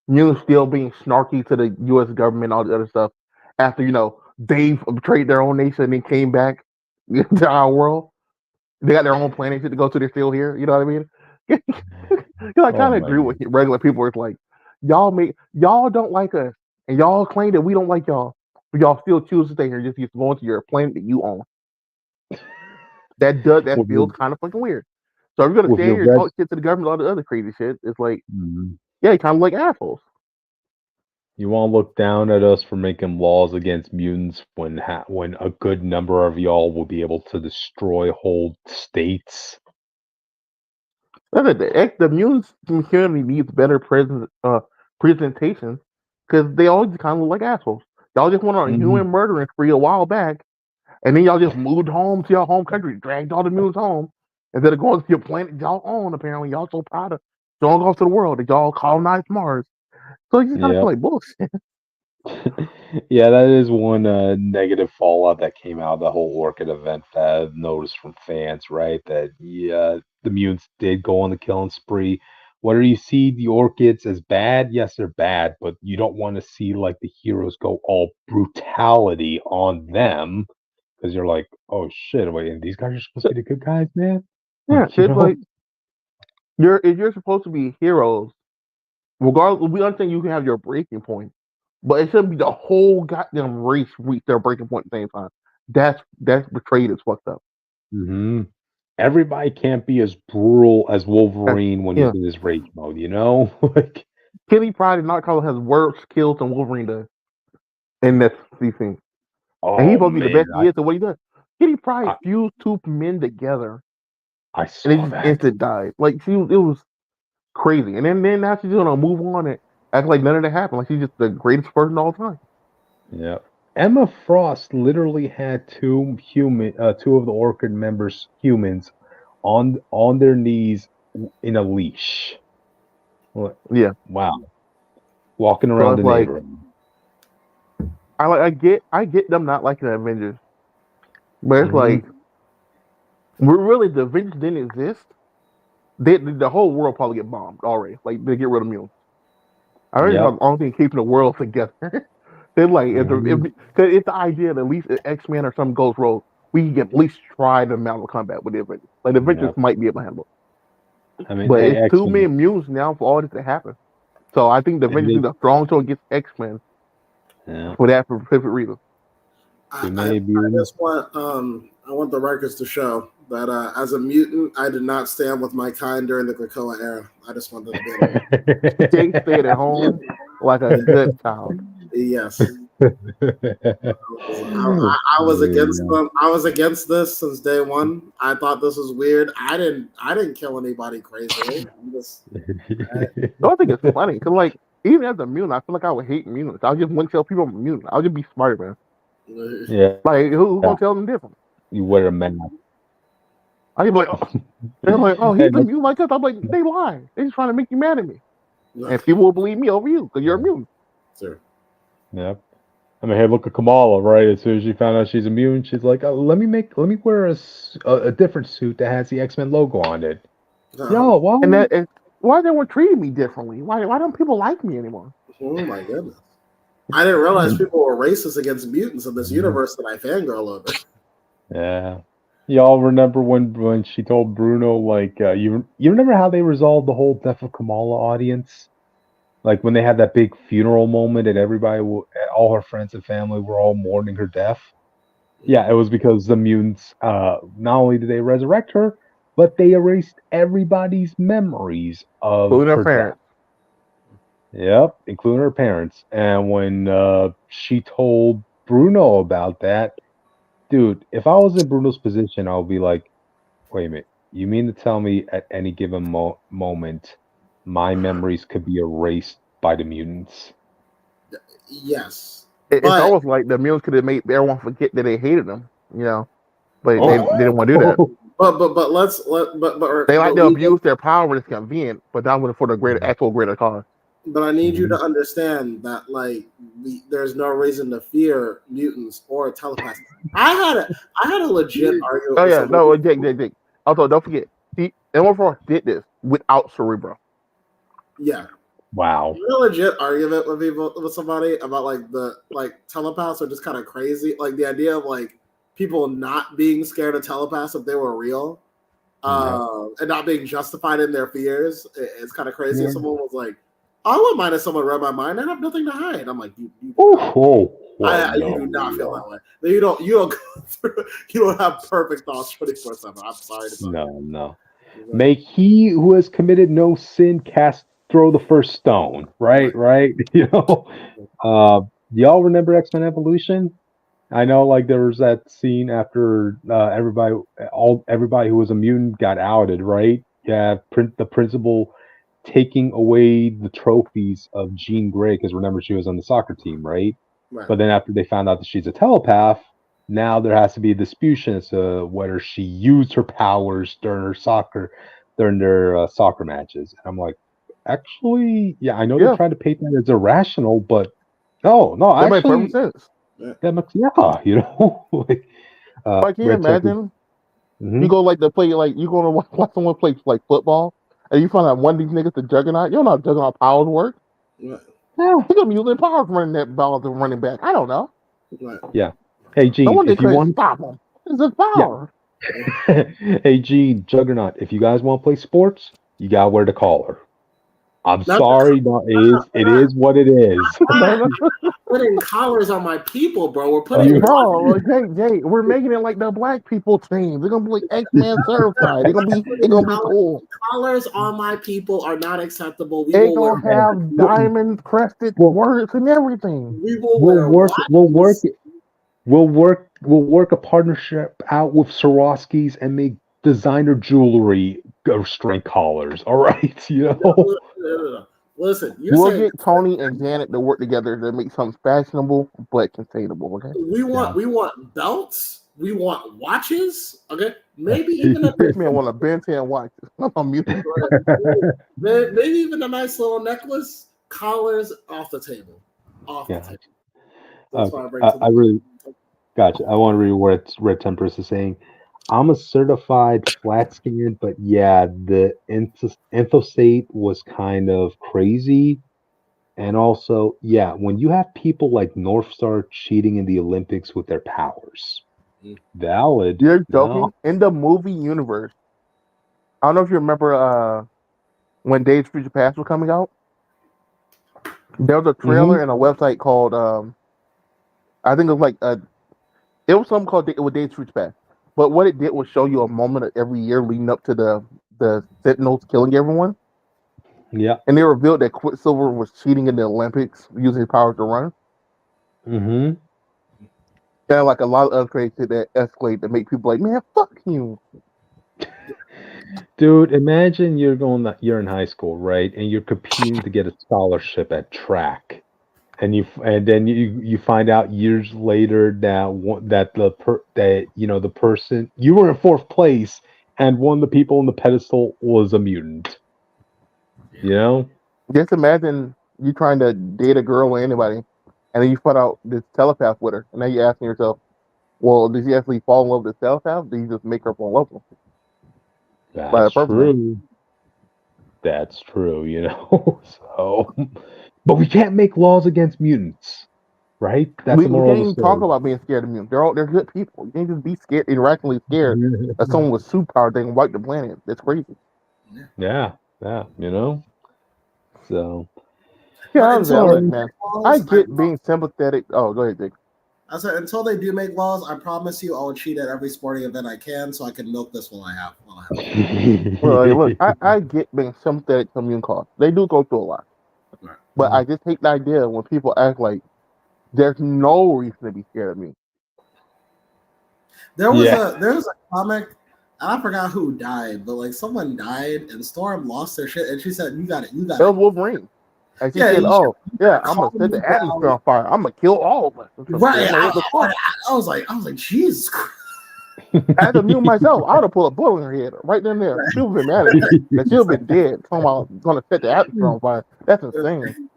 mutants still being snarky to the U.S. government, all the other stuff. After they betrayed their own nation and then came back to our world. They got their own planet to go to. They're still here. You know what I mean? I kind of agree with regular people. It's like y'all don't like us, and y'all claim that we don't like y'all, but y'all still choose to stay here. Just going to your planet that you own. That feels kind of fucking weird. So if you're gonna stay here and talk shit to the government, all the other crazy shit, it's like, yeah, you kind of like assholes. You want to look down at us for making laws against mutants when a good number of y'all will be able to destroy whole states? The mutants community needs better presentation because they always kind of look like assholes. Y'all just went on a human murdering spree a while back, and then y'all just moved home to your home country, dragged all the mutants home, instead of going to your planet y'all own. Apparently, y'all so proud of showing off to the world that y'all colonized Mars. So you just kind of feel like bullshit. Yeah, that is one negative fallout that came out of the whole Orchid event that I've noticed from fans, right? That the mutants did go on the killing spree. Whether you see the Orchids as bad, yes, they're bad, but you don't want to see like the heroes go all brutality on them because you're like, oh shit, wait, and these guys are supposed to be the good guys, man. Yeah, it's like if you're supposed to be heroes, regardless, we understand you can have your breaking point, but it shouldn't be the whole goddamn race reach their breaking point at the same time. That's betrayed as fucked up. Everybody can't be as brutal as Wolverine when he's in his rage mode, you know? Like Kitty Pryde and Nightcrawler has worse kills than Wolverine does in these things. And he's supposed to be the best he is, so what he does? Kitty Pryde fused two men together. I saw and that. Instant died. Like it was crazy. And then now she's gonna move on and act like none of that happened. Like she's just the greatest person of all time. Yeah. Emma Frost literally had two of the Orchid members, humans, on their knees in a leash. Yeah. Wow. Walking around the neighborhood. I get them not liking the Avengers, but it's like really the Avengers didn't exist. The whole world probably get bombed already. Like they get rid of mutants. I think the only thing keeping the world together. They're like because it's the idea that at least X-Men or something goes rogue, we can at least try to mount a combat with the Avengers. Like the Avengers might be able to handle it. I mean, but it's too many mutants now for all this to happen. So I think the Avengers need a strong show against X-Men for that specific reason. I just want I want the records to show that as a mutant, I did not stand with my kind during the Krakoa era. I just wanted to be Jake stayed at home like a good child. Yes. I was against them. I was against this since day one. I thought this was weird. I didn't kill anybody crazy. I think it's funny because like even as a mutant, I feel like I would hate mutants. I just wouldn't tell people I'm a mutant. I'll just be Spider-Man. Yeah. Like who's gonna tell them different? You wear a mask. I'd be like, they're like, oh, he's a mutant like us. I'm like, they lie. They're just trying to make you mad at me. And people will believe me over you because you're a mutant. Sure. Yep. I mean, hey, look at Kamala, right? As soon as she found out she's immune, she's like, let me wear a different suit that has the X-Men logo on it. Yo, why? And why they weren't treating me differently? Why don't people like me anymore? Oh my goodness. I didn't realize people were racist against mutants in this universe that I fangirl over. Yeah. Y'all remember when she told Bruno, like, you remember how they resolved the whole Death of Kamala audience? Like, when they had that big funeral moment and everybody, all her friends and family were all mourning her death? Yeah, it was because the mutants, not only did they resurrect her, but they erased everybody's memories of including her her parents. Death. Yep, including her parents. And when she told Bruno about that, dude, if I was in Bruno's position, I would be like, wait a minute, you mean to tell me at any given moment my memories could be erased by the mutants? Yes. It's almost like the mutants could have made everyone forget that they hated them, but they didn't want to do that. But they like to abuse their power when it's convenient, but not for the greater cause. But I need you to understand that, there's no reason to fear mutants or telepaths. I had a legit argument. Oh yeah, no, Jake. Also, don't forget, M4 did this without Cerebro. Yeah. Wow. You had a legit argument with somebody about telepaths are just kind of crazy. Like the idea of people not being scared of telepaths if they were real, and not being justified in their fears is kind of crazy. Yeah. Someone was like, I wouldn't mind if someone read my mind. I have nothing to hide. I'm like, you do not feel that way. You don't go through. You don't have perfect thoughts 24/7. I'm sorry to No. May he who has committed no sin throw the first stone. Right. Y'all remember X-Men Evolution? I know, there was that scene after everybody who was a mutant got outed. Right? Yeah. The principal taking away the trophies of Jean Grey, because remember she was on the soccer team, right? But then after they found out that she's a telepath, now there has to be a dispute as to whether she used her powers during their soccer matches. And I'm like, actually, yeah, I know they're trying to paint that as irrational, but no, that actually, makes perfect sense. That makes I can't imagine. You go to play you go to watch someone play football. And you find out one of these niggas the Juggernaut. You don't know how Juggernaut powers work. Yeah. He's gonna be using powers running that ball as a running back. I don't know. Right. Yeah. Hey Gene, if you want stop him, it's his power. Yeah. Hey Gene, Juggernaut, if you guys want to play sports, you gotta wear the collar. I'm sorry, it is what it is. Putting collars on my people, bro. We're putting Jay, we're making it like the black people team. They're gonna be like X-Men certified. They're gonna be cool. Collars on my people are not acceptable. They're gonna have diamond crested words and everything. We'll work a partnership out with Swarovskis and make designer jewelry strength collars. All right, No. Listen, we'll get Tony and Janet to work together to make something fashionable but containable. Okay. We want belts. We want watches. Okay. Maybe even this man want a Ben 10 watch. Maybe even a nice little necklace. Collars off the table. Off the table. I really gotcha. I want to read what Red Tempest is saying. I'm a certified flat skin, but yeah, the Inthosate was kind of crazy. And also, yeah, when you have people like North Star cheating in the Olympics with their powers, valid. You're joking? No. In the movie universe, I don't know if you remember when Days of Future Past was coming out. There was a trailer and a website called, I think it was it was something called Days of Future Past. But what it did was show you a moment of every year leading up to the Sentinels killing everyone. Yeah. And they revealed that Quicksilver was cheating in the Olympics using his powers to run. Mm-hmm. And a lot of other crazy shit that escalate to make people like, man, fuck you. Dude, imagine you're in high school, right? And you're competing to get a scholarship at track. And then you find out years later that the person you were in fourth place and one of the people on the pedestal was a mutant. Just imagine you trying to date a girl or anybody, and then you find out this telepath with her, and now you're asking yourself, well, did she actually fall in love with this telepath? Or did you just make her fall in love with him? That's true. That's true. So. But we can't make laws against mutants, right? That's the moral we can't even talk about being scared of mutants. They're good people. You can't just be scared, irrationally scared that someone with superpower they can wipe the planet. That's crazy. Yeah. So. Yeah, man. I get being sympathetic. Oh, go ahead, Jake. I said, until they do make laws, I promise you I will cheat at every sporting event I can so I can milk this while I have it. Well, look, I get being sympathetic to immune costs. They do go through a lot. Right. But I just hate the idea when people act like there's no reason to be scared of me. There was a comic, and I forgot who died, but like someone died and Storm lost their shit, and she said, "You got it, you got it." It was Wolverine. And she said, I'm gonna set the atmosphere on fire. I'm gonna kill all of us. Right. I was like, Jesus Christ. I had to mute myself. I would have pulled a bullet in her head right then there. She would have been mad at me. That she would have been dead. Talking about gonna set the atmosphere on fire. That's insane.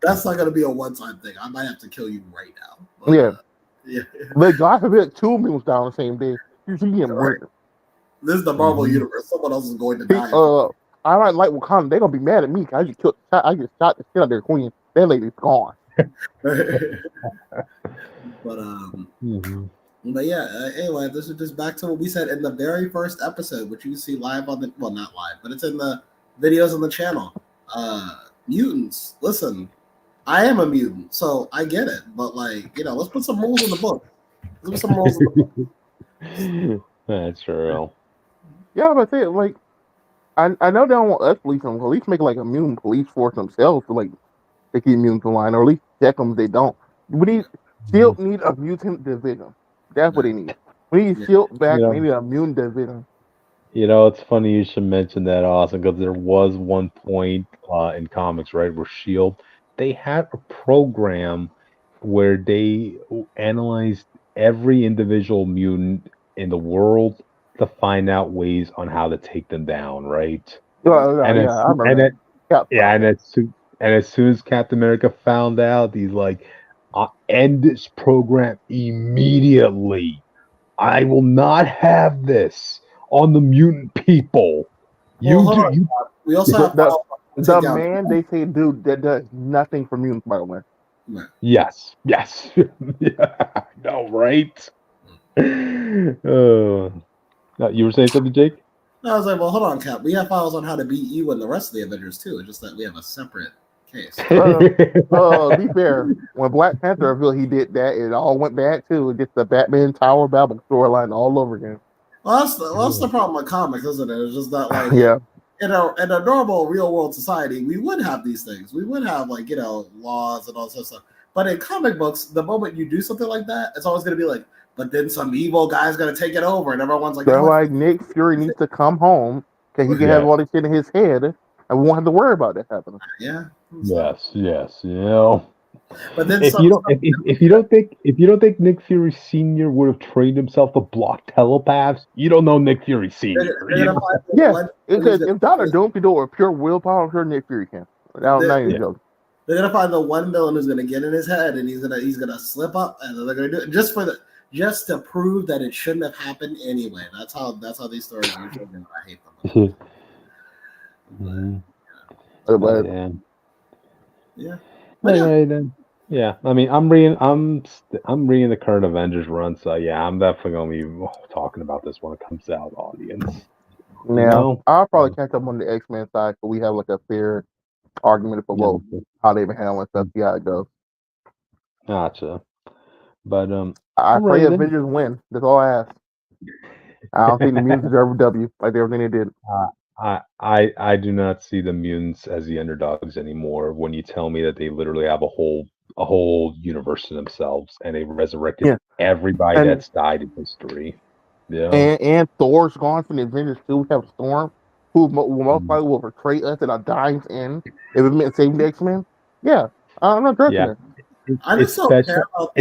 That's not gonna be a one-time thing. I might have to kill you right now. But, yeah. But God forbid 2 mutants down the same day. You should be murdered. This is the Marvel universe. Someone else is going to die. I might like Wakanda. They're gonna be mad at me because I just shot the shit out of their queen. That lady's gone. But yeah, anyway, this is just back to what we said in the very first episode, which you see live on not live, but it's in the videos on the channel. Mutants, listen, I am a mutant, so I get it, but like, let's put some rules in the book. That's true. Yeah, but say like, I know they don't want us police them. At least make like a mutant police force themselves to like they keep mutants in line, or at least check them if they don't. We still need a mutant division. That's what they need. We need Shield back. We need a mutant division. It's funny you should mention that, Austin, because there was one point in comics, right, where Shield, they had a program where they analyzed every individual mutant in the world to find out ways on how to take them down, right? And as soon as Captain America found out, he's like, end this program immediately. I will not have this on the mutant people. We also have the man they say, dude, that does nothing for mutants, by the way. Yes. Yeah, I know, right? You were saying something, Jake? No, I was like, well, hold on, Cap. We have files on how to beat you and the rest of the Avengers too. It's just that we have a separate case. Be fair. When Black Panther revealed he did that, it all went bad too. It's just the Batman Tower Battle storyline all over again. Well, that's the problem with comics, isn't it? It's just that, like, in a normal real world society, we would have these things. We would have laws and all sorts of stuff. But in comic books, the moment you do something like that, it's always going to be like, but then some evil guy's going to take it over, and everyone's like, they're like, Nick Fury needs to come home because he can have all this shit in his head, and we won't have to worry about that happening. Yeah. Yes. But then if you don't think Nick Fury Sr. would have trained himself to block telepaths, you don't know Nick Fury Sr. If Dr. Doom can do it with pure willpower, I'm sure Nick Fury can. Not even joking. They're gonna find the one villain who's gonna get in his head, and he's gonna slip up, and they're gonna do it just to prove that it shouldn't have happened anyway. That's how these stories usually go. I hate them. Yeah. I mean, I'm reading the current Avengers run, so yeah, I'm definitely gonna be talking about this when it comes out, audience. Now, I'll probably catch up on the X-Men side, so we have like a fair argument for both how they've been handling stuff. See how it goes. Gotcha. But I pray Avengers win. That's all I ask. I don't think the mutants deserve a W like everything they did. I do not see the mutants as the underdogs anymore. When you tell me that they literally have a whole universe to themselves and they resurrected everybody that's died in history. Yeah. And Thor's gone from the Avengers too. We have Storm, who most likely will betray us at our dying's end if it meant saving the X-Men. Yeah, I'm not dressing it. I just don't care about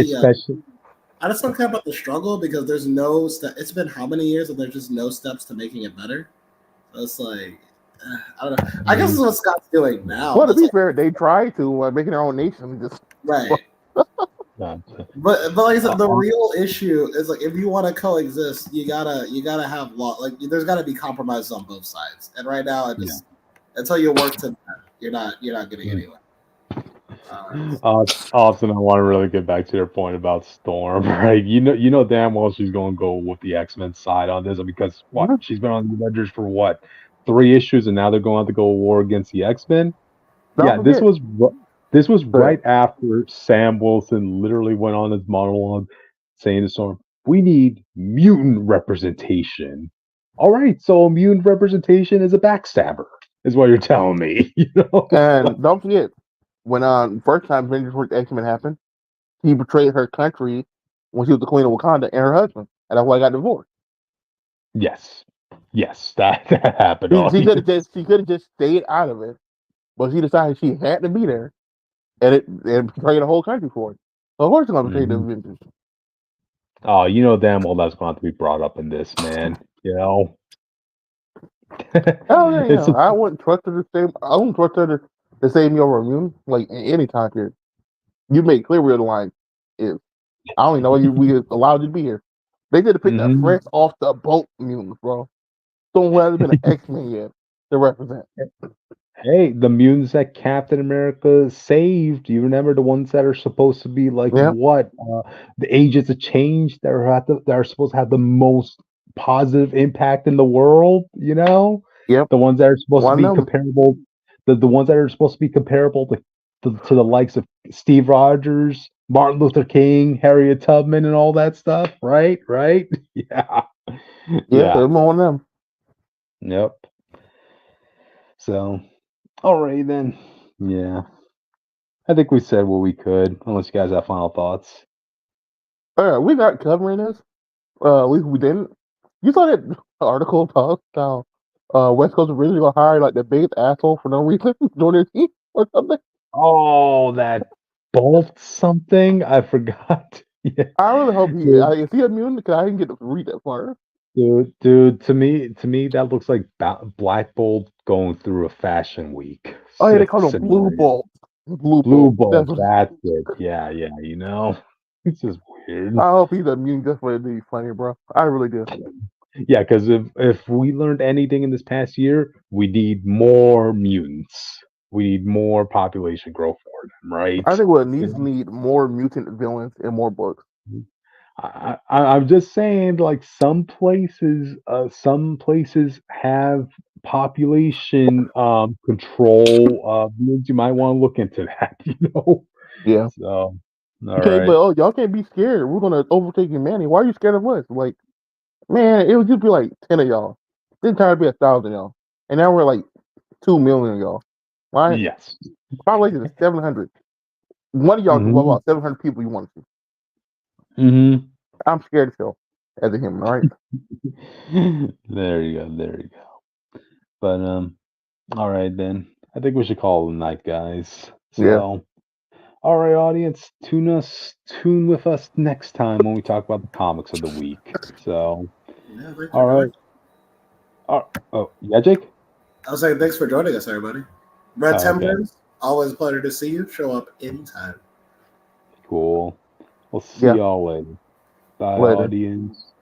I just don't care about the struggle because there's no it's been how many years and there's just no steps to making it better. So it's like I don't know. I guess it's what Scott's doing now. Well, to be fair, they try to making their own nation. Just right. But like I said, the real issue is like if you want to coexist, you gotta have law. Like there's got to be compromises on both sides. And right now, until you work to that, you're not getting anywhere. Austin, I want to really get back to your point about Storm, right? You know damn well she's going to go with the X-Men side on this because she's been on the Avengers for 3 issues, and now they're going to have to go to war against the X-Men. This was This was right after Sam Wilson literally went on his monologue saying to Storm, "We need mutant representation." All right, so mutant representation is a backstabber, is what you're telling me. And don't forget, when first time Avengers vs. X-Men happened, he betrayed her country when she was the queen of Wakanda and her husband, and that's why I got divorced. Yes, that happened. She could have just stayed out of it, but she decided she had to be there, and betrayed the whole country for it. So of course, she's gonna betray the Avengers. Oh, damn well that's going to have to be brought up in this, man. Oh yeah. I wouldn't trust her to save. I wouldn't trust her to save me over immune, like in any time period. You make clear where the line is. I don't even know we allowed you to be here. They did have picked that fresh off the boat mutants, bro. Don't have been an X-Men yet to represent. Hey, the mutants that Captain America saved. You remember the ones that are supposed to be like what? The agents of change that are supposed to have the most positive impact in the world. Yep. The ones that are supposed to be comparable. The ones that are supposed to be comparable to the likes of Steve Rogers, Martin Luther King, Harriet Tubman, and all that stuff. Right. Yeah. Yeah. I'm on them. Yep. So. All right, then. Yeah. I think we said what we could, unless you guys have final thoughts. We're not covering this. At least we didn't. You saw that article about how West Coast originally gonna hire like the biggest asshole for no reason during their team or something. Oh, that Bolt something? I forgot. Yeah. I really hope is he immune? Because I didn't get to read that part. Dude, to me, that looks like Black Bolt going through a fashion week. Oh yeah, they call him Blue Bolt. Blue Bolt. That's it. Yeah. It's just weird. I hope he's immune just for it to be funny, bro. I really do. Yeah, because if we learned anything in this past year, we need more mutants. We need more population growth for them, right? I think we need more mutant villains and more books. I'm just saying, like some places have population control. You might want to look into that. Yeah. So, right. But y'all can't be scared. We're gonna overtake humanity. Why are you scared of us? Like, man, it would just be like 10 of y'all. This time it'd be 1,000 y'all, and now we're like 2 million of y'all. Right? Yes. Population is 700. One of y'all can blow out 700 people you want to. I'm scared as hell as a human, right? There you go. But all right then. I think we should call it a night, guys. So, all right, audience, tune with us next time when we talk about the comics of the week. So, all right. Oh, yeah, Jake? I was saying thanks for joining us, everybody. Red Timbers, always a pleasure to see you. Show up anytime. Cool. We'll see y'all later. Bye, audience.